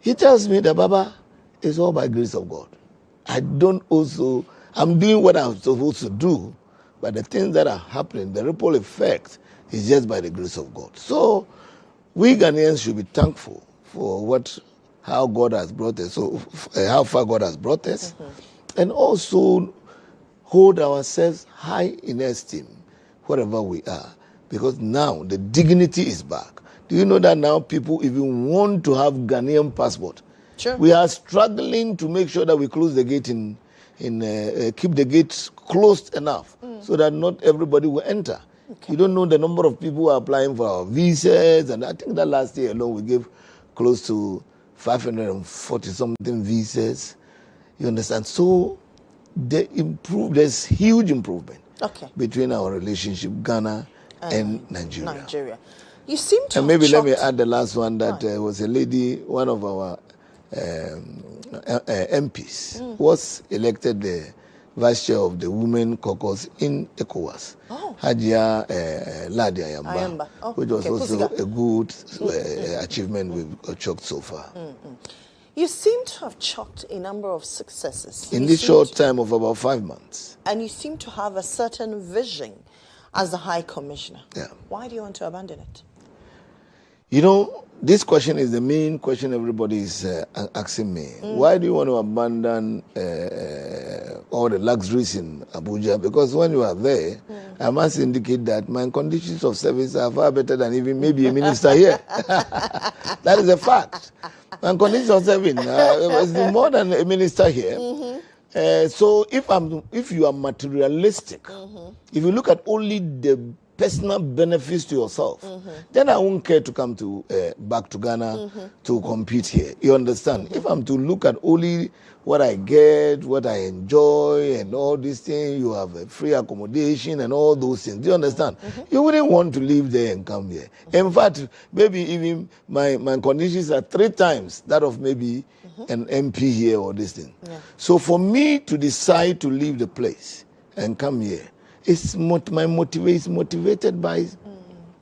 He tells me that, Baba, it's all by grace of God. I'm doing what I'm supposed to do, but the things that are happening, the ripple effect, is just by the grace of God. So we Ghanaians should be thankful for how God has brought us, how far God has brought us, and also hold ourselves high in esteem wherever we are, because now the dignity is back. Do you know that now people even want to have Ghanaian passport? Sure. We are struggling to make sure that we close the gate keep the gates closed enough so that not everybody will enter. Okay. You don't know the number of people who are applying for our visas, and I think that last year alone we gave close to 540 something visas. You understand? So there's huge improvement between our relationship, Ghana and Nigeria. You seem to. And maybe let me add the last one, that was a lady, one of our MPs, was elected the vice chair of the Women Caucus in ECOWAS, Hajia Ladia Yamba, which was also a good achievement we've chalked so far. You seem to have chalked a number of successes. In this short time of about 5 months. And you seem to have a certain vision as the High Commissioner. Yeah. Why do you want to abandon it? You know, this question is the main question everybody is asking me. Why do you want to abandon all the luxuries in Abuja? Because when you are there, I must indicate that my conditions of service are far better than even maybe a minister here. That is a fact. My conditions of service is more than a minister here. So if you are materialistic, if you look at only the personal benefits to yourself, then I won't care to come to back to Ghana to compete here. You understand? If I'm to look at only what I get, what I enjoy, and all these things, you have a free accommodation and all those things. Do you understand? You wouldn't want to live there and come here. In fact, maybe even my conditions are 3 times that of maybe an MP here or this thing. So for me to decide to leave the place and come here, my motivation is motivated by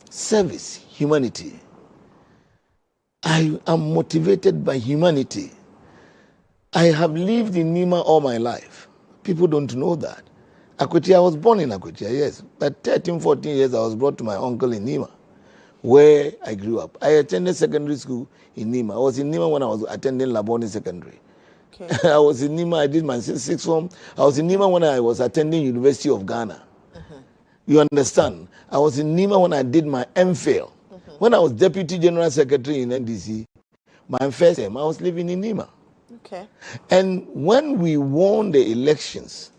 service, humanity. I am motivated by humanity. I have lived in Nima all my life. People don't know that. Akwetia, I was born in Akwetia, yes. But 13, 14 years, I was brought to my uncle in Nima, where I grew up. I attended secondary school in Nima. I was in Nima when I was attending Laboni Secondary. I was in Nima, I did my 6th form. I was in Nima when I was attending University of Ghana. You understand? I was in Nima when I did my MPhil. When I was Deputy General Secretary in NDC, my first time, I was living in Nima. Okay. And when we won the elections,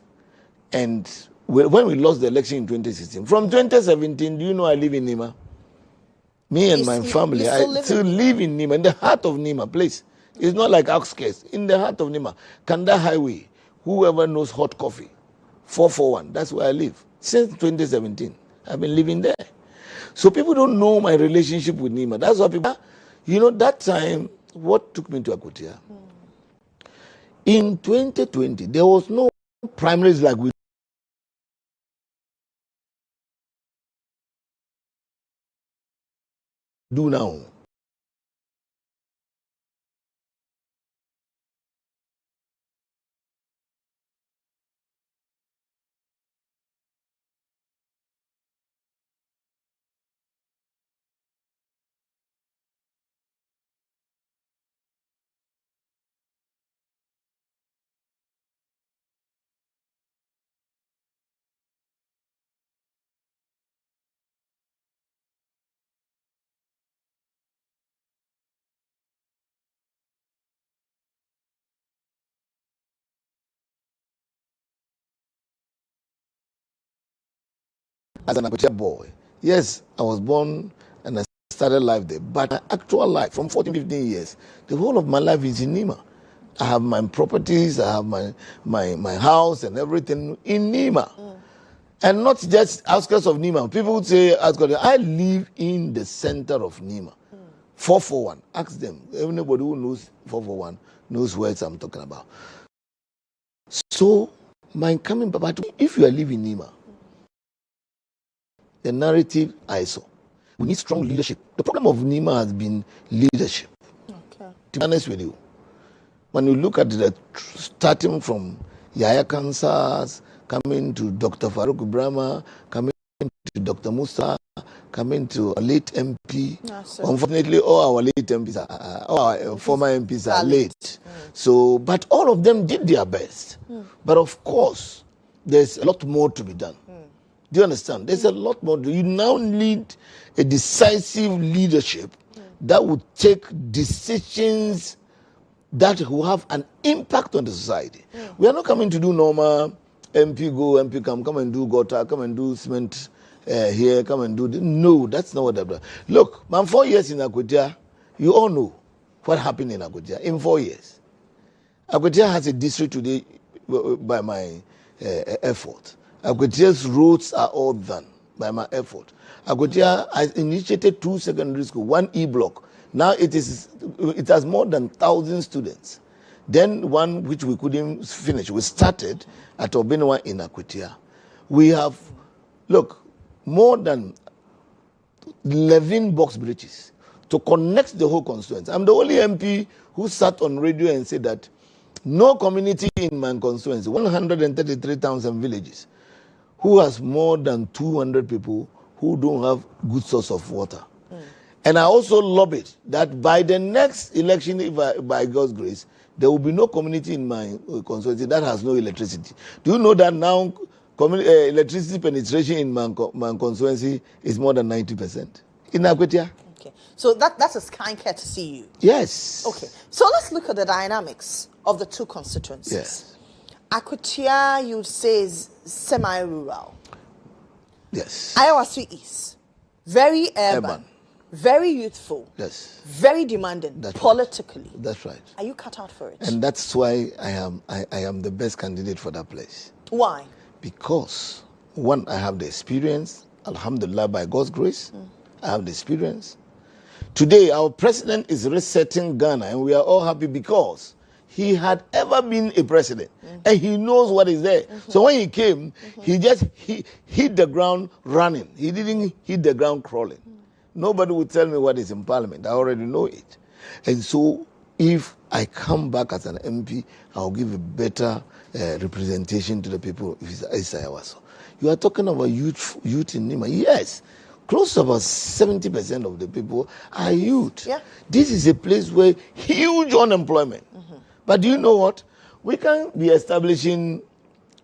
and when we lost the election in 2016, from 2017, do you know I live in Nima? Me and my family, I still live in Nima, in the heart of Nima, please. It's not like outskirts, in the heart of Nima. Kanda Highway, whoever knows hot coffee, 441, that's where I live. Since 2017, I've been living there. So people don't know my relationship with Nima. That's why people, that time, what took me to Akotia? In 2020, there was no primaries like we do now. As an Akotia boy. Yes, I was born and I started life there. But my actual life, from 14, 15 years, the whole of my life is in Nima. I have my properties, I have my house and everything in Nima. And not just outskirts of Nima. People would say, I live in the center of Nima. 441. Ask them. Anybody who knows 441 knows what I'm talking about. So, my coming back, if you are living in Nima, the narrative I saw, we need strong leadership. The problem of Nima has been leadership. Okay. To be honest with you, when you look at the starting from Yahya Kansas, coming to Dr. Farouk Brahma, coming to Dr. Musa, coming to a late MP. Unfortunately, all our late MPs, all our former MPs are late. So, but all of them did their best. But of course, there's a lot more to be done. Do you understand? There's a lot more. You now need a decisive leadership that would take decisions that will have an impact on the society. We are not coming to do normal MP go, MP come and do gutter, come and do cement here, come and do this. No, that's not what I've done. Look, man, 4 years in Akotia, you all know what happened in Akotia in 4 years. Akotia has a district today by my effort. Akotia's roads are all done by my effort. Akotia has initiated 2 secondary schools, 1 E-block. Now it has more than 1,000 students. Then one which we couldn't finish. We started at Obinwa in Akotia. We have, look, more than 11 box bridges to connect the whole constituency. I'm the only MP who sat on radio and said that no community in my constituency, 133,000 villages, who has more than 200 people who don't have good source of water. And I also lobbied that by the next election, by God's grace, there will be no community in my constituency that has no electricity. Do you know that now electricity penetration in my constituency is more than 90%? In Akotia. Okay. So that's a kind care to see you. Yes. Okay. So let's look at the dynamics of the 2 constituencies. Yes. Akotia, you say, is semi-rural. Yes. Ayawasu is very urban, very youthful, yes, very demanding politically. Right. That's right. Are you cut out for it? And that's why I am the best candidate for that place. Why? Because, one, I have the experience. Alhamdulillah, by God's grace, I have the experience. Today, our president is resetting Ghana, and we are all happy because he had ever been a president, and he knows what is there. So when he came, he just hit the ground running. He didn't hit the ground crawling. Nobody would tell me what is in Parliament. I already know it. And so if I come back as an MP, I'll give a better representation to the people of Isayawaso. You are talking about youth in Nima. Yes. Close to about 70% of the people are youth. Yeah. This is a place where huge unemployment. But do you know what? We can't be establishing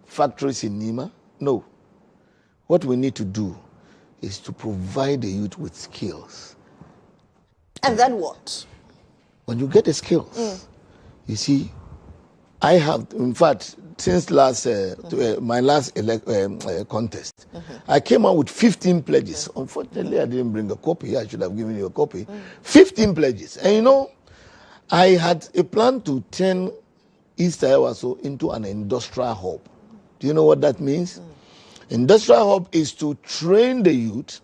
factories in Nima. No. What we need to do is to provide the youth with skills. And then what? When you get the skills, you see, I have, in fact, since last my last contest, I came out with 15 pledges. Unfortunately, I didn't bring a copy. I should have given you a copy. 15 pledges. And you know, I had a plan to turn East Ayawaso into an industrial hub. Do you know what that means? Industrial hub is to train the youth,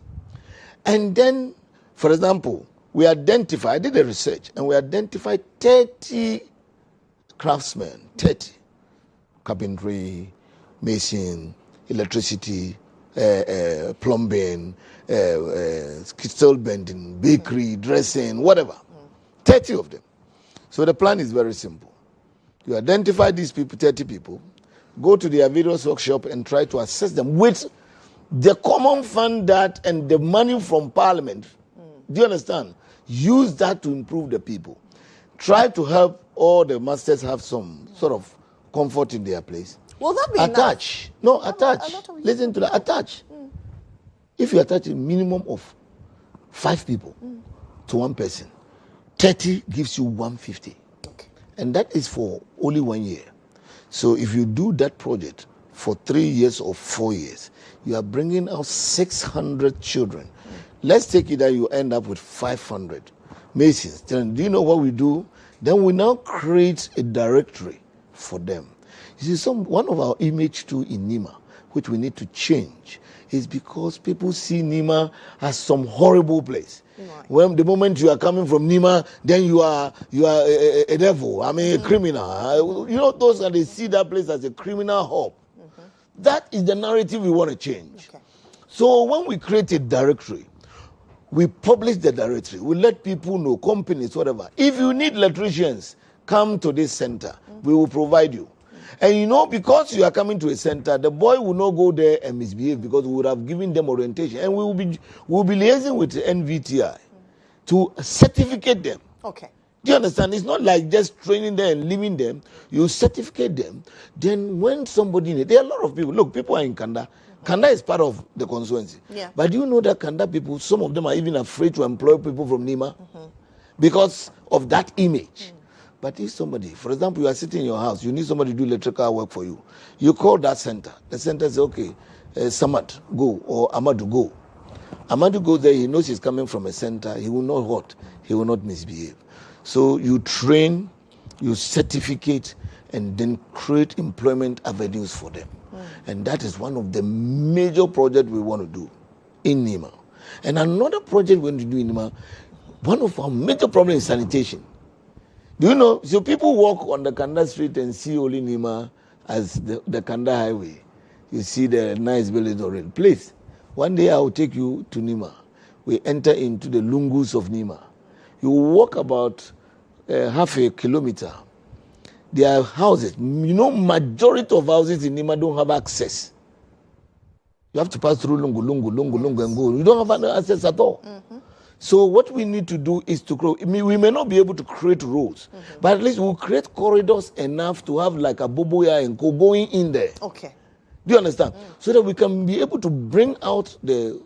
and then, for example, I did a research, and we identified 30 craftsmen, 30, carpentry, mason, electricity, plumbing, steel bending, bakery, dressing, whatever. 30 of them. So the plan is very simple. You identify these people, 30 people, go to their various workshop and try to assess them with the common fund that and the money from Parliament. Do you understand? Use that to improve the people. Try to help all the masters have some sort of comfort in their place. Will that be attach? Enough? No, attach. Listen to that. Attach. If you attach a minimum of 5 people to one person, 30 gives you 150. Okay. And that is for only 1 year. So if you do that project for 3 years or 4 years, you are bringing out 600 children. Let's take it that you end up with 500 masons. Then do you know what we do? Then we now create a directory for them. You see, one of our image too in Nima, which we need to change, is because people see Nima as some horrible place. Right. When the moment you are coming from Nima, then you are a devil. I mean, a criminal. You know, those they see that place as a criminal hub. That is the narrative we want to change. Okay. So when we create a directory, we publish the directory. We let people know, companies, whatever. If you need electricians, come to this center. We will provide you. And you know, because you are coming to a center, the boy will not go there and misbehave because we would have given them orientation. And we will be liaising with the NVTI to certificate them. Okay. Do you understand? It's not like just training them and leaving them. You certificate them. Then when somebody, there are a lot of people. Look, people are in Kanda. Kanda is part of the constituency. Yeah. But do you know that Kanda people, some of them are even afraid to employ people from Nima because of that image. But if somebody, for example, you are sitting in your house, you need somebody to do electrical work for you. You call that center. The center says, okay, Samad, go, or Amadou, go. Amadou goes there, he knows he's coming from a center, he will not hurt, he will not misbehave. So you train, you certificate, and then create employment avenues for them. And that is one of the major projects we want to do in Nima. And another project we want to do in Nima, one of our major problems is sanitation. Do you know, so people walk on the Kanda street and see only Nima as the Kanda highway. You see the nice buildings already. Please, one day I will take you to Nima. We enter into the lungus of Nima. You walk about half a kilometer. There are houses. You know, majority of houses in Nima don't have access. You have to pass through lungu, and go. You don't have access at all. So what we need to do is to grow. I mean, we may not be able to create roads, but at least we'll create corridors enough to have like a Boboya and go going in there. Okay. Do you understand? So that we can be able to bring out the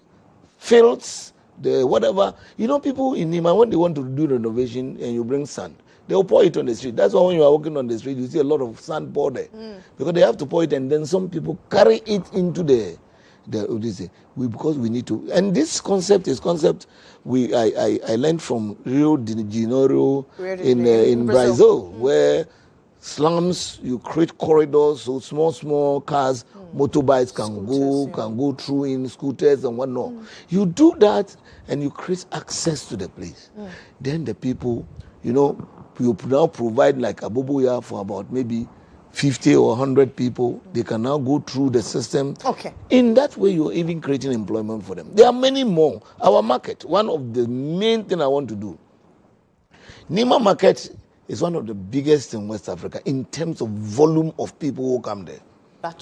fields, the whatever. You know, people in Nima, when they want to do renovation and you bring sand, they'll pour it on the street. That's why when you are walking on the street, you see a lot of sand poured there. Because they have to pour it, and then some people carry it into because we need to. And this concept is I learned from Rio de Janeiro in Brazil, where slums, you create corridors so small cars, motorbikes can go through in scooters and whatnot. You do that and you create access to the place. Then the people, you know, you now provide like a boboya for about maybe 50 or 100 people. They can now go through the system. Okay. In that way, you're even creating employment for them. There are many more. Our market, one of the main things I want to do. Nima market is one of the biggest in West Africa in terms of volume of people who come there.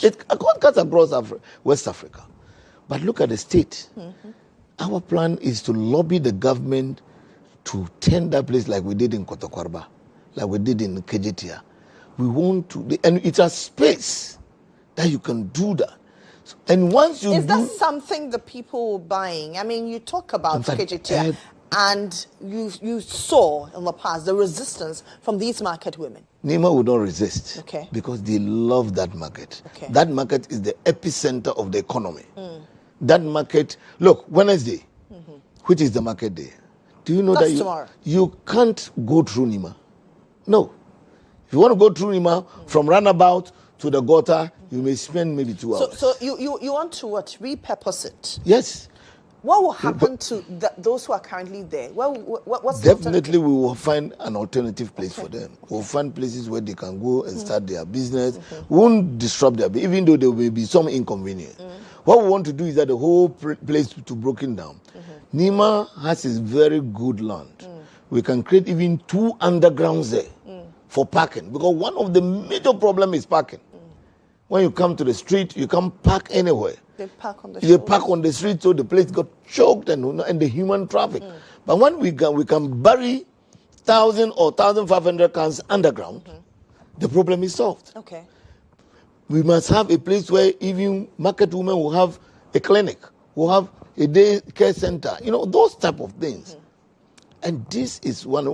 It cuts across West Africa. But look at the state. Our plan is to lobby the government to turn that place like we did in Kotokwarba, like we did in Kejetia. We want to, and it's a space that you can do that. And once you is that something the people are buying? I mean, you talk about Kejetia. and you saw in the past the resistance from these market women? Nima would not resist. Okay. Because they love that market. Okay. That market is the epicenter of the economy. That market, look, Wednesday, which is the market day. Do you know That's that tomorrow. you can't go through Nima? No. If you want to go through Nima from roundabout to the gutter, you may spend maybe 2 hours. So you want to what? Repurpose it? Yes. What will happen to those who are currently there? What's Definitely, we will find an alternative place for them. We'll find places where they can go and start their business. We won't disrupt their business, even though there will be some inconvenience. What we want to do is that the whole place to broken down. Nima has a very good land. We can create even 2 undergrounds there for parking, because one of the major problems is parking. When you come to the street, you can't park anywhere. They park on the They park on the street, so the place got choked and the human traffic. But when we can bury 1,000 or 1,500 cars underground, the problem is solved. Okay. We must have a place where even market women will have a clinic, will have a day care center, those type of things. And this is one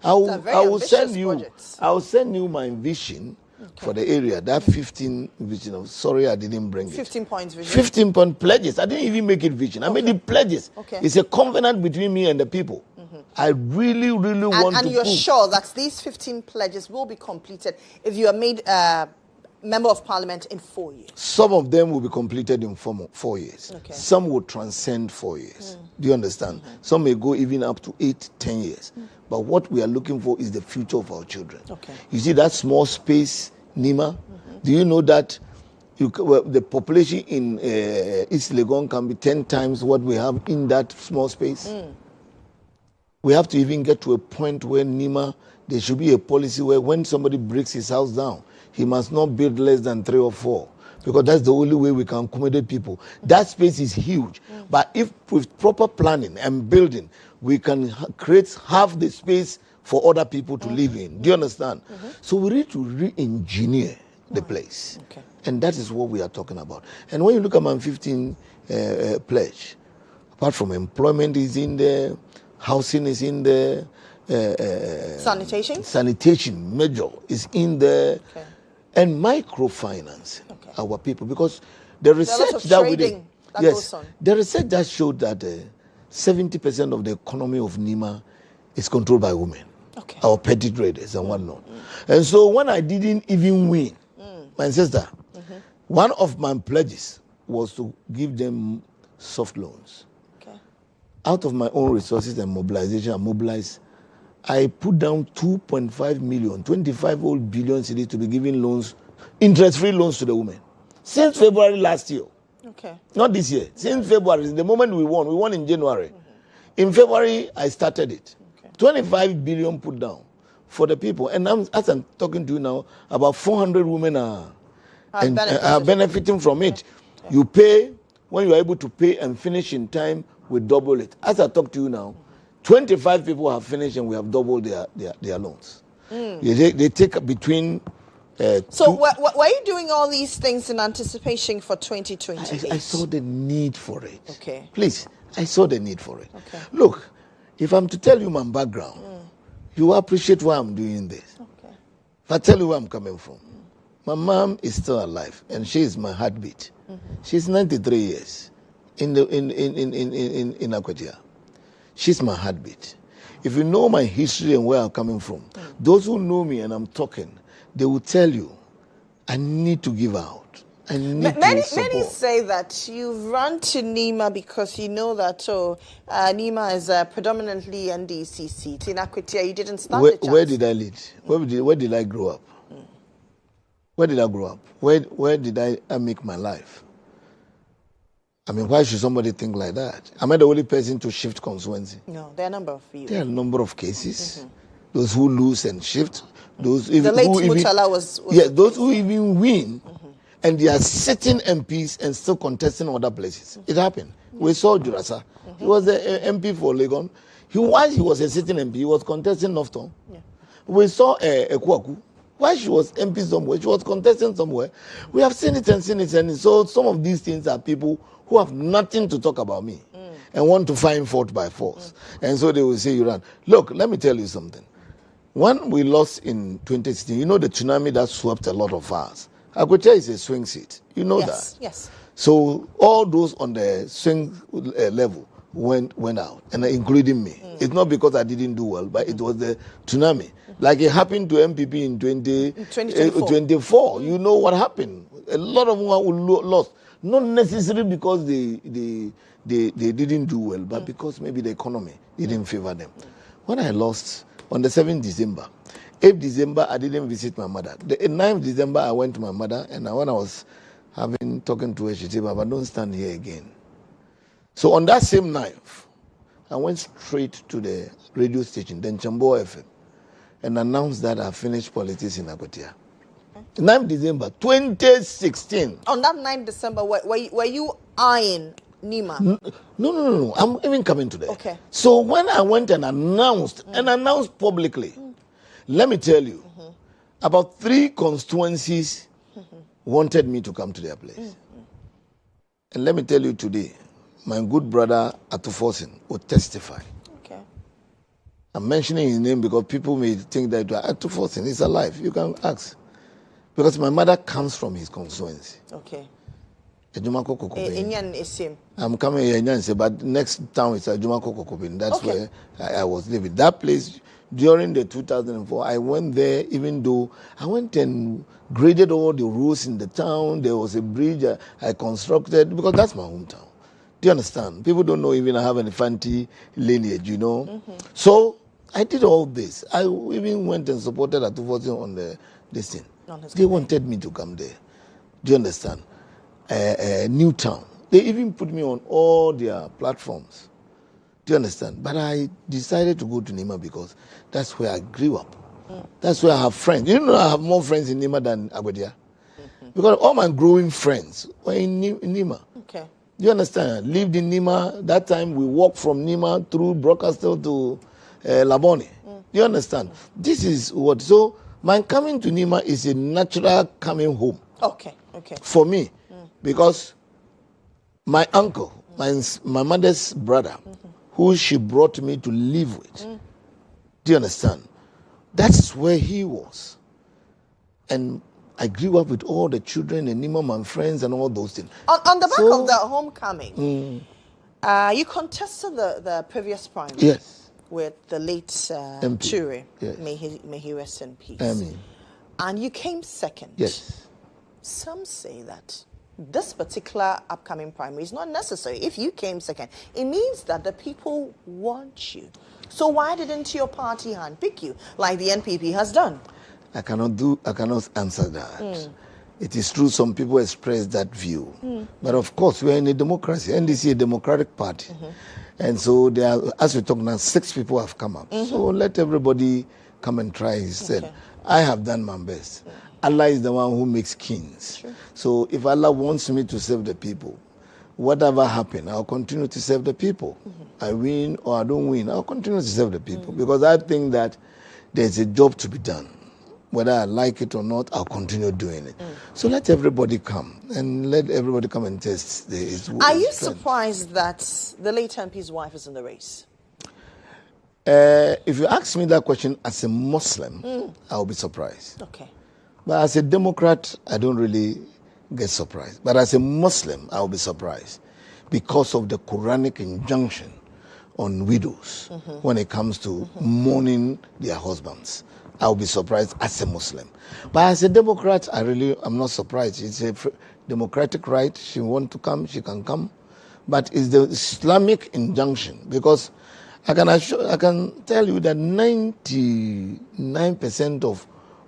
I will send you my vision for the area, that 15 vision. Sorry, I didn't bring it. 15 points vision. 15-point pledges. I didn't even make it vision. I made it pledges. Okay. It's a covenant between me and the people. I really, really want to. And you're prove. sure that these 15 pledges will be completed if you are made member of parliament in 4 years? Some of them will be completed in 4 years. Okay. Some will transcend 4 years. Do you understand? Some may go even up to 8, 10 years. But what we are looking for is the future of our children. Okay. You see that small space, Nima? Do you know that the population in East Legon can be 10 times what we have in that small space? We have to even get to a point where Nima, there should be a policy where when somebody breaks his house down, he must not build less than 3 or 4, because that's the only way we can accommodate people. That space is huge. But if with proper planning and building, we can create half the space for other people to live in. Do you understand? So we need to re-engineer the place. Okay. And that is what we are talking about. And when you look at my 15 pledge, apart from employment is in there, housing is in there, sanitation major is in there, and microfinance, our people, because the research that we did, the research that showed that 70% of the economy of Nima is controlled by women, our petty traders and whatnot. And so when I didn't even win, my sister, one of my pledges was to give them soft loans. Out of my own resources and mobilization, I put down 2.5 million, 25 billion cedis to be giving loans, interest-free loans to the women. Since February last year. Okay. Not this year. Since February, the moment we won in January. In February, I started it. 25 billion put down for the people. And as I'm talking to you now, about 400 women are benefiting from it. You pay, when you are able to pay and finish in time, we double it. As I talk to you now, 25 people have finished and we have doubled their loans. They take between... so were you doing all these things in anticipation for 2028? I saw the need for it. Okay. Please, I saw the need for it. Okay. Look, if I'm to tell you my background, you will appreciate why I'm doing this. Okay. If I tell you where I'm coming from, my mom is still alive and she is my heartbeat. She's 93 years in Akwatia. She's my heartbeat. If you know my history and where I'm coming from, those who know me and I'm talking, they will tell you, I need to give out. I need to support. Many say that you've run to Nima because you know that Nima is predominantly NDCC. It's in Akwatia. You didn't start the chance. Where did I lead? Where did I grow up? Where did I grow up? Where did I make my life? I mean, why should somebody think like that? Am I the only person to shift constituency? No, there are a number of you. There are a number of cases. Those who lose and shift. Those the late Mutala was those who even win, and they are sitting MPs and still contesting other places. It happened. We saw Jurasa. He was the MP for Legon. While he was a sitting MP, he was contesting Northton. We saw Ekwaku. While she was MP somewhere, she was contesting somewhere. We have seen it and seen it. And so some of these things are people who have nothing to talk about me. and want to find fault by force. And so they will say you run. Look, let me tell you something. When we lost in 2016, you know the tsunami that swept a lot of us. Akotia is a swing seat. You know that. Yes. So all those on the swing level went out, and including me. It's not because I didn't do well, but it was the tsunami. Like it happened to MPP in 2024. You know what happened? A lot of them lost. Not necessarily because they didn't do well, but because maybe the economy didn't favor them. When I lost on the 7th December, 8th December, I didn't visit my mother. The 9th December, I went to my mother, and when I was talking to her, she said, Baba, don't stand here again. So on that same 9th, I went straight to the radio station, then Chambo FM, and announced that I finished politics in Akotia. 9th December 2016. On that 9th December, were you eyeing Nima? No. I'm even coming to that. Okay. So when I went and announced publicly, let me tell you, about 3 constituencies wanted me to come to their place. And let me tell you today, my good brother Atufosin will testify. Okay. I'm mentioning his name because people may think that Atufosin is alive. You can ask. Because my mother comes from his constituency. Okay. I'm coming here and say, but next town is Ajumako Kokobin. That's where I was living. That place, during the 2004, I went there, even though I went and graded all the roads in the town. There was a bridge I constructed, because that's my hometown. Do you understand? People don't know even I have an Fanti lineage, you know. So I did all this. I even went and supported Atufosin on this thing. They wanted me to come there. Do you understand? Newtown. They even put me on all their platforms. Do you understand? But I decided to go to Nima because that's where I grew up. That's where I have friends. You know, I have more friends in Nima than Agodia. Because all my growing friends were in Nima. Okay. Do you understand? Lived in Nima. That time we walked from Nima through Brocastle to Labone. Do you understand? This is what. So my coming to Nima is a natural coming home. Okay. For me. Because my uncle, my mother's brother, who she brought me to live with, do you understand? That's where he was. And I grew up with all the children and Nima, my friends, and all those things. On the back of the homecoming, you contested the previous primary. Yes. With the late Chure. Yes. May he rest in peace. Amen. And you came second. Yes. Some say that this particular upcoming primary is not necessary. If you came second, it means that the people want you. So why didn't your party handpick you like the NPP has done? I cannot answer that. It is true some people express that view. But of course, we are in a democracy. NDC is a democratic party. And so there are, as we talk now, 6 people have come up. So let everybody come and try his okay. I have done my best. Allah is the one who makes kings. Sure. So if Allah wants me to serve the people, whatever happens, I'll continue to serve the people. I win or I don't win, I'll continue to serve the people. Because I think that there's a job to be done. Whether I like it or not, I'll continue doing it. So let everybody come and let everybody come and test his Are you surprised that the late MP's wife is in the race? If you ask me that question as a Muslim, I'll be surprised. Okay. But as a Democrat, I don't really get surprised. But as a Muslim, I'll be surprised because of the Quranic injunction on widows when it comes to mourning their husbands. I'll be surprised as a Muslim. But as a Democrat, I'm not surprised. It's a democratic right. She wants to come, she can come. But it's the Islamic injunction, because I can tell you that 99% of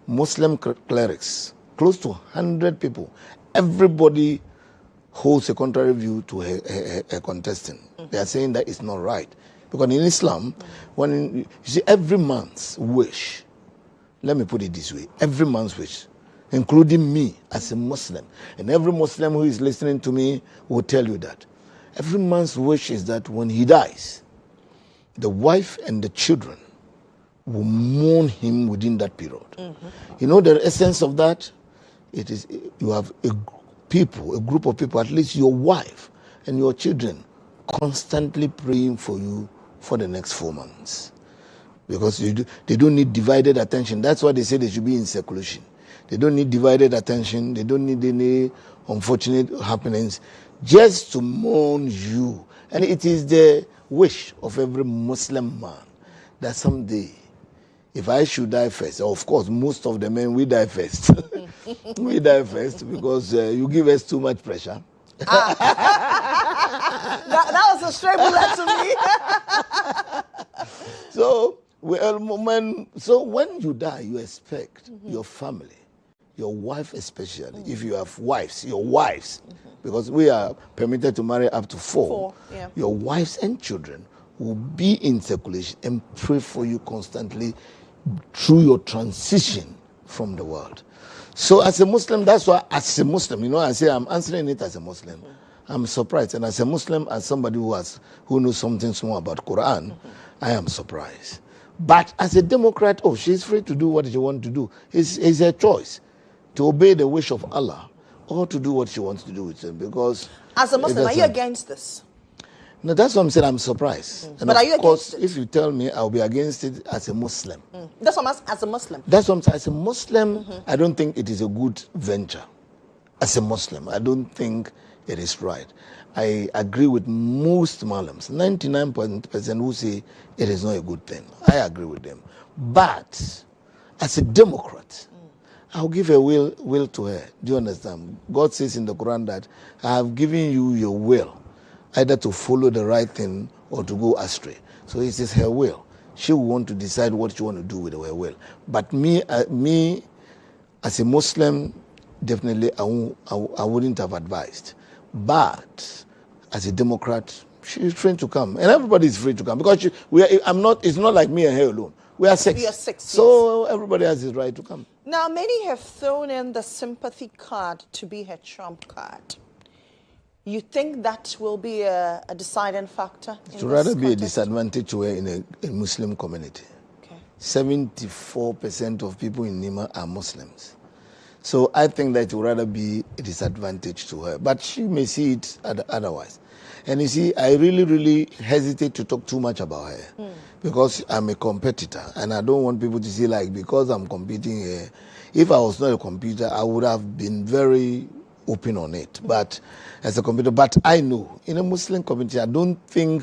Muslim clerics, close to 100 people, everybody holds a contrary view to a contestant. They are saying that it's not right. Because in Islam, when you see every man's wish, let me put it this way, every man's wish, including me as a Muslim, and every Muslim who is listening to me will tell you that. Every man's wish is that when he dies, the wife and the children will mourn him within that period. You know the essence of that? It is you have a group of people, at least your wife and your children, constantly praying for you for the next 4 months. Because they don't need divided attention. That's why they say they should be in seclusion. They don't need divided attention. They don't need any unfortunate happenings. Just to mourn you. And it is the wish of every Muslim man that someday, if I should die first, of course, most of the men, we die first. We die first because you give us too much pressure. That was a straight bullet to me. So, when you die, you expect your family, your wife especially, if you have wives, your wives, because we are permitted to marry up to 4, yeah. Your wives and children will be in circulation and pray for you constantly through your transition from the world. So as a Muslim, that's why as a Muslim, I say I'm answering it as a Muslim. I'm surprised. And as a Muslim, as somebody who knows something small about Quran, I am surprised. But as a Democrat, she's free to do what she wants to do. It's her choice to obey the wish of Allah or to do what she wants to do with it. Because as a Muslim, are you against this? No, that's what I'm saying. I'm surprised. And but are you against it? If you tell me, I'll be against it as a Muslim. That's what I'm as a Muslim. That's what I'm saying. As a Muslim, I don't think it is a good venture. As a Muslim, I don't think it is right. I agree with most Muslims, 99% who say it is not a good thing. I agree with them. But as a Democrat, I'll give a will to her. Do you understand? God says in the Quran that I have given you your will, either to follow the right thing or to go astray. So it is her will. She will want to decide what she want to do with her will. But me as a Muslim, definitely I wouldn't have advised. But as a Democrat, she's free to come, and everybody is free to come because it's not like me and her alone. We are 6. We are 6. So everybody has his right to come. Now, many have thrown in the sympathy card to be her trump card. You think that will be a deciding factor? It would rather be a disadvantage to her in a Muslim community. Okay. 74% of people in Nima are Muslims. So I think that it would rather be a disadvantage to her. But she may see it otherwise. And you see, I really, really hesitate to talk too much about her because I'm a competitor. And I don't want people to see because I'm competing here. If I was not a competitor, I would have been very open on it. But as a competitor, but I know in a Muslim community, I don't think.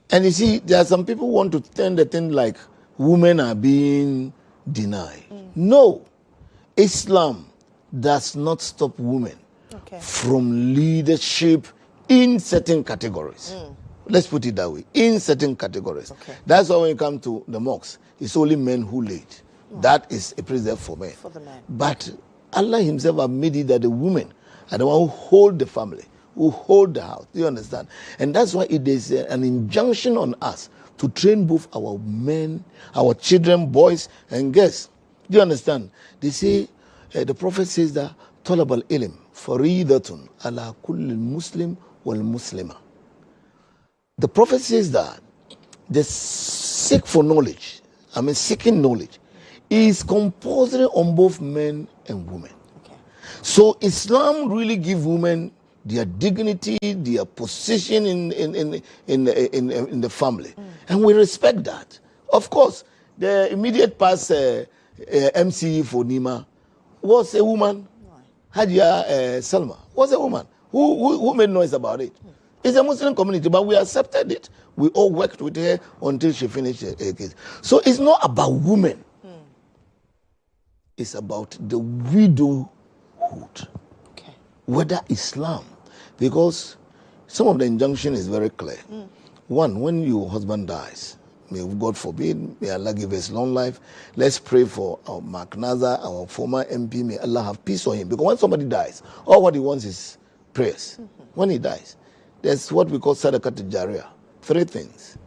And you see, there are some people who want to turn the thing like women are being denied. No. Islam does not stop women from leadership in certain categories. Let's put it that way. In certain categories. Okay. That's why when you come to the mosque, it's only men who lead. That is a preserve for men. For the men. But Allah himself has made it that the women are the one who hold the family, who hold the house. Do you understand? And that's why it is an injunction on us to train both our men, our children, boys, and girls. Do you understand? They say, the Prophet says that طلب العلم فريضة على كل مسلم والمسلمة. The Prophet says that the seek for knowledge, seeking knowledge, is compulsory on both men and women. Okay. So Islam really gives women their dignity, their position in the family, and we respect that. Of course, the immediate past MC for Nima was a woman. Hadia Salma was a woman who made noise about it. It's a Muslim community, but we accepted it. We all worked with her until she finished her case. So it's not about women. It's about the widowhood. Okay. Whether Islam, because some of the injunction is very clear. One, when your husband dies, may God forbid, may Allah give us long life. Let's pray for our Mark Nazar, our former MP. May Allah have peace on him. Because when somebody dies, all what he wants is prayers. When he dies, there's what we call sadaqat jariyah. 3 things.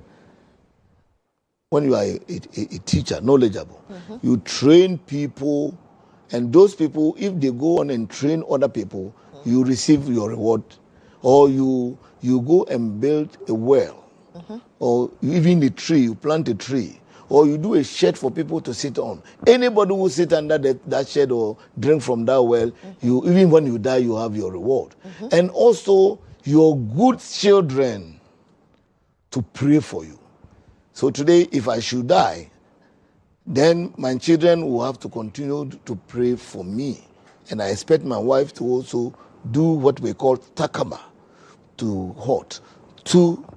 When you are a teacher, knowledgeable, you train people, and those people, if they go on and train other people, you receive your reward. Or you go and build a well, or even a tree, you plant a tree, or you do a shed for people to sit on. Anybody who sit under that shed or drink from that well, you even when you die, you have your reward. And also, your good children to pray for you. So today, if I should die, then my children will have to continue to pray for me. And I expect my wife to also do what we call takaba, to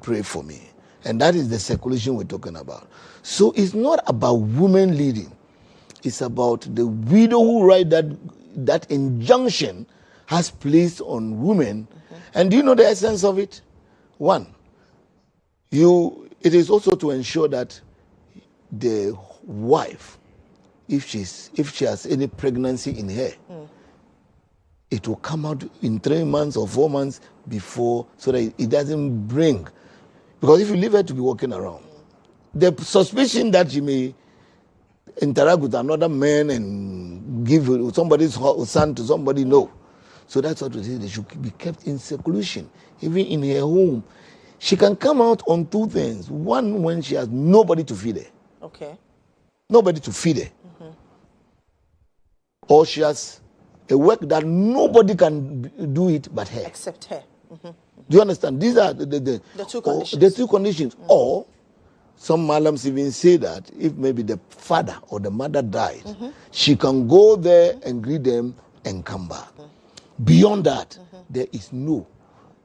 pray for me. And that is the circulation we're talking about. So it's not about women leading. It's about the widow who write that injunction has placed on women. And do you know the essence of it? One, it is also to ensure that the wife, if she has any pregnancy in her, it will come out in 3 months or 4 months before, so that it doesn't bring. Because if you leave her to be walking around, the suspicion that she may interact with another man and give somebody's son to somebody, no. So that's what we say. They should be kept in seclusion, even in her home. She can come out on 2 things. One, when she has nobody to feed her. Okay. Nobody to feed her. Or she has a work that nobody can do it but her. Except her. Do you understand? These are the 2 conditions. The 2 conditions. Or some malams even say that if maybe the father or the mother died, she can go there and greet them and come back. Beyond that, there is no.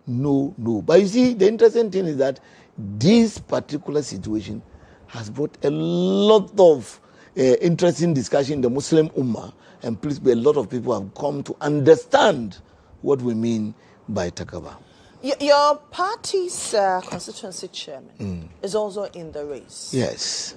But you see, the interesting thing is that this particular situation has brought a lot of interesting discussion in the Muslim Ummah, and please, a lot of people have come to understand what we mean by takaba. Your party's constituency chairman is also in the race. Yes.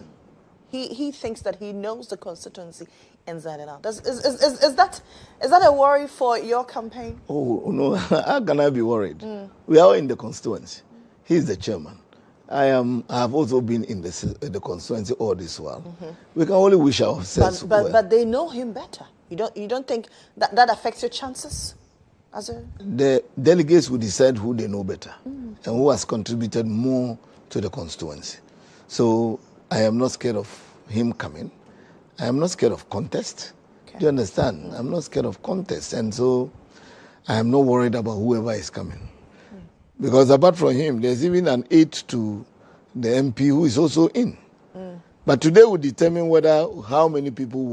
He thinks that he knows the constituency inside and out. Is that a worry for your campaign? Oh, no, how can I be worried? We are all in the constituency. He's the chairman. I have also been in the constituency all this while. We can only wish ourselves well. But they know him better. You don't think that affects your chances? The delegates will decide who they know better and who has contributed more to the constituency. So I am not scared of him coming. I am not scared of contest. Okay. Do you understand? I'm not scared of contest. And so I am not worried about whoever is coming. Because apart from him, there's even an aide to the MP who is also in. But today will determine how many people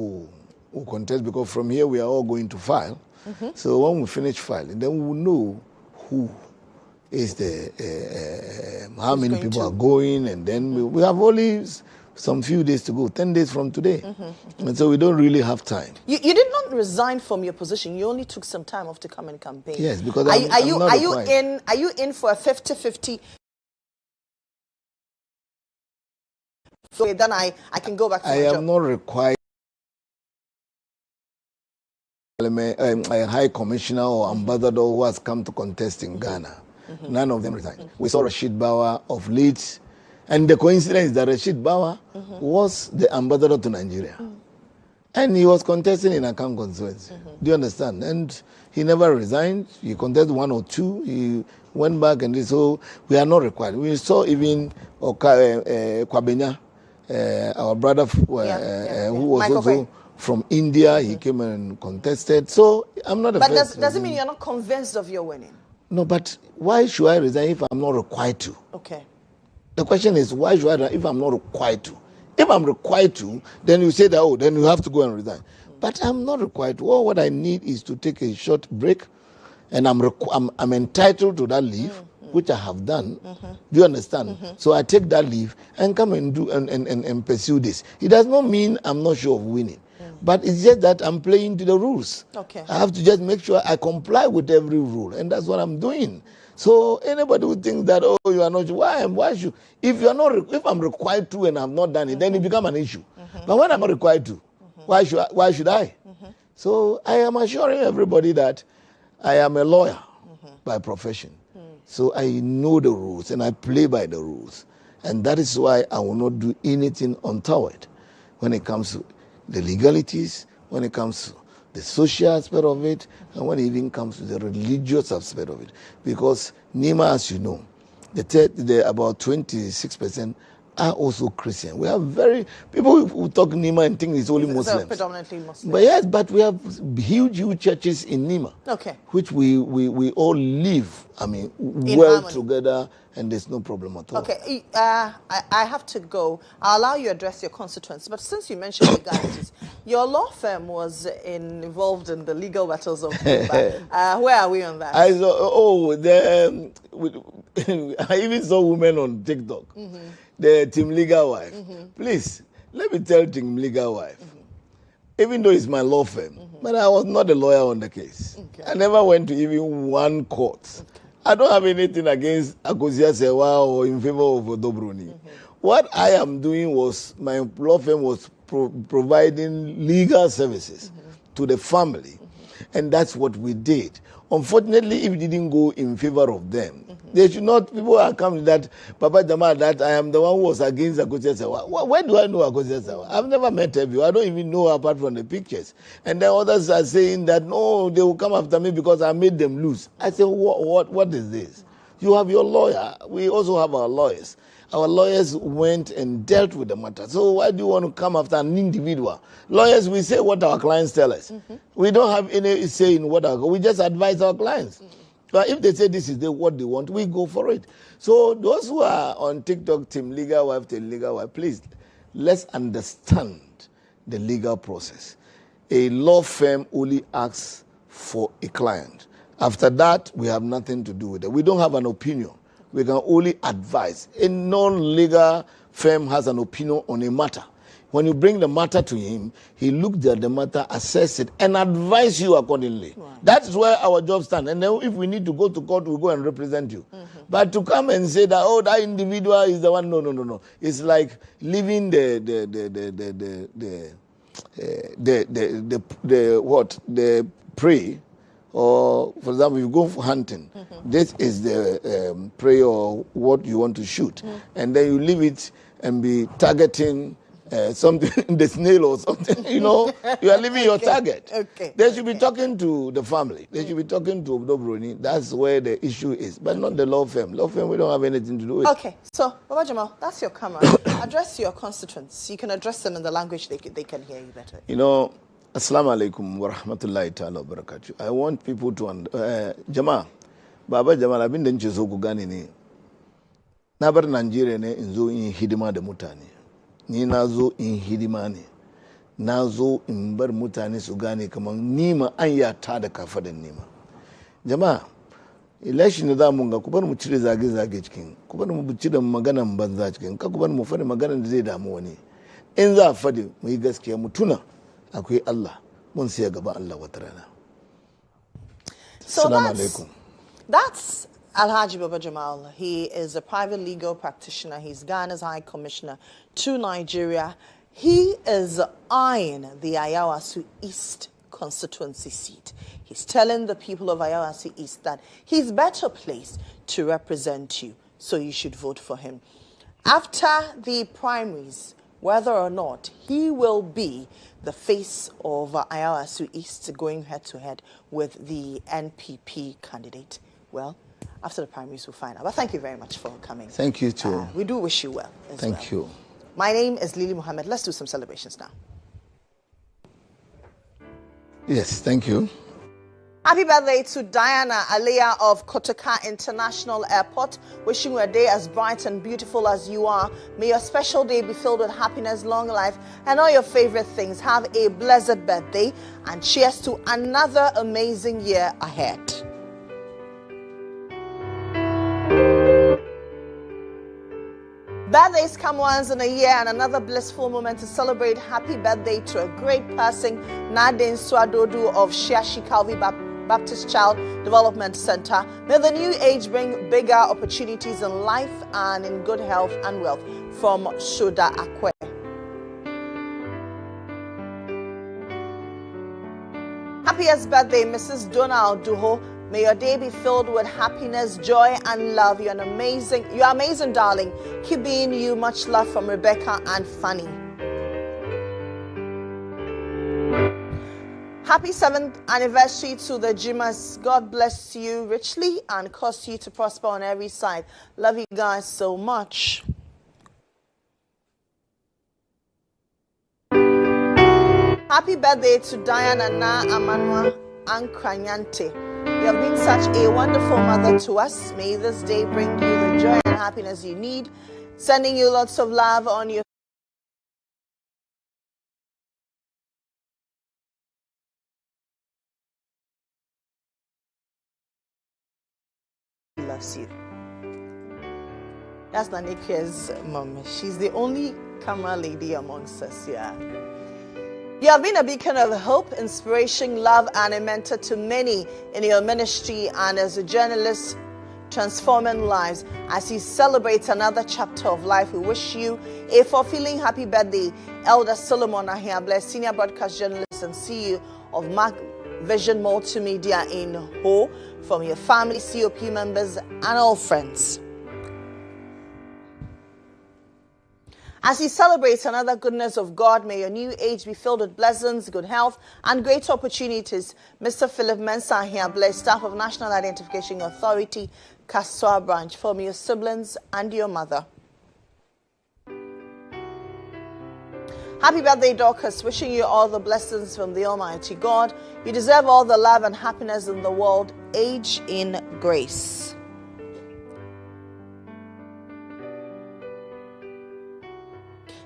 will contest, because from here we are all going to file. So when we finish filing, then we will know who is how many people are going, and then we have only some few days to go, 10 days from today. And so we don't really have time. You did not resign from your position. You only took some time off to come and campaign. Yes, because are you in for a 50-50? So then I can go back to my job. I am not required a high commissioner or ambassador who has come to contest in Ghana. None of them resigned. We saw Rashid Bawa of Leeds, and the coincidence is that Rashid Bawa was the ambassador to Nigeria. And he was contesting in Akan constituency. Do you understand? And he never resigned. He contested 1 or 2. He went back, and so we are not required. We saw even Kwabenya, our brother who was also from India. He came and contested. So I'm not. But does it mean you're not convinced of your winning? No, but why should I resign if I'm not required to? Okay. The question is, why should I resign if I'm not required to? If I'm required to, then you say that, then you have to go and resign. But I'm not required to. All what I need is to take a short break, and I'm entitled to that leave, which I have done. Do you understand? So I take that leave and come and do and pursue this. It does not mean I'm not sure of winning. But it's just that I'm playing to the rules. Okay. I have to just make sure I comply with every rule, and that's what I'm doing. So anybody who thinks that, you are not, why should, if I'm required to and I've not done it, then it becomes an issue. But when I'm not required to, why should I? So I am assuring everybody that I am a lawyer by profession. So I know the rules and I play by the rules. And that is why I will not do anything untoward when it comes to the legalities, when it comes to the social aspect of it, and when it even comes to the religious aspect of it. Because Nima, as you know, about 26% are also Christian. We have people who talk Nima and think it's only Muslims. So predominantly Muslims. But yes, but we have huge churches in Nima. Okay. Which we all live, in well harmony together, and there's no problem at all. Okay, I have to go. I'll allow you to address your constituents, but since you mentioned legalities, your law firm was involved in the legal battles of Nima. Where are we on that? I even saw women on TikTok. The Team Legal wife. Please, let me tell Team Legal wife. Even though it's my law firm, but I was not a lawyer on the case. Okay. I never went to even one court. Okay. I don't have anything against Akosia Sewa or in favor of Odobroni. What I am doing was, my law firm was providing legal services to the family. And that's what we did. Unfortunately, if it didn't go in favor of them, they should not, people are coming that, Papa Jamal, that I am the one who was against Akosia Sewa. Where do I know Akosia Sewa? I've never met her. I don't even know her apart from the pictures. And then others are saying that, no, they will come after me because I made them lose. I say, what is this? You have your lawyer. We also have our lawyers. Our lawyers went and dealt with the matter. So why do you want to come after an individual? Lawyers, we say what our clients tell us. We don't have any say in what we just advise our clients. But if they say this is what they want, we go for it. So those who are on TikTok, Team Legal Wife, please, let's understand the legal process. A law firm only asks for a client. After that, we have nothing to do with it. We don't have an opinion. We can only advise. A non-legal firm has an opinion on a matter. When you bring the matter to him, he looks at the matter, assess it, and advise you accordingly. Right. That's where our job stands. And then if we need to go to court, we'll go and represent you. But to come and say that, that individual is the one, no. It's like leaving the prey. Or, for example, you go for hunting. This is the prey or what you want to shoot. And then you leave it and be targeting something, the snail or something, you are leaving your target. They should be talking to the family. They should be talking to Odobroni. That's where the issue is, but not the law firm. Law firm, we don't have anything to do with. Okay, so, Baba Jamal, that's your camera. Address your constituents. You can address them in the language they can hear you better. Assalamu alaikum wa rahmatullahi ta'ala wa barakatuh. I want people to Jama, Baba Jamal, abin da nake so ku gane ne. Na bar Nigeria ne in zo in hidima da mutane. Ni na zo in hidima ne. Na zo in bar mutane su gane kaman nima an ya ta da kafadan nima. Jama, election da mun ga ku bar mu cire zage-zage cikin. Ku bar mu cire maganan banza cikin. Ka ku bar mu fadi maganan da zai damu wani. In za fadi mu yi gaskiya mu tuna. Akwai Allah, mun siya gaba Allah wata rana. So that's Alhaji Baba Jamal. He is a private legal practitioner. He's Ghana's High Commissioner to Nigeria. He is eyeing the Ayawasu East constituency seat. He's telling the people of Ayawasu East that he's better placed to represent you, so you should vote for him. After the primaries, whether or not he will be the face of Ayawasu East going head-to-head with the NPP candidate. Well, after the primaries, we'll find out. But thank you very much for coming. Thank you, too. We do wish you well. Thank you. My name is Mohammmed. Let's do some celebrations now. Yes, thank you. Happy birthday to Diana Aliyah of Kotoka International Airport. Wishing you a day as bright and beautiful as you are. May your special day be filled with happiness, long life, and all your favorite things. Have a blessed birthday and cheers to another amazing year ahead. Birthdays come once in a year, and another blissful moment to celebrate. Happy birthday to a great person, Nadine Swadodu of Shiashi Calvi Baptist Child Development Center. May the new age bring bigger opportunities in life and in good health and wealth. From Shoda Akwe. Happiest birthday, Mrs. Donald Duho. May your day be filled with happiness, joy, and love. You're amazing, darling. Keep being you. Much love from Rebecca and Fanny. Happy 7th anniversary to the Jimas. God bless you richly and cause you to prosper on every side. Love you guys so much. Happy birthday to Diana Na Amanwa Ankranyante. You have been such a wonderful mother to us. May this day bring you the joy and happiness you need. Sending you lots of love on your loves you. That's Nanike's mom. She's the only camera lady amongst us, yeah. You have been a beacon of hope, inspiration, love, and a mentor to many in your ministry and as a journalist, transforming lives. As you celebrate another chapter of life, we wish you a fulfilling happy birthday, Elder Solomon Ahiableh, senior broadcast journalist and CEO of Mark Vision Multimedia in Ho, from your family, COP members, and all friends. As you celebrate another goodness of God, may your new age be filled with blessings, good health, and great opportunities. Mr. Philip Mensah Ahiableh, staff of National Identification Authority, Kaswa branch, from your siblings and your mother. Happy birthday, Dorcas. Wishing you all the blessings from the Almighty God. You deserve all the love and happiness in the world. Age in grace.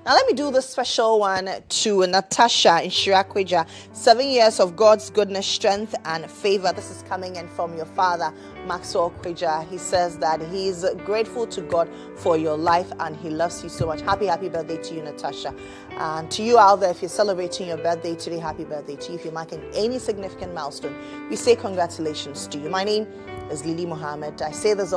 Now let me do this special one to Natasha in Shirakweja. 7 years of God's goodness, strength, and favor. This is coming in from your father, Maxwell Kweja. He says that he's grateful to God for your life and he loves you so much. Happy birthday to you, Natasha. And to you out there, if you're celebrating your birthday today, happy birthday to you. If you're marking any significant milestone, we say congratulations to you. My name is Lily Mohammed. I say this all